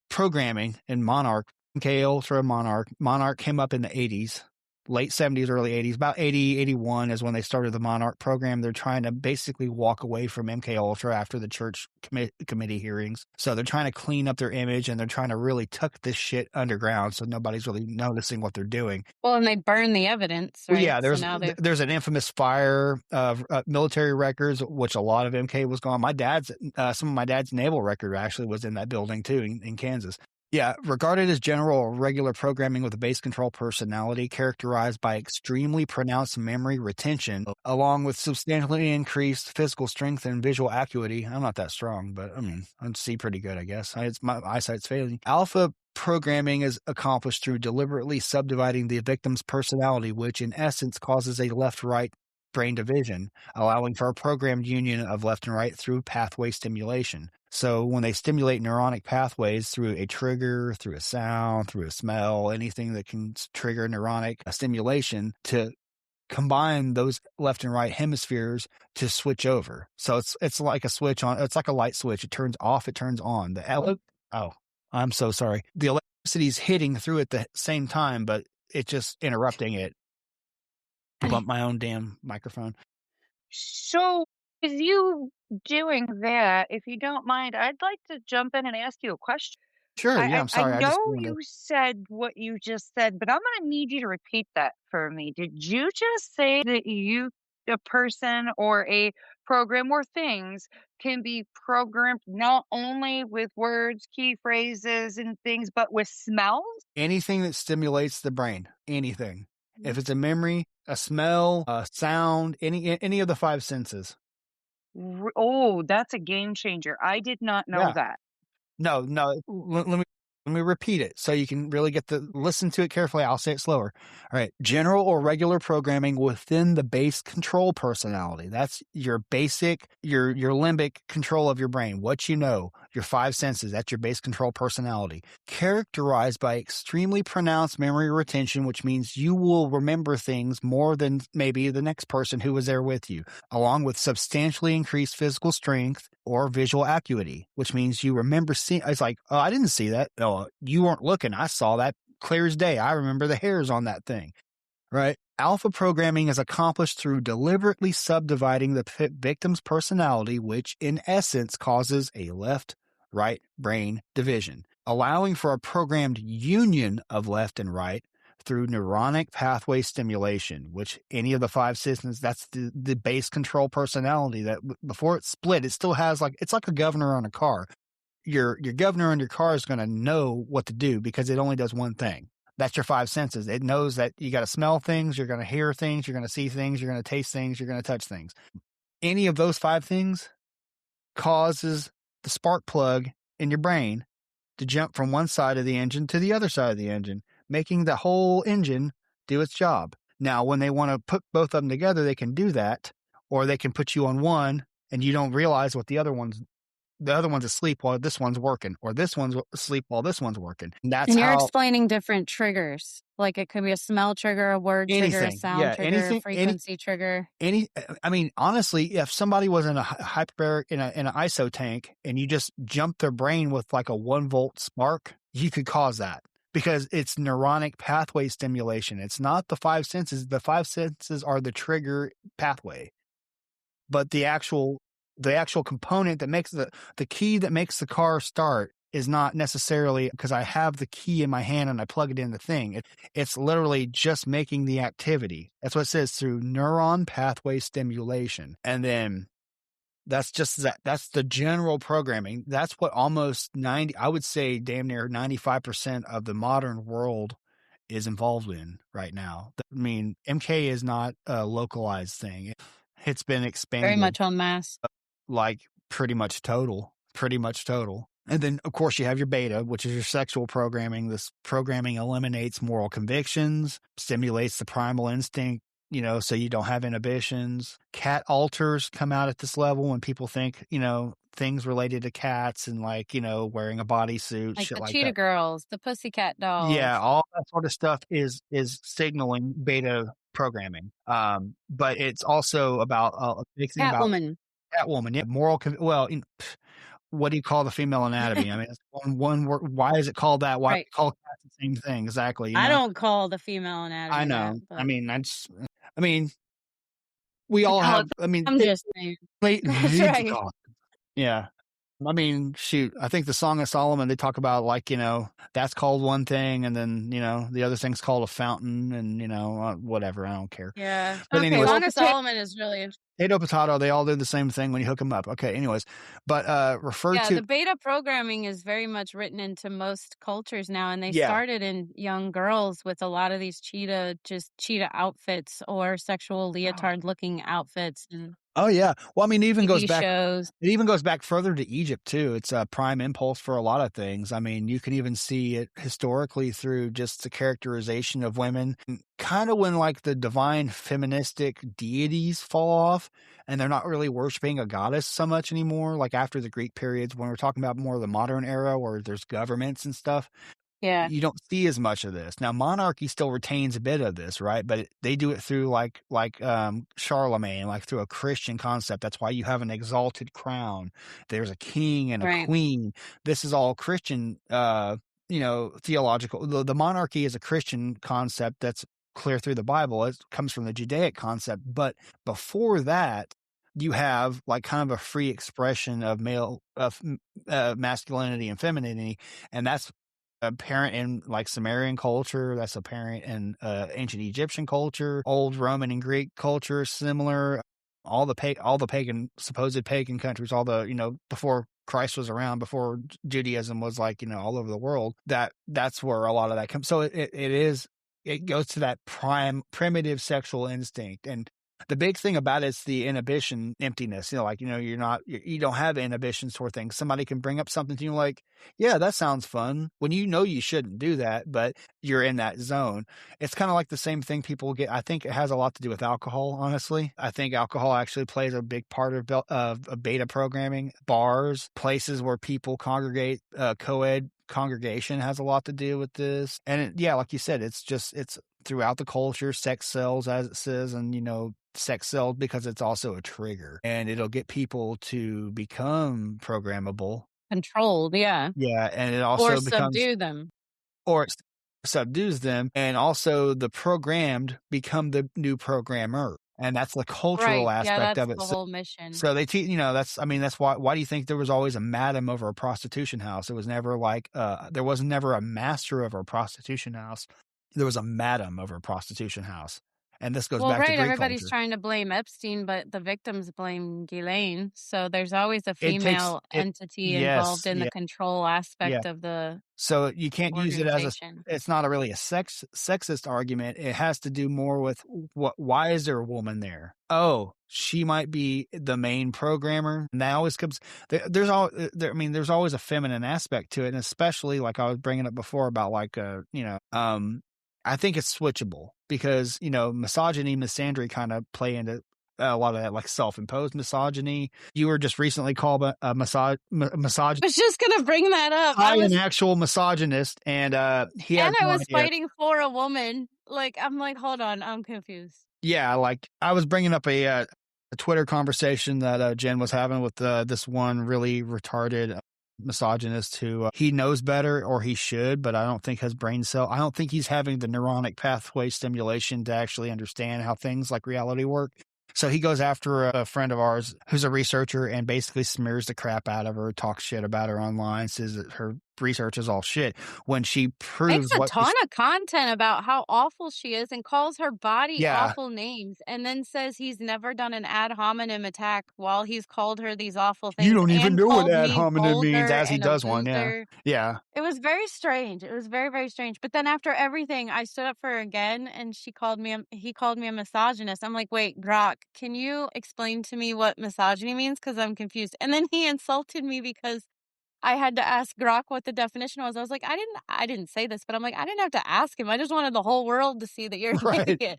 programming in Monarch, MK Ultra Monarch came up in the 80s, late 70s, early 80s. About 80, 81 is when they started the Monarch program. They're trying to basically walk away from MK Ultra after the church committee hearings. So they're trying to clean up their image, and they're trying to really tuck this shit underground so nobody's really noticing what they're doing. Well, and they burn the evidence, right? Well, yeah, there's an infamous fire of military records, which a lot of MK was gone. Some of my dad's naval record actually was in that building too, in Kansas. Yeah, regarded as general or regular programming with a base control personality characterized by extremely pronounced memory retention, along with substantially increased physical strength and visual acuity. I'm not that strong, but I see pretty good, I guess. My eyesight's failing. Alpha programming is accomplished through deliberately subdividing the victim's personality, which in essence causes a left-right brain division, allowing for a programmed union of left and right through pathway stimulation. So when they stimulate neuronic pathways through a trigger, through a sound, through a smell, anything that can trigger neuronic stimulation, to combine those left and right hemispheres to switch over. So it's like a switch on. It's like a light switch. It turns off. It turns on. I'm so sorry. The electricity is hitting through at the same time, but it's just interrupting it. I bumped my own damn microphone. So with you doing that, if you don't mind, I'd like to jump in and ask you a question. Sure. I'm sorry. I know you said what you just said, but I'm going to need you to repeat that for me. Did you just say that a person or a program or things can be programmed not only with words, key phrases, and things, but with smells? Anything that stimulates the brain. Anything. If it's a memory, a smell, a sound, any of the 5 senses. Oh, that's a game changer. I did not know that. No. Let me repeat it so you can really listen to it carefully. I'll say it slower. All right. General or regular programming within the base control personality. That's your basic, your limbic control of your brain. What you know. your five senses. That's your base control personality, characterized by extremely pronounced memory retention, which means you will remember things more than maybe the next person who was there with you, along with substantially increased physical strength or visual acuity, which means you remember seeing. It's like, oh, I didn't see that. Oh, you weren't looking. I saw that clear as day. I remember the hairs on that thing. Right. Alpha programming is accomplished through deliberately subdividing the victim's personality, which in essence causes a left-right brain division, allowing for a programmed union of left and right through neuronic pathway stimulation, which any of the five systems, that's the base control personality that before it's split, it still has it's like a governor on a car. Your governor on your car is going to know what to do because it only does one thing. That's your five senses. It knows that you got to smell things, you're going to hear things, you're going to see things, you're going to taste things, you're going to touch things. Any of those five things causes the spark plug in your brain to jump from one side of the engine to the other side of the engine, making the whole engine do its job. Now, when they want to put both of them together, they can do that, or they can put you on one and you don't realize what the other one's asleep while this one's working, or this one's asleep while this one's working. And you're explaining different triggers. Like it could be a smell trigger, a word trigger, a sound trigger, frequency trigger. Honestly, if somebody was in a hyperbaric in an ISO tank and you just jumped their brain with like a 1-volt spark, you could cause that because it's neuronic pathway stimulation. It's not the five senses. The five senses are the trigger pathway, but the actual component that makes the key that makes the car start is not necessarily because I have the key in my hand and I plug it in the thing. It's literally just making the activity. That's what it says, through neuron pathway stimulation. And then that's just that. That's the general programming. That's what almost I would say damn near 95% of the modern world is involved in right now. I mean, MK is not a localized thing. It's been expanded. Very much en masse. Like pretty much total. And then, of course, you have your beta, which is your sexual programming. This programming eliminates moral convictions, stimulates the primal instinct, so you don't have inhibitions. Cat alters come out at this level when people think, things related to cats and wearing a bodysuit, like shit the like cheetah that. girls, the pussycat dolls. Yeah, all that sort of stuff is signaling beta programming. But it's also about fixing Catwoman. Catwoman, yeah, what do you call the female anatomy? I mean, it's one word. Why is it called that? Why call cats the same thing? Exactly. I don't call the female anatomy. I know. That, we all have. I'm just saying. That's right. Yeah. Shoot, I think the Song of Solomon, they talk about that's called one thing. And then, the other thing's called a fountain and, whatever. I don't care. Yeah. But anyway, Song of Solomon is really interesting. Potato, they all do the same thing when you hook them up. Okay. Anyways, but, the beta programming is very much written into most cultures now. And they started in young girls with a lot of these cheetah outfits or sexual leotard looking outfits. And oh yeah. Well, it even goes back. Shows. It even goes back further to Egypt too. It's a prime impulse for a lot of things. You can even see it historically through just the characterization of women. Kind of when the divine feministic deities fall off and they're not really worshiping a goddess so much anymore. Like after the Greek periods, when we're talking about more of the modern era where there's governments and stuff. Yeah. You don't see as much of this. Now, monarchy still retains a bit of this, right? But they do it through Charlemagne, through a Christian concept. That's why you have an exalted crown. There's a king and a queen. This is all Christian, theological. The monarchy is a Christian concept that's clear through the Bible. It comes from the Judaic concept. But before that, you have kind of a free expression of masculinity and femininity. And that's apparent in Sumerian culture. That's apparent in ancient Egyptian culture, old Roman and Greek culture, similar. All the supposed pagan countries, all the, before Christ was around, before Judaism was all over the world, that's where a lot of that comes. So it goes to that primitive sexual instinct. And The big thing about it's the inhibition emptiness. Like, you don't have inhibitions toward things. Somebody can bring up something to you like, yeah, that sounds fun, when you shouldn't do that, but you're in that zone. It's kind of like the same thing people get. I think it has a lot to do with alcohol, honestly. I think alcohol actually plays a big part of beta programming. Bars, places where people congregate, co-ed congregation has a lot to do with this. And like you said, it's throughout the culture, sex sells, as it says, and sex sells because it's also a trigger, and it'll get people to become programmable, controlled. Yeah, and it also subdue them, or it subdues them, and also the programmed become the new programmer, and that's the cultural aspect of it. The whole mission. So they teach, that's why do you think there was always a madam over a prostitution house? It was never like there was never a master over a prostitution house. There was a madam over a prostitution house. And this goes back to Greek everybody's culture. Trying to blame Epstein, but the victims blame Ghislaine. So there's always a female entity involved in the control aspect of the. So you can't use it as it's not really a sexist argument. It has to do more with why is there a woman there? Oh, she might be the main programmer. And that always comes, there's always a feminine aspect to it. And especially like I was bringing up before about like, I think it's switchable because, misogyny, misandry kind of play into a lot of that, like self-imposed misogyny. You were just recently called a misogynist. I was just going to bring that up. I was an actual misogynist, and he had I was fighting for a woman. Like, I'm like, hold on, I'm confused. Yeah, like I was bringing up a Twitter conversation that Jen was having with this one really retarded misogynist who he knows better, or he should, but I don't think has brain cell. I don't think he's having the neuronic pathway stimulation to actually understand how things like reality work. So he goes after a friend of ours who's a researcher and basically smears the crap out of her, talks shit about her online, says that her research is all shit when she proves makes a ton of content about how awful she is and calls her body awful names, and then says he's never done an ad hominem attack while he's called her these awful things. You don't even know what ad hominem means, as he does one. Yeah. It was very strange. It was very, very strange. But then after everything, I stood up for her again, and he called me a misogynist. I'm like, wait, Grok, can you explain to me what misogyny means? Because I'm confused. And then he insulted me because I had to ask Grok what the definition was. I was like, I didn't say this, but I'm like, I didn't have to ask him. I just wanted the whole world to see that you're an idiot.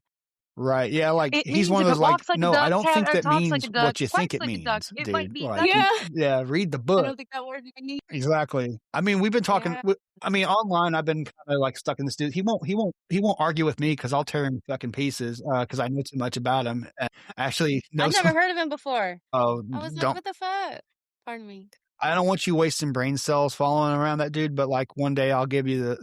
Right. Yeah. Like he's one of those like no, I don't think that means what you think it means, dude. Like, read the book. I don't think that word means. Exactly. I mean, we've been talking. I mean, online, I've been kind of like stuck in this dude. He won't argue with me because I'll tear him fucking pieces because I know too much about him. Actually, I've never heard of him before. Oh, I was like, what the fuck? Pardon me. I don't want you wasting brain cells following around that dude, but like one day I'll give you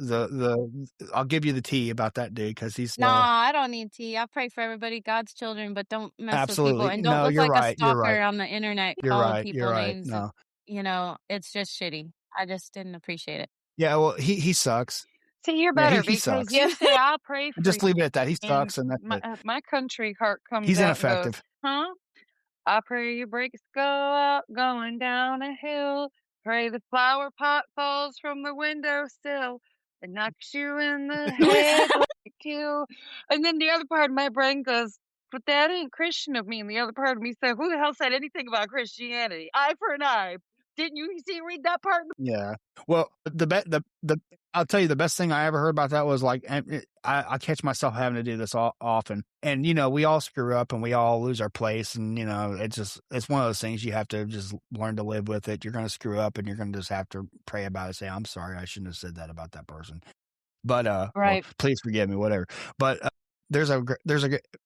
I'll give you the tea about that dude because he's. Nah, I don't need tea. I pray for everybody, God's children, but don't mess with people and don't look like a stalker on the internet calling people names. No. It's just shitty. I just didn't appreciate it. Yeah, well, he sucks. See, you're better because you say I'll pray for just leave it at that. He sucks, and my country heart comes. He's ineffective. Goes, huh? I pray your brakes go out going down a hill. Pray the flower pot falls from the windowsill and knocks you in the head like you. And then the other part of my brain goes, but that ain't Christian of me. And the other part of me said, who the hell said anything about Christianity? Eye for an eye. Didn't you read that part? Yeah. Well, I'll tell you the best thing I ever heard about that was like, I catch myself having to do this often. And, we all screw up and we all lose our place. And, it's one of those things you have to just learn to live with it. You're going to screw up and you're going to just have to pray about it. Say, I'm sorry. I shouldn't have said that about that person. But, right. Well, please forgive me, whatever. But there's a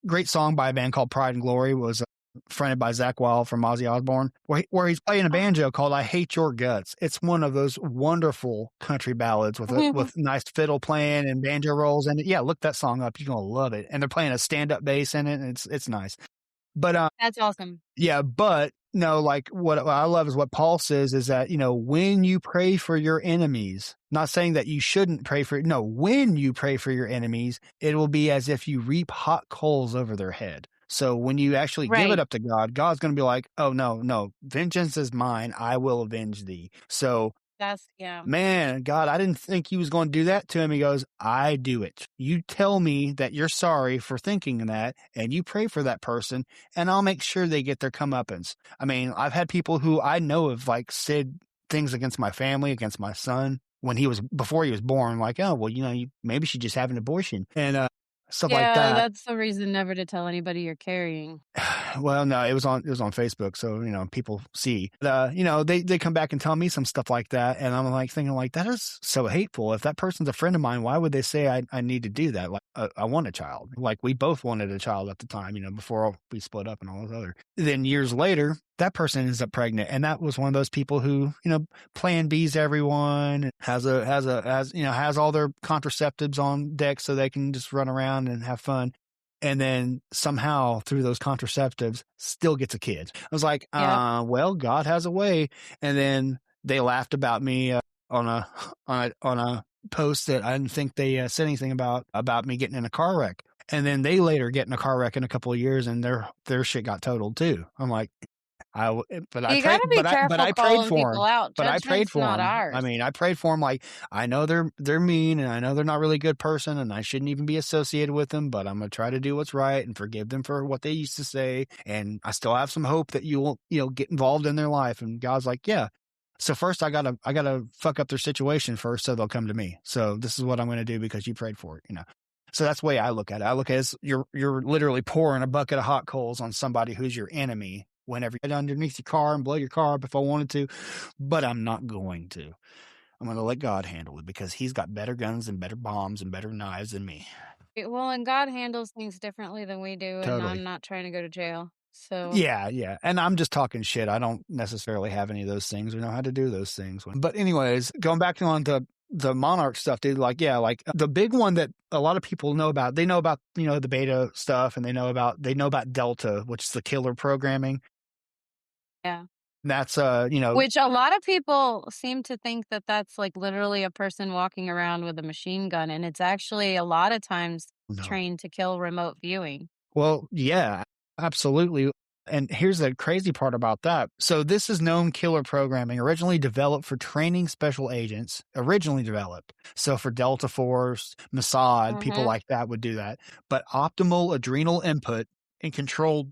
great song by a band called Pride and Glory. Was fronted by Zach Wild from Ozzy Osbourne, where he's playing a banjo called "I Hate Your Guts." It's one of those wonderful country ballads with nice fiddle playing and banjo rolls. And yeah, look that song up; you're gonna love it. And they're playing a stand-up bass in it, and it's nice. But that's awesome. Yeah, but no, like what I love is what Paul says is that when you pray for your enemies, not saying that you shouldn't pray for. No, when you pray for your enemies, it will be as if you reap hot coals over their head. So when you actually give it up to God, God's going to be like, oh, no, vengeance is mine. I will avenge thee. So Man, God, I didn't think he was going to do that to him. He goes, I do it. You tell me that you're sorry for thinking that, and you pray for that person, and I'll make sure they get their comeuppance. I mean, I've had people who I know have like said things against my family, against my son before he was born, like, oh, well, you maybe she just have an abortion and stuff like that. That's the reason never to tell anybody you're carrying. Well, no, it was on Facebook, so people see. They come back and tell me some stuff like that, and I'm like thinking like that is so hateful. If that person's a friend of mine, why would they say I need to do that? Like I want a child. Like we both wanted a child at the time, before we split up and all those other. Then years later, that person ends up pregnant, and that was one of those people who plan B's everyone, has all their contraceptives on deck so they can just run around and have fun. And then somehow through those contraceptives still gets a kid. I was like, well, God has a way. And then they laughed about me on a post that I didn't think they said anything about me getting in a car wreck. And then they later get in a car wreck in a couple of years, and their shit got totaled too. I'm like, I prayed for him. But I prayed for him. I mean, I prayed for him. Like, I know they're mean, and I know they're not really a good person, and I shouldn't even be associated with them. But I'm gonna try to do what's right and forgive them for what they used to say. And I still have some hope that you'll get involved in their life. And God's like, yeah. So first, I gotta fuck up their situation first, so they'll come to me. So this is what I'm gonna do because you prayed for it. So that's the way I look at it. I look at it as you're literally pouring a bucket of hot coals on somebody who's your enemy. Whenever you get underneath your car and blow your car up if I wanted to, but I'm not going to. I'm going to let God handle it because he's got better guns and better bombs and better knives than me. Well, and God handles things differently than we do, and I'm not trying to go to jail. So yeah. And I'm just talking shit. I don't necessarily have any of those things or know how to do those things. But anyways, going back on to the monarch stuff, dude, like the big one that a lot of people know about, they know about, the beta stuff, and they know about Delta, which is the killer programming. Yeah. That's, which a lot of people seem to think that that's like literally a person walking around with a machine gun. And it's actually a lot of times trained to kill remote viewing. Well, yeah, absolutely. And here's the crazy part about that. So this is known killer programming, originally developed for training special agents, So for Delta Force, Mossad, people like that would do that. But optimal adrenal input and controlled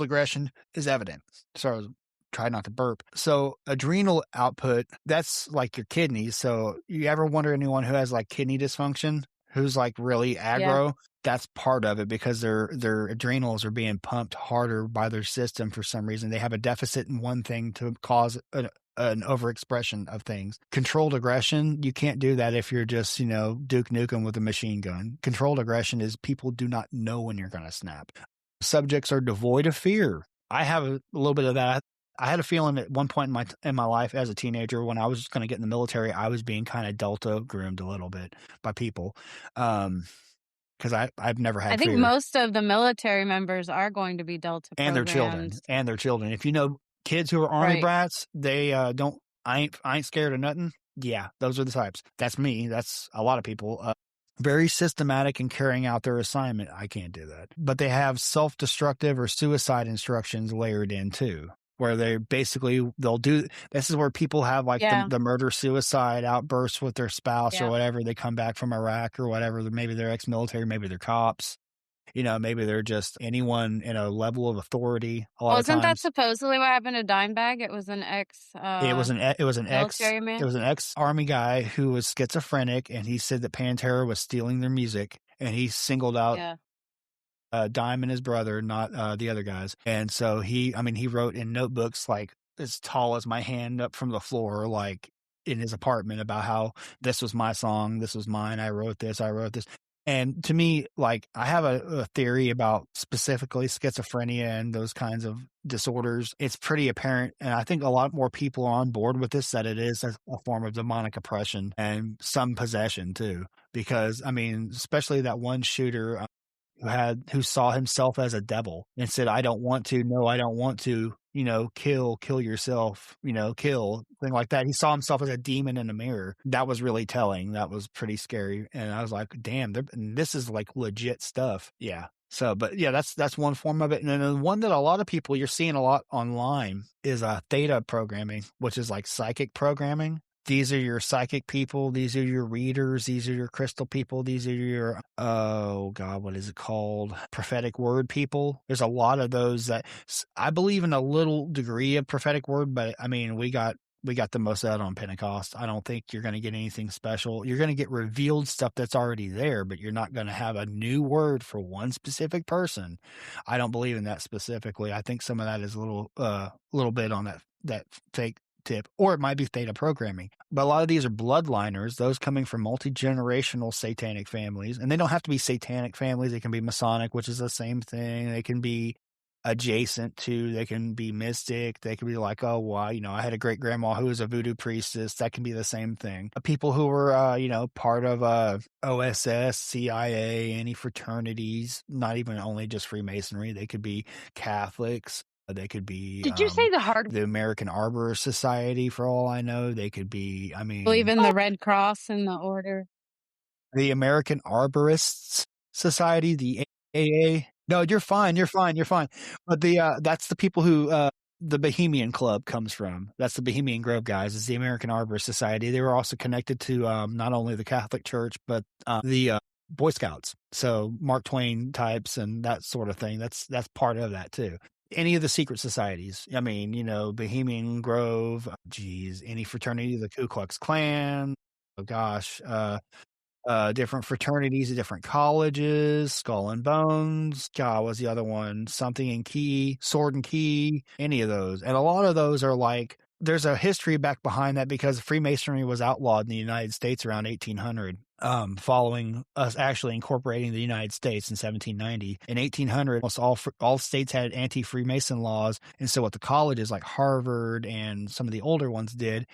aggression is evident. So try not to burp. So adrenal output, that's like your kidneys. So you ever wonder anyone who has like kidney dysfunction, who's like really aggro? Yeah. That's part of it because their adrenals are being pumped harder by their system for some reason. They have a deficit in one thing to cause an overexpression of things. Controlled aggression, you can't do that if you're just, Duke Nukem with a machine gun. Controlled aggression is people do not know when you're going to snap. Subjects are devoid of fear. I have a little bit of that. I had a feeling at one point in my life as a teenager when I was going to get in the military, I was being kind of Delta groomed a little bit by people. Because I've never had fear. I think most of the military members are going to be Delta and their children. If you know kids who are Army brats, they don't. I ain't scared of nothing. Yeah, those are the types. That's me. That's a lot of people. Very systematic in carrying out their assignment. I can't do that. But they have self-destructive or suicide instructions layered in too, where they'll do. This is where people have like the murder-suicide outbursts with their spouse or whatever. They come back from Iraq or whatever. Maybe they're ex-military, maybe they're cops. Maybe they're just anyone in a level of authority. Wasn't that supposedly what happened to Dimebag? It was an ex-army guy who was schizophrenic, and he said that Pantera was stealing their music, and he singled out Dime and his brother, not the other guys. And so he wrote in notebooks like as tall as my hand up from the floor, like in his apartment, about how this was my song, this was mine, I wrote this. And to me, like, I have a theory about specifically schizophrenia and those kinds of disorders. It's pretty apparent, and I think a lot more people are on board with this, that it is a form of demonic oppression and some possession too. Because, especially that one shooter who saw himself as a devil and said, I don't want to, kill yourself, kill, thing like that. He saw himself as a demon in a mirror. That was really telling. That was pretty scary. And I was like, damn, this is like legit stuff. Yeah. So, but yeah, that's one form of it. And then the one that a lot of people you're seeing a lot online is theta programming, which is like psychic programming. These are your psychic people. These are your readers. These are your crystal people. These are your, oh God, what is it called? Prophetic word people. There's a lot of those that I believe in a little degree of prophetic word, but I mean, we got the most out on Pentecost. I don't think you're going to get anything special. You're going to get revealed stuff that's already there, but you're not going to have a new word for one specific person. I don't believe in that specifically. I think some of that is a little bit on that fake tip, or it might be theta programming. But a lot of these are bloodliners, those coming from multi-generational satanic families. And they don't have to be satanic families. They can be Masonic, which is the same thing. They can be adjacent to, they can be mystic. They can be like, oh, well, I had a great grandma who was a voodoo priestess. That can be the same thing. People who were, part of OSS, CIA, any fraternities, not even only just Freemasonry. They could be Catholics. They could be. Did you say the American Arbor Society? For all I know, they could be. Believe in the Red Cross and the Order. The American Arborists Society, the AA. No, you're fine. But that's the people who the Bohemian Club comes from. That's the Bohemian Grove guys. It's the American Arborist Society. They were also connected to not only the Catholic Church but the Boy Scouts. So Mark Twain types and that sort of thing. That's part of that too. Any of the secret societies. Bohemian Grove, any fraternity, the Ku Klux Klan, different fraternities at different colleges, Skull and Bones, what was the other one? Something and Key, Sword and Key, any of those. And a lot of those are like, there's a history back behind that because Freemasonry was outlawed in the United States around 1800. Following us actually incorporating the United States in 1790. In 1800, almost all states had anti-Freemason laws. And so what the colleges like Harvard and some of the older ones did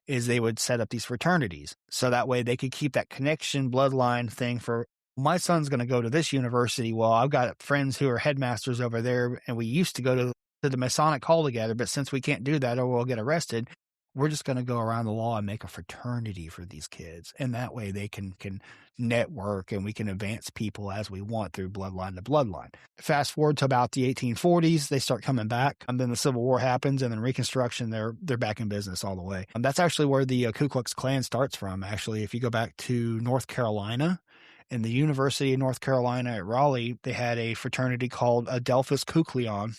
is they would set up these fraternities. So that way they could keep that connection bloodline thing for, my son's going to go to this university. Well, I've got friends who are headmasters over there, and we used to go to the Masonic Hall together, but since we can't do that or we'll get arrested, we're just going to go around the law and make a fraternity for these kids. And that way they can network and we can advance people as we want through bloodline to bloodline. Fast forward to about the 1840s, they start coming back. And then the Civil War happens, and then Reconstruction, they're back in business all the way. That's actually where the Ku Klux Klan starts from. Actually, if you go back to North Carolina, in the University of North Carolina at Raleigh, they had a fraternity called Adelphus Kuklion,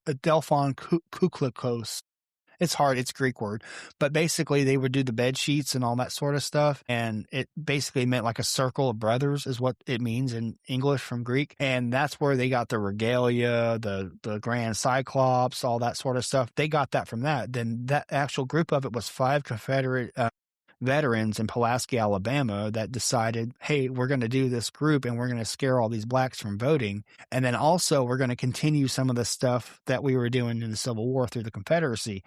Adelphon Kuklikos. It's hard. It's a Greek word. But basically, they would do the bed sheets and all that sort of stuff. And it basically meant like a circle of brothers is what it means in English from Greek. And that's where they got the regalia, the grand cyclops, all that sort of stuff. They got that from that. Then that actual group of it was 5 Confederate veterans in Pulaski, Alabama, that decided, hey, we're going to do this group and we're going to scare all these blacks from voting. And then also we're going to continue some of the stuff that we were doing in the Civil War through the Confederacy.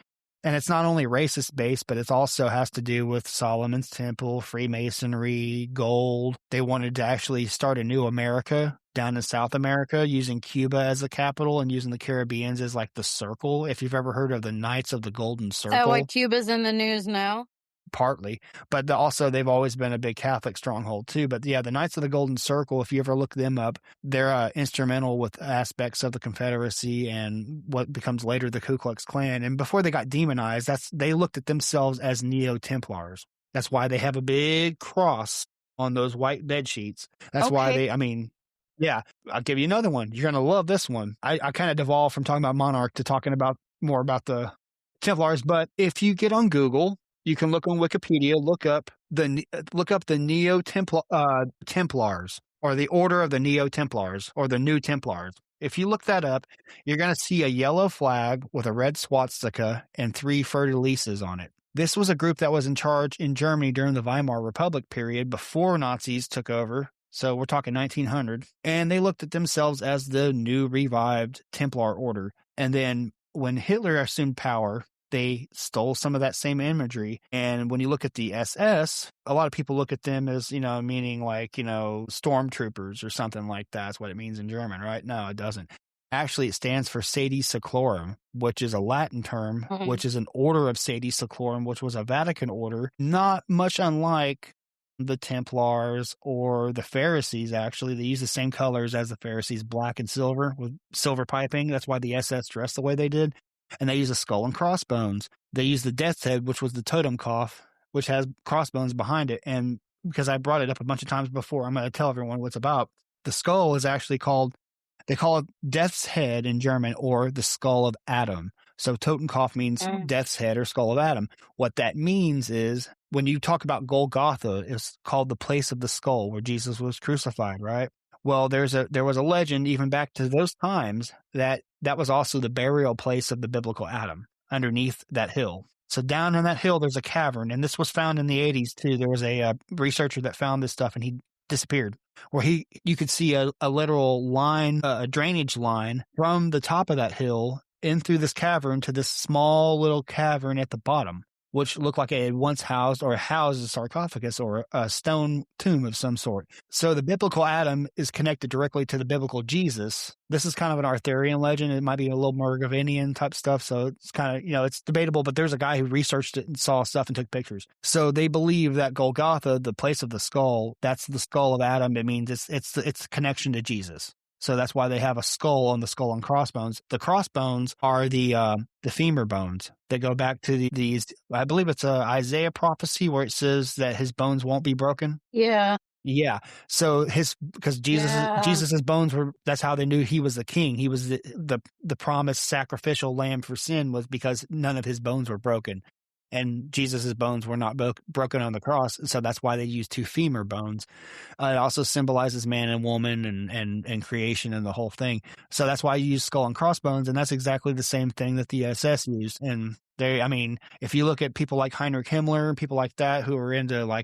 And it's not only racist based, but it also has to do with Solomon's Temple, Freemasonry, gold. They wanted to actually start a new America down in South America, using Cuba as the capital and using the Caribbeans as like the circle. If you've ever heard of the Knights of the Golden Circle. Oh, like Cuba's in the news now? Partly, but also they've always been a big Catholic stronghold too. But yeah, the Knights of the Golden Circle, if you ever look them up, they're instrumental with aspects of the Confederacy and what becomes later the Ku Klux Klan. And before they got demonized, they looked at themselves as Neo-Templars. That's why they have a big cross on those white bed sheets. That's why yeah, I'll give you another one. You're going to love this one. I kind of devolved from talking about Monarch to talking about more about the Templars. But if you get on Google, you can look on Wikipedia, look up the Neo-Templars, or the Order of the Neo-Templars, or the New Templars. If you look that up, you're going to see a yellow flag with a red swastika and 3 fleur-de-lises on it. This was a group that was in charge in Germany during the Weimar Republic period before Nazis took over. So we're talking 1900. And they looked at themselves as the new revived Templar order. And then when Hitler assumed power, they stole some of that same imagery. And when you look at the SS, a lot of people look at them as, meaning like, stormtroopers or something like that. That's what it means in German, right? No, it doesn't. Actually, it stands for Sede Seclorum, which is a Latin term, which is an order of Sede Seclorum, which was a Vatican order, not much unlike the Templars or the Pharisees. Actually, they use the same colors as the Pharisees, black and silver with silver piping. That's why the SS dressed the way they did. and they use a skull and crossbones. They use the death's head, which was the totem cough, which has crossbones behind it. And because I brought it up a bunch of times before, I'm going to tell everyone what it's about. The skull is actually called, they call it death's head in German, or the skull of Adam. So Totenkopf means death's head or skull of Adam. What that means is when you talk about Golgotha, it's called the place of the skull where Jesus was crucified, right? Well, there was a legend even back to those times that was also the burial place of the biblical Adam underneath that hill. So down in that hill, there's a cavern, and this was found in the 80s too. There was a researcher that found this stuff, and he disappeared. Where you could see a literal line, a drainage line from the top of that hill in through this cavern to this small little cavern at the bottom, which looked like it had once housed a sarcophagus or a stone tomb of some sort. So the biblical Adam is connected directly to the biblical Jesus. This is kind of an Arthurian legend. It might be a little Morgavian type stuff. So it's kind of, it's debatable, but there's a guy who researched it and saw stuff and took pictures. So they believe that Golgotha, the place of the skull, that's the skull of Adam. It means it's a connection to Jesus. So that's why they have a skull on the skull and crossbones. The crossbones are the femur bones that go back to these. I believe it's a Isaiah prophecy where it says that his bones won't be broken. Yeah. Yeah. So because Jesus's bones were, that's how they knew he was the king. He was the promised sacrificial lamb for sin, was because none of his bones were broken. And Jesus's bones were not broken on the cross. So that's why they use two femur bones. It also symbolizes man and woman and creation and the whole thing. So that's why you use skull and crossbones. And that's exactly the same thing that the SS used. And if you look at people like Heinrich Himmler and people like that who are into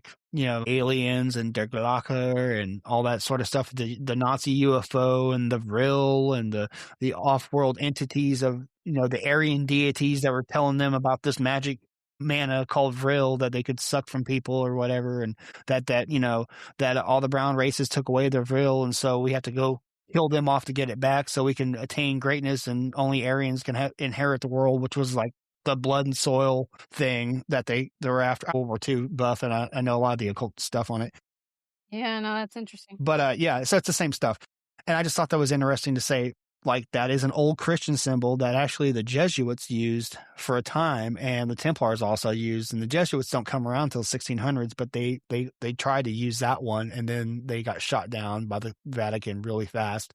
aliens and Der Glocke and all that sort of stuff, the Nazi UFO and the Vril and the off-world entities of, the Aryan deities that were telling them about this magic mana called Vril that they could suck from people or whatever, and that all the brown races took away their Vril, and so we have to go kill them off to get it back so we can attain greatness, and only Aryans can inherit the world, which was like the blood and soil thing that they were after. World War II buff, and I know a lot of the occult stuff on it. Yeah, no, that's interesting. But so it's the same stuff, and I just thought that was interesting to say. That is an old Christian symbol that actually the Jesuits used for a time, and the Templars also used. And the Jesuits don't come around until 1600s, but they tried to use that one, and then they got shot down by the Vatican really fast.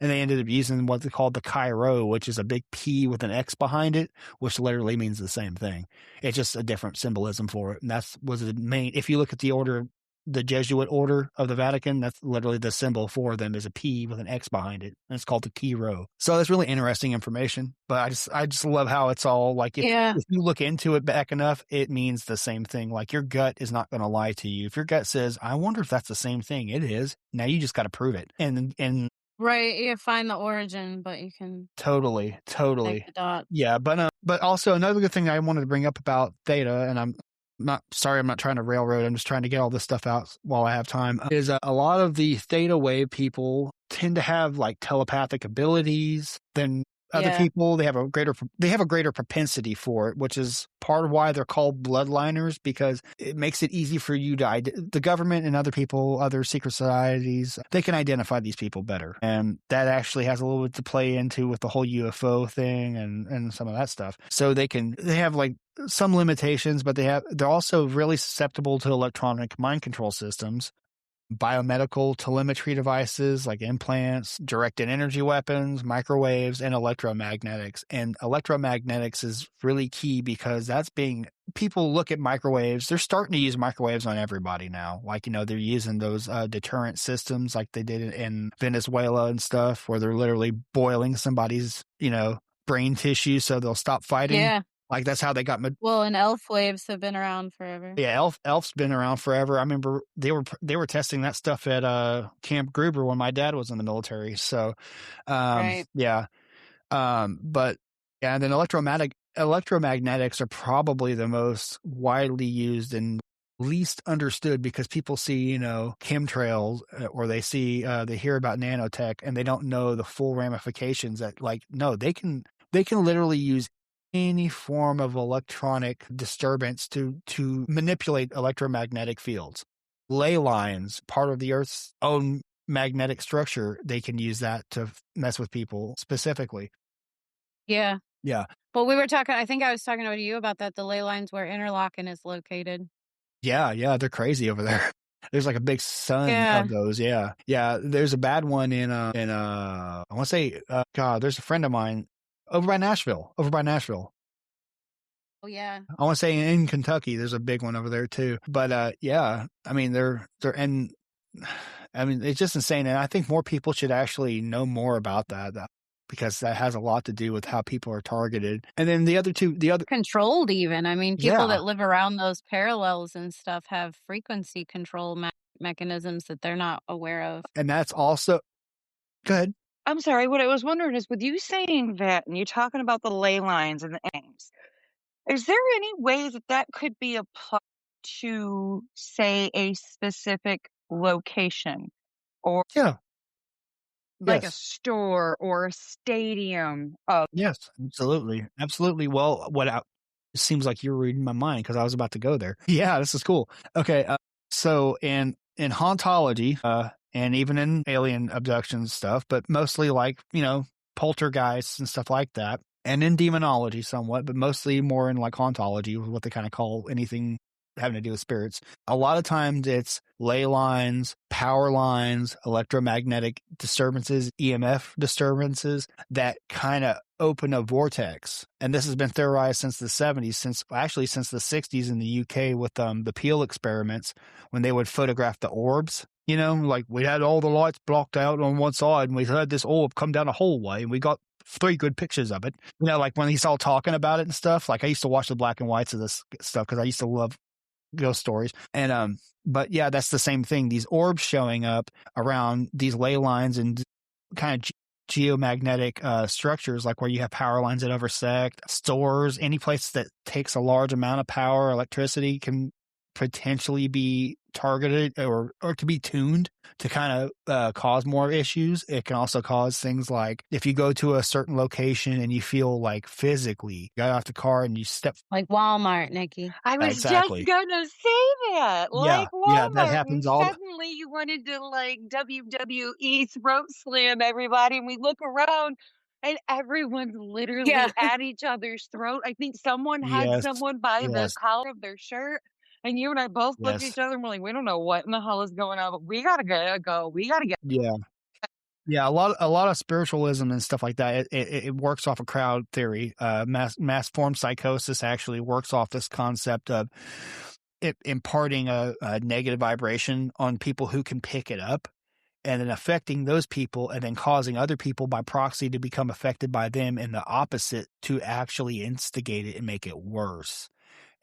And they ended up using what they called the Chi Rho, which is a big P with an X behind it, which literally means the same thing. It's just a different symbolism for it. And that was the main, if you look at the order, the Jesuit order of the Vatican, that's literally the symbol for them is a P with an X behind it. And it's called the Chi Rho. So that's really interesting information. But I just love how it's all if you look into it back enough, it means the same thing. Your gut is not going to lie to you. If your gut says, I wonder if that's the same thing, it is. Now you just got to prove it. And right, you find the origin, but you can totally connect the dots. Yeah, but also another good thing I wanted to bring up about Theta, and I'm not trying to railroad, I'm just trying to get all this stuff out while I have time, is a lot of the Theta wave people tend to have telepathic abilities than other people. They have a greater propensity for it, which is part of why they're called bloodliners, because it makes it easy for you to the government and other people, other secret societies, they can identify these people better. And that actually has a little bit to play into with the whole UFO thing and some of that stuff. So they have some limitations, but they're also really susceptible to electronic mind control systems, biomedical telemetry devices like implants, directed energy weapons, microwaves, and electromagnetics. And electromagnetics is really key because people look at microwaves. They're starting to use microwaves on everybody now. They're using those deterrent systems like they did in Venezuela and stuff, where they're literally boiling somebody's, brain tissue so they'll stop fighting. Yeah. That's how they got. Well, and elf waves have been around forever. Yeah, elf's been around forever. I remember they were testing that stuff at Camp Gruber when my dad was in the military. So, right. Yeah. But yeah, and then electromagnetics are probably the most widely used and least understood, because people see, chemtrails, or they hear about nanotech, and they don't know the full ramifications that no, they can literally use any form of electronic disturbance to manipulate electromagnetic fields. Ley lines, part of the Earth's own magnetic structure, they can use that to mess with people specifically. Yeah. Yeah. But I think I was talking to you about that, the ley lines where Interlaken is located. Yeah, they're crazy over there. There's like a big sun of those. Yeah. There's a bad one in I want to say, God, there's a friend of mine over by Nashville. Oh yeah. I want to say in Kentucky, there's a big one over there too. But yeah, I mean it's just insane, and I think more people should actually know more about that because that has a lot to do with how people are targeted. And then the other controlled even. I mean, people that live around those parallels and stuff have frequency control mechanisms that they're not aware of. And that's also go ahead. I'm sorry. What I was wondering is, with you saying that, and you're talking about the ley lines and the aims, is there any way that could be applied to, say, a specific location, or like a store or a stadium? Yes, absolutely. Well, it seems like you're reading my mind because I was about to go there. Yeah, this is cool. Okay, so in hauntology, and even in alien abduction stuff, but mostly like poltergeists and stuff like that, and in demonology somewhat, but mostly more in like hauntology, what they kind of call anything having to do with spirits. A lot of times it's ley lines, power lines, electromagnetic disturbances, EMF disturbances that kind of open a vortex. And this has been theorized since the 70s, since the 60s in the UK with the Peel experiments, when they would photograph the orbs. Like we had all the lights blocked out on one side and we had this orb come down a hallway and we got 3 good pictures of it. Like when he's all talking about it and stuff, like I used to watch the black and whites of this stuff because I used to love ghost stories. And but yeah, that's the same thing. These orbs showing up around these ley lines and kind of geomagnetic structures, like where you have power lines that intersect, stores, any place that takes a large amount of power, electricity can potentially be targeted or to be tuned to kind of cause more issues. It can also cause things like if you go to a certain location and you feel like physically got off the car and you step like Walmart, Nikki. I was just gonna say that, like Walmart, that happens all. Suddenly you wanted to like WWE throat slam everybody, and we look around and everyone's literally at each other's throat. I think someone had someone by the collar of their shirt. And you and I both looked at each other and we're like, we don't know what in the hell is going on, but we gotta go. We gotta get. Yeah. A lot of spiritualism and stuff like that. It works off a crowd theory. Mass form psychosis actually works off this concept of it imparting a negative vibration on people who can pick it up, and then affecting those people, and then causing other people by proxy to become affected by them, and the opposite to actually instigate it and make it worse.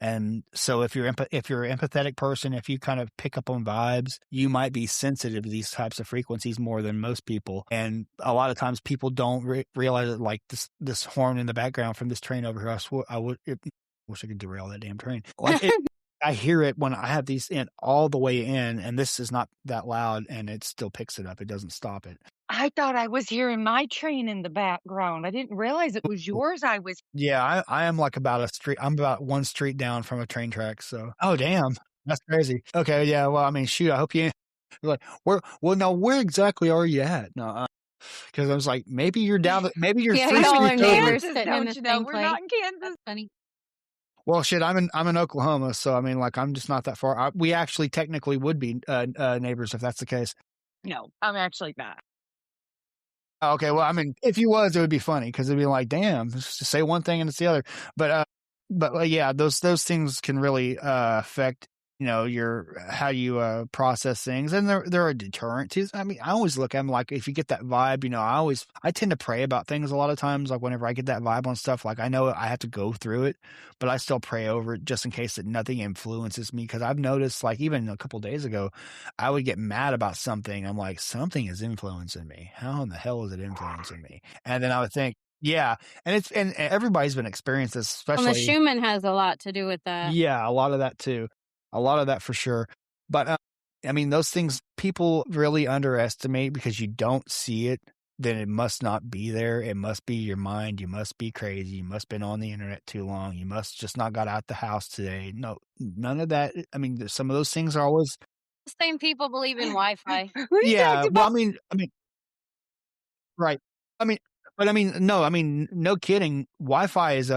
And so if you're an empathetic person, if you kind of pick up on vibes, you might be sensitive to these types of frequencies more than most people. And a lot of times people don't realize it, like this horn in the background from this train over here. I wish I could derail that damn train. Like I hear it when I have these in all the way in, and this is not that loud, and it still picks it up. It doesn't stop it. I thought I was hearing my train in the background. I didn't realize it was yours. Yeah, I am like I'm about 1 street down from a train track. So, oh damn, that's crazy. Okay, yeah. Well, I mean, shoot, I hope you like where exactly are you at? No, because I was like, maybe you're down. Maybe you're 3 streets over. Kansas, don't you know? We're not in Kansas. That's funny. Well, shit, I'm in Oklahoma, so I mean, like, I'm just not that far. We actually technically would be neighbors if that's the case. No, I'm actually not. Okay, well, I mean, if he was, it would be funny because it'd be like, damn, just say one thing and it's the other. But yeah, those things can really affect how you process things, and they're a deterrent too. I mean, I always look at them like, if you get that vibe, I tend to pray about things a lot of times. Like whenever I get that vibe on stuff, like I know I have to go through it, but I still pray over it just in case that nothing influences me. Because I've noticed, like even a couple days ago, I would get mad about something. I'm like, something is influencing me. How in the hell is it influencing me? And then I would think, yeah, and everybody's been experiencing this, especially. Well, the Schumann has a lot to do with that. Yeah, a lot of that too. A lot of that for sure. But I mean, those things people really underestimate because you don't see it. Then it must not be there. It must be your mind. You must be crazy. You must have been on the internet too long. You must just not got out the house today. No, none of that. I mean, some of those things are always. The same people believe in Wi-Fi. Yeah. Well, I mean, right. I mean, But I mean, no kidding. Wi-Fi is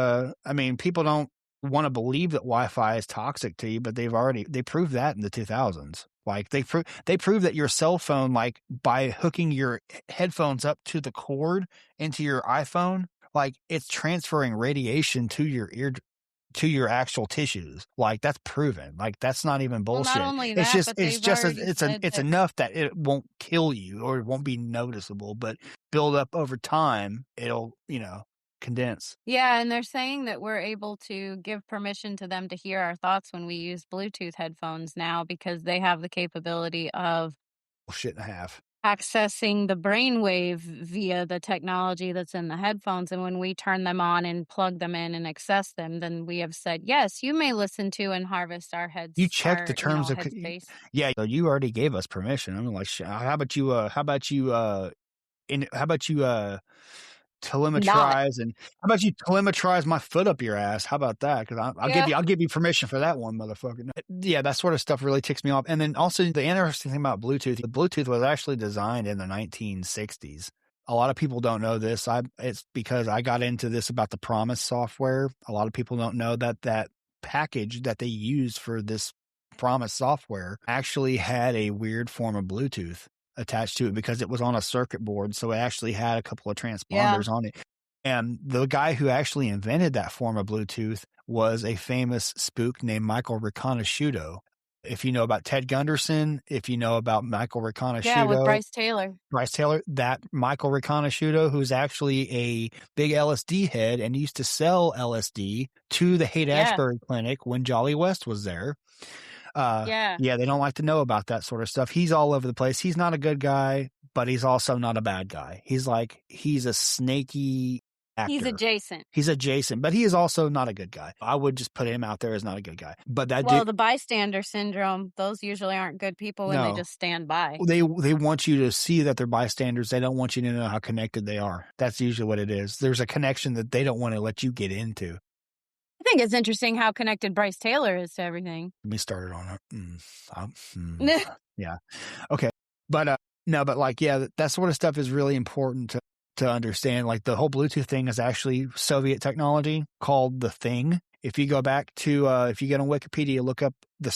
people don't want to believe that Wi-Fi is toxic to you, but they proved that in the 2000s. Like they proved that your cell phone, like by hooking your headphones up to the cord into your iPhone, like it's transferring radiation to your ear, to your actual tissues. Like that's proven. Like that's not even Well, not bullshit. only It's that, just but they've already said it's that. enough that it won't kill you or it won't be noticeable, but build up over time, it'll, condense. Yeah, and they're saying that we're able to give permission to them to hear our thoughts when we use Bluetooth headphones now because they have the capability of Shit and a half. accessing the brainwave via the technology that's in the headphones. And when we turn them on and plug them in and access them, then we have said, yes, you may listen to and harvest our You check the terms of headspace. Yeah, you already gave us permission. I'm like, how about you Not. telemetrize and how about you telemetrize my foot up your ass? How about that? Because I'll give you permission for that one, motherfucker. Yeah, that sort of stuff really ticks me off. And then also the interesting thing about Bluetooth, the Bluetooth was actually designed in the 1960s. A lot of people don't know this. It's because I got into this about the Promise software. A lot of people don't know that package that they used for this Promise software actually had a weird form of Bluetooth attached to it because it was on a circuit board. So it actually had a couple of transponders on it. And the guy who actually invented that form of Bluetooth was a famous spook named Michael Riconosciuto. If you know about Ted Gunderson, if you know about Michael Riconosciuto. Yeah, with Bryce Taylor, that Michael Riconosciuto, who's actually a big LSD head and used to sell LSD to the Haight-Ashbury Clinic when Jolly West was there. They don't like to know about that sort of stuff. He's all over the place. He's not a good guy, but he's also not a bad guy. He's a snaky actor. He's adjacent, but he is also not a good guy. I would just put him out there as not a good guy. But the bystander syndrome, those usually aren't good people when they just stand by. They want you to see that they're bystanders. They don't want you to know how connected they are. That's usually what it is. There's a connection that they don't want to let you get into. I think it's interesting how connected Bryce Taylor is to everything. Let me start it on it. Yeah. Okay. But that sort of stuff is really important to understand. Like the whole Bluetooth thing is actually Soviet technology called the Thing. If you go back to, if you get on Wikipedia, look up the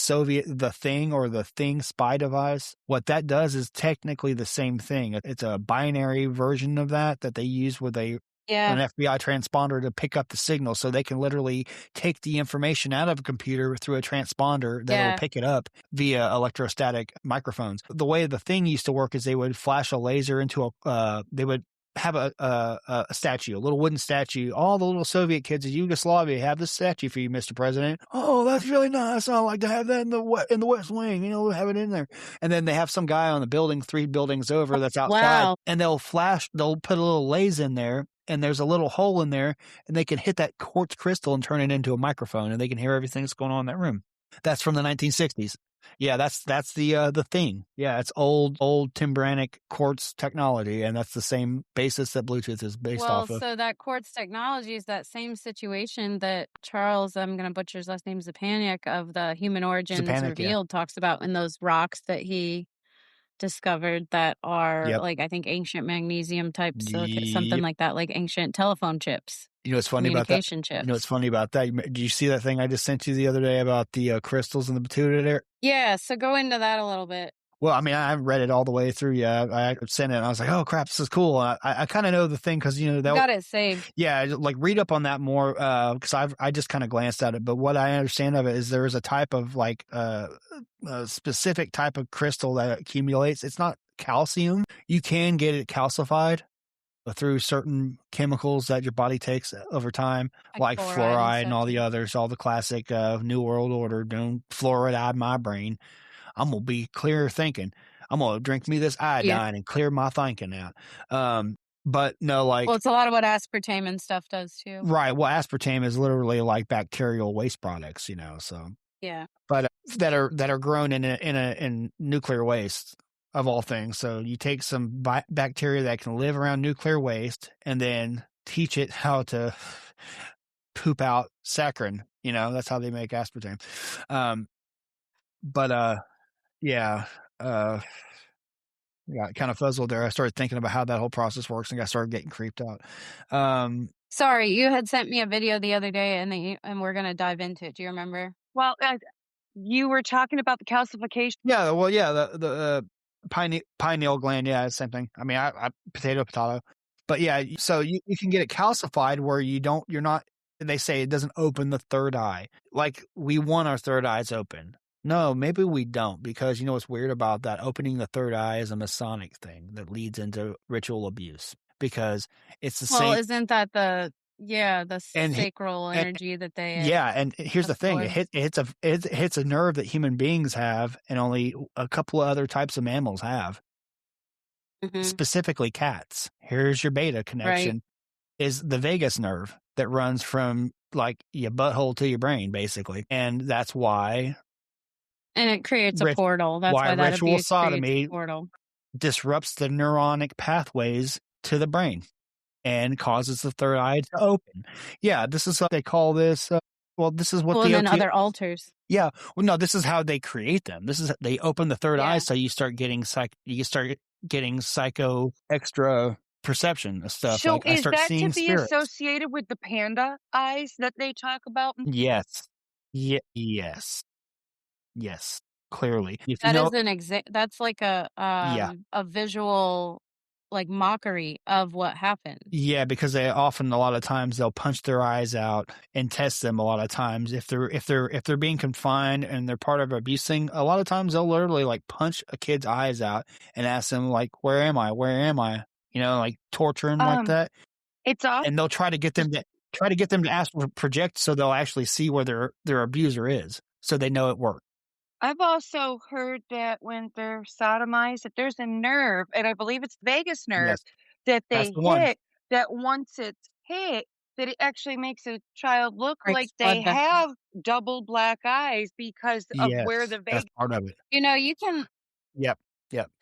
Thing or the Thing spy device. What that does is technically the same thing. It's a binary version of that they use with an FBI transponder to pick up the signal, so they can literally take the information out of a computer through a transponder that'll pick it up via electrostatic microphones. The way the Thing used to work is they would flash a laser into they would have a statue, a little wooden statue. All the little Soviet kids of Yugoslavia have this statue for you, Mr. President. Oh, that's really nice. I'd like to have that in the West Wing. Have it in there. And then they have some guy on the building, 3 buildings over, that's outside, and they'll put a little laser in there. And there's a little hole in there, and they can hit that quartz crystal and turn it into a microphone, and they can hear everything that's going on in that room. That's from the 1960s. Yeah, that's the Thing. Yeah, it's old Timbranic quartz technology, and that's the same basis that Bluetooth is based off of. So that quartz technology is that same situation that Charles, I'm going to butcher his last name, Zapaniak, of the Human Origins Revealed, talks about in those rocks that he discovered that are like, I think, ancient magnesium type silicate, something like that, like ancient telephone chips. You know what's funny about that? Chips. You know what's funny about that? Did you see that thing I just sent you the other day about the crystals in the Batuta there? Yeah, so go into that a little bit. Well, I mean, I haven't read it all the way through yet. I sent it and I was like, oh crap, this is cool. I kind of know the thing because, got it saved. Yeah, like read up on that more because I just kind of glanced at it. But what I understand of it is there is a type of a specific type of crystal that accumulates. It's not calcium. You can get it calcified through certain chemicals that your body takes over time, like fluoride and all the others, all the classic New World Order. Don't fluoride my brain. I'm going to be clear thinking. I'm going to drink me this iodine and clear my thinking out. But no, well, it's a lot of what aspartame and stuff does too. Right. Well, aspartame is literally like bacterial waste products, so. Yeah. But that are grown in nuclear waste of all things. So you take some bacteria that can live around nuclear waste and then teach it how to poop out saccharin. That's how they make aspartame. Yeah. got kind of fuzzled there. I started thinking about how that whole process works, and I started getting creeped out. Sorry, you had sent me a video the other day, and we're gonna dive into it. Do you remember? Well, you were talking about the calcification. Yeah, well, yeah, the pineal gland, yeah, same thing. I mean, I potato. But yeah, so you can get it calcified where you're not, they say it doesn't open the third eye. Like we want our third eyes open. No, maybe we don't, because you know what's weird about that? Opening the third eye is a Masonic thing that leads into ritual abuse, because it's the same. Well, isn't that the sacral energy that they yeah, and here's the thing: it hits a nerve that human beings have, and only a couple of other types of mammals have. Mm-hmm. Specifically, cats. Here's your beta connection: is the vagus nerve that runs from like your butthole to your brain, basically, and that's why. And it creates a portal. That's why that ritual abuse sodomy portal disrupts the neuronic pathways to the brain and causes the third eye to open. Yeah, this is what they call this. This is what and then other altars. Yeah, well, no, this is how they create them. This is they open the third eye, so you start getting psycho extra perception of stuff. So like is I start that seeing to be spirits. associated with the panda eyes that they talk about? Yes. Yes. Clearly. That is an that's like a visual like mockery of what happened. Yeah, because they often, a lot of times, they'll punch their eyes out and test them. A lot of times, if they're being confined and they're part of abusing, a lot of times they'll literally like punch a kid's eyes out and ask them like, "Where am I? Where am I?" You know, like torturing like that. It's awesome. And they'll try to get them to astral project, so they'll actually see where their abuser is, so they know it worked. I've also heard that when they're sodomized, that there's a nerve, and I believe it's the vagus nerve, that they hit, that once it's hit, that it actually makes a child look like they have double black eyes because of where the vagus. That's part of it. You know, you can. Yep.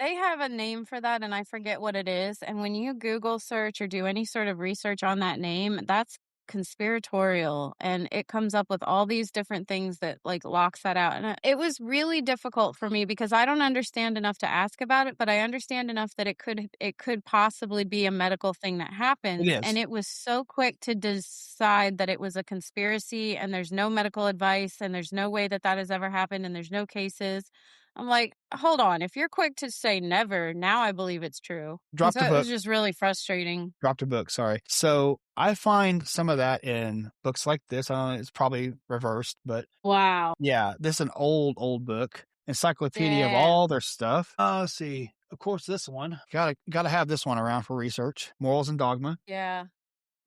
They have a name for that, and I forget what it is. And when you Google search or do any sort of research on that name, that's conspiratorial, and it comes up with all these different things that like locks that out. And it was really difficult for me because I don't understand enough to ask about it, but I understand enough that it could possibly be a medical thing that happens. And it was so quick to decide that it was a conspiracy, and there's no medical advice, and there's no way that has ever happened, and there's no cases. I'm like, hold on. If you're quick to say never, now I believe it's true. Dropped a book. It was just really frustrating. Dropped a book, sorry. So I find some of that in books like this. I don't know, it's probably reversed, but wow. Yeah, this is an old book. Encyclopedia of all their stuff. Let's see. Of course, this one. Gotta have this one around for research. Morals and Dogma. Yeah.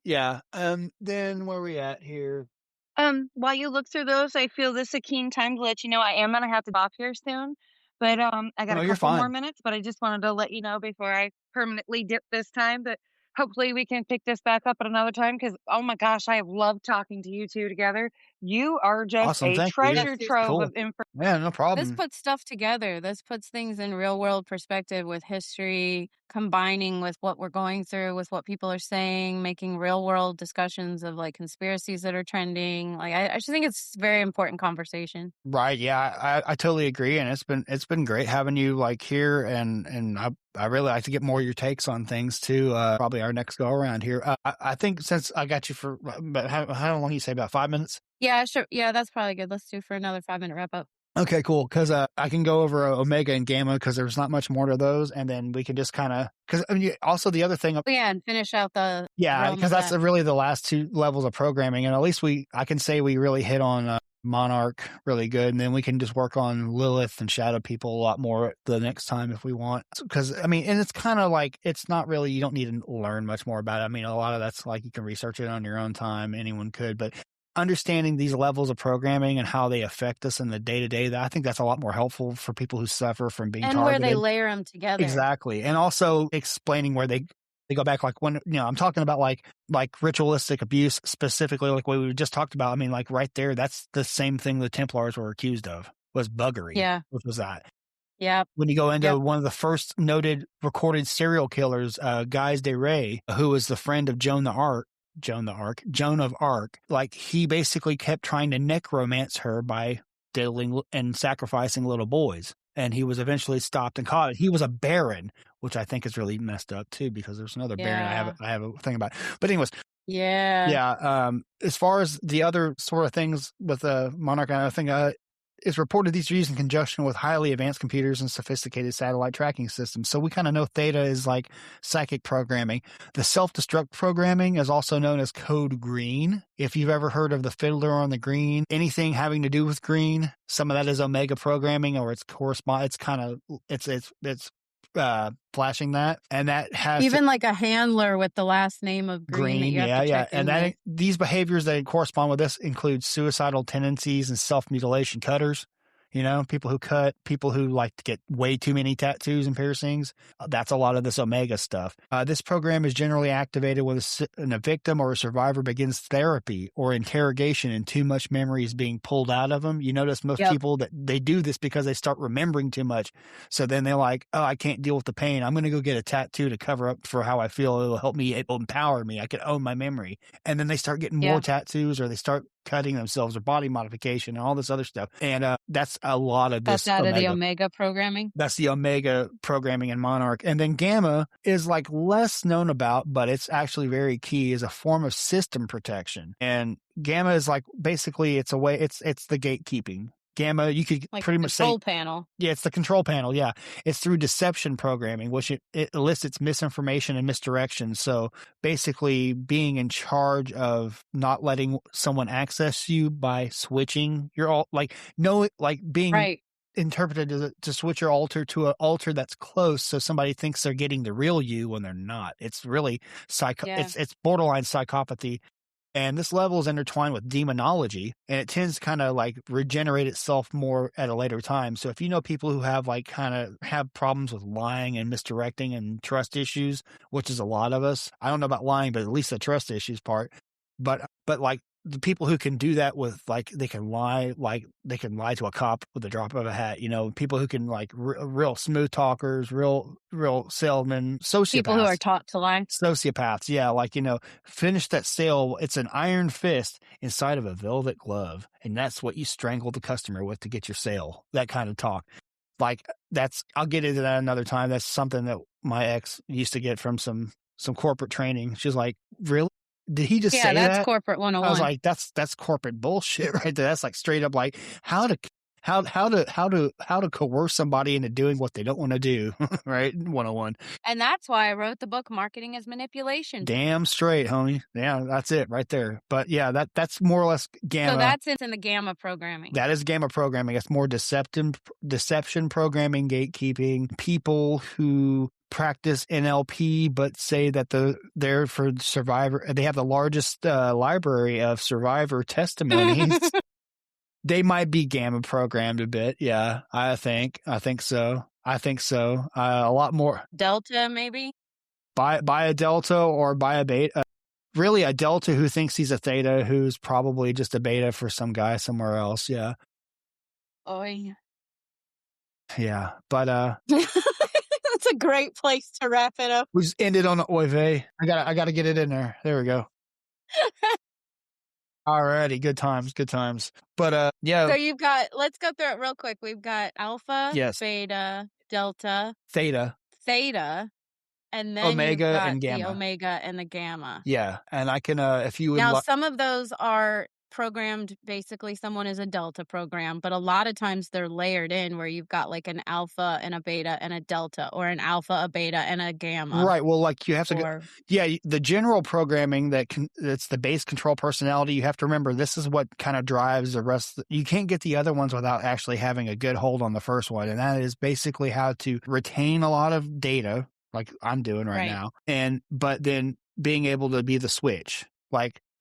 Yeah. Then where are we at here? While you look through those, I feel this a keen time to let you know I am gonna have to stop here soon. But I got a couple more minutes, but I just wanted to let you know before I permanently dip this time that hopefully we can pick this back up at another time, because oh my gosh, I have loved talking to you two together. You are just a treasure trove of information. Yeah, no problem. This puts stuff together. This puts things in real world perspective with history, combining with what we're going through, with what people are saying, making real world discussions of like conspiracies that are trending. Like I just think it's a very important conversation. Right. Yeah, I totally agree. And it's been great having you like here, and I really like to get more of your takes on things too. Probably our next go around here. I think since I got you for, but how long you say, about 5 minutes? Yeah, sure. Yeah, that's probably good. Let's do for another 5-minute wrap up. Okay, cool. Because I can go over Omega and Gamma because there's not much more to those, and then we can just kind of, because I mean, also the other thing. And finish out the. Yeah, because that's really the last two levels of programming, and at least I can say we really hit on Monarch really good, and then we can just work on Lilith and Shadow People a lot more the next time if we want. Because I mean, and it's kind of like, it's not really, you don't need to learn much more about it. I mean, a lot of that's like you can research it on your own time. Anyone could, but understanding these levels of programming and how they affect us in the day-to-day, I think that's a lot more helpful for people who suffer from being targeted. And where they layer them together. Exactly. And also explaining where they go back, like when, I'm talking about like ritualistic abuse specifically, like what we just talked about. I mean, like right there, that's the same thing the Templars were accused of, was buggery. Yeah. What was that? Yeah. When you go into one of the first noted recorded serial killers, Guys de Ray, who was the friend of Joan of Arc, like he basically kept trying to necromance her by diddling and sacrificing little boys. And he was eventually stopped and caught. He was a baron which I think is really messed up too, because there's another variant Yeah. I have a thing about. But anyways, Yeah. as far as the other sort of things with the Monarch, I think it's reported these are used in conjunction with highly advanced computers and sophisticated satellite tracking systems. So we kind of know Theta is like psychic programming. The self-destruct programming is also known as code green. If you've ever heard of the Fiddler on the Green, anything having to do with green, some of that is Omega programming, or it's flashing that, and that has even like a handler with the last name of green that you have to check in with. These behaviors that correspond with this include suicidal tendencies and self-mutilation. Cutters, people who cut, people who like to get way too many tattoos and piercings. That's a lot of this Omega stuff. This program is generally activated when a victim or a survivor begins therapy or interrogation and too much memory is being pulled out of them. You notice most people that they do this because they start remembering too much. So then they're like, oh, I can't deal with the pain. I'm going to go get a tattoo to cover up for how I feel. It'll help me. It'll empower me. I can own my memory. And then they start getting more tattoos, or they start cutting themselves, or body modification and all this other stuff. And that's a lot of this. That's out of the Omega programming. That's the Omega programming in Monarch. And then Gamma is like less known about, but it's actually very key, is a form of system protection. And Gamma is like, basically it's a way, it's the gatekeeping. Gamma, you could like pretty much say control panel. Yeah, it's the control panel. Yeah, it's through deception programming, which it elicits misinformation and misdirection. So basically, being in charge of not letting someone access you by switching your being interpreted to switch your altar to an altar that's close, so somebody thinks they're getting the real you when they're not. It's really it's borderline psychopathy. And this level is intertwined with demonology, and it tends to kind of like regenerate itself more at a later time. So if you know people who have have problems with lying and misdirecting and trust issues, which is a lot of us, I don't know about lying, but at least the trust issues part. But like the people who can do that with they can lie to a cop with the drop of a hat, people who can real smooth talkers, real salesmen, sociopaths. People who are taught to lie. Sociopaths. Yeah. Finish that sale. It's an iron fist inside of a velvet glove. And that's what you strangle the customer with to get your sale. That kind of talk. I'll get into that another time. That's something that my ex used to get from some corporate training. She's like, really? Did he just say that? Yeah, that's corporate 101. I was like, that's corporate bullshit right there. That's like straight up like how to coerce somebody into doing what they don't want to do, right? 101. And that's why I wrote the book Marketing is Manipulation. Damn straight, homie. Yeah, that's it right there. But yeah, that's more or less Gamma. So that's in the Gamma programming. That is Gamma programming. It's more deception programming, gatekeeping, people who practice NLP but say that they're for survivor. They have the largest library of survivor testimonies. They might be Gamma programmed a bit. Yeah, I think so. A lot more. Delta, maybe? By a Delta or by a Beta. Really a Delta who thinks he's a Theta, who's probably just a Beta for some guy somewhere else. Yeah. Oy. Yeah, but that's a great place to wrap it up. We just ended on an oy vey. I gotta get it in there. There we go. Alrighty, good times. But yeah. So you've got, let's go through it real quick. We've got Alpha, Beta, Delta, Theta, and then Omega you've got and Gamma. the Omega and the Gamma. Yeah, and I can if you would now some of those are programmed, basically someone is a Delta program, but a lot of times they're layered in where you've got like an Alpha and a Beta and a Delta, or an Alpha, a Beta, and a Gamma. Right. Well, like you have to the general programming that's the base control personality. You have to remember this is what kind of drives the rest. You can't get the other ones without actually having a good hold on the first one, and that is basically how to retain a lot of data, like I'm doing right now, but then being able to be the switch,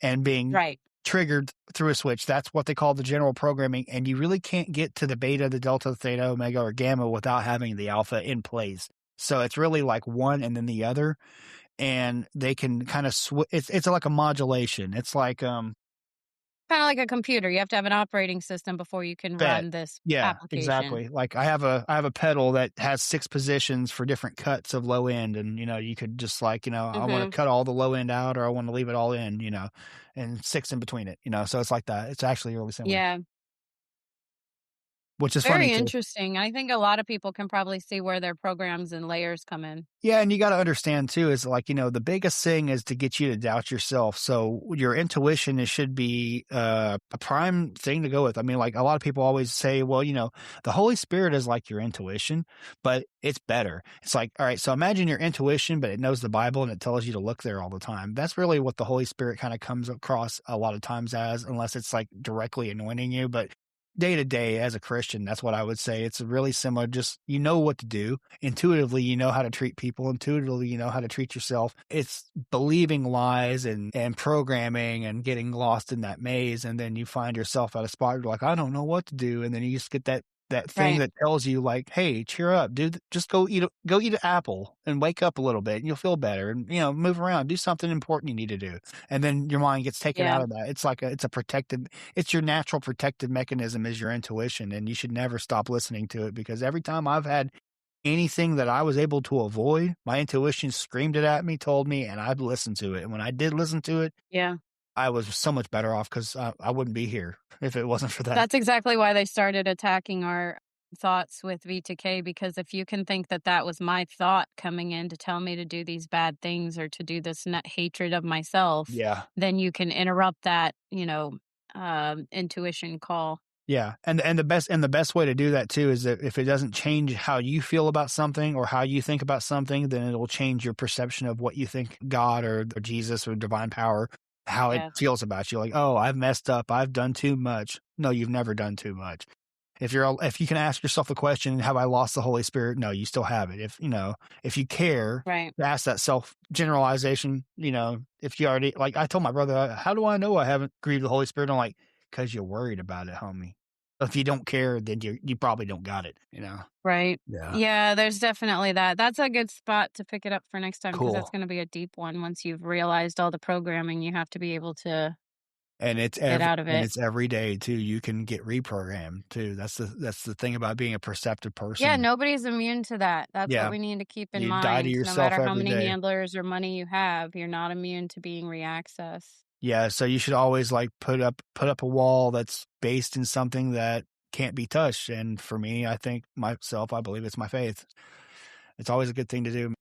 and being triggered through a switch. That's what they call the general programming, and you really can't get to the Beta, the Delta, the Theta, Omega, or Gamma without having the Alpha in place. So it's really like one and then the other, and they can kind of it's like a modulation. It's like kind of like a computer. You have to have an operating system before you can run this application. Exactly. Like I have a pedal that has 6 positions for different cuts of low end, and you could just I want to cut all the low end out, or I want to leave it all in, and 6 in between it, so it's like that. It's actually really simple. Yeah. which is Very funny too. interesting. I think a lot of people can probably see where their programs and layers come in. Yeah, and you got to understand too is like, the biggest thing is to get you to doubt yourself. So your intuition should be a prime thing to go with. I mean, like a lot of people always say, well, the Holy Spirit is like your intuition, but it's better. It's like, all right, so imagine your intuition, but it knows the Bible and it tells you to look there all the time. That's really what the Holy Spirit kind of comes across a lot of times as, unless it's like directly anointing you. But day to day as a Christian, that's what I would say. It's really similar. Just, what to do intuitively, how to treat people intuitively, how to treat yourself. It's believing lies and programming and getting lost in that maze. And then you find yourself at a spot, you're like, I don't know what to do. And then you just get that thing that tells you like, hey, cheer up, dude, just go eat an apple and wake up a little bit and you'll feel better, and move around, do something important you need to do. And then your mind gets taken out of that. It's like it's your natural protective mechanism is your intuition, and you should never stop listening to it, because every time I've had anything that I was able to avoid, my intuition screamed it at me, told me, and I'd listen to it. And when I did listen to it, I was so much better off, because I wouldn't be here if it wasn't for that. That's exactly why they started attacking our thoughts with V2K, because if you can think that that was my thought coming in to tell me to do these bad things or to do this hatred of myself, then you can interrupt that, intuition call. Yeah. And the best way to do that too is that if it doesn't change how you feel about something or how you think about something, then it'll change your perception of what you think God or Jesus or divine power, how it feels about you. Like, oh, I've messed up, I've done too much. No, you've never done too much. If you can ask yourself the question, have I lost the Holy Spirit? No, you still have it. If you care, ask that self generalization, if you already, like I told my brother, how do I know I haven't grieved the Holy Spirit? I'm like, because you're worried about it, homie. If you don't care, then you probably don't got it, Right. Yeah. Yeah, there's definitely that. That's a good spot to pick it up for next time, because that's going to be a deep one. Once you've realized all the programming, you have to be able to get out of it. And it's every day too. You can get reprogrammed too. That's the thing about being a perceptive person. Yeah, nobody's immune to that. That's what we need to keep in mind. Die to yourself. No matter how every many day. handlers or money you have, you're not immune to being reaccess. Yeah, so you should always like put up a wall that's based in something that can't be touched. And for me, I believe it's my faith. It's always a good thing to do.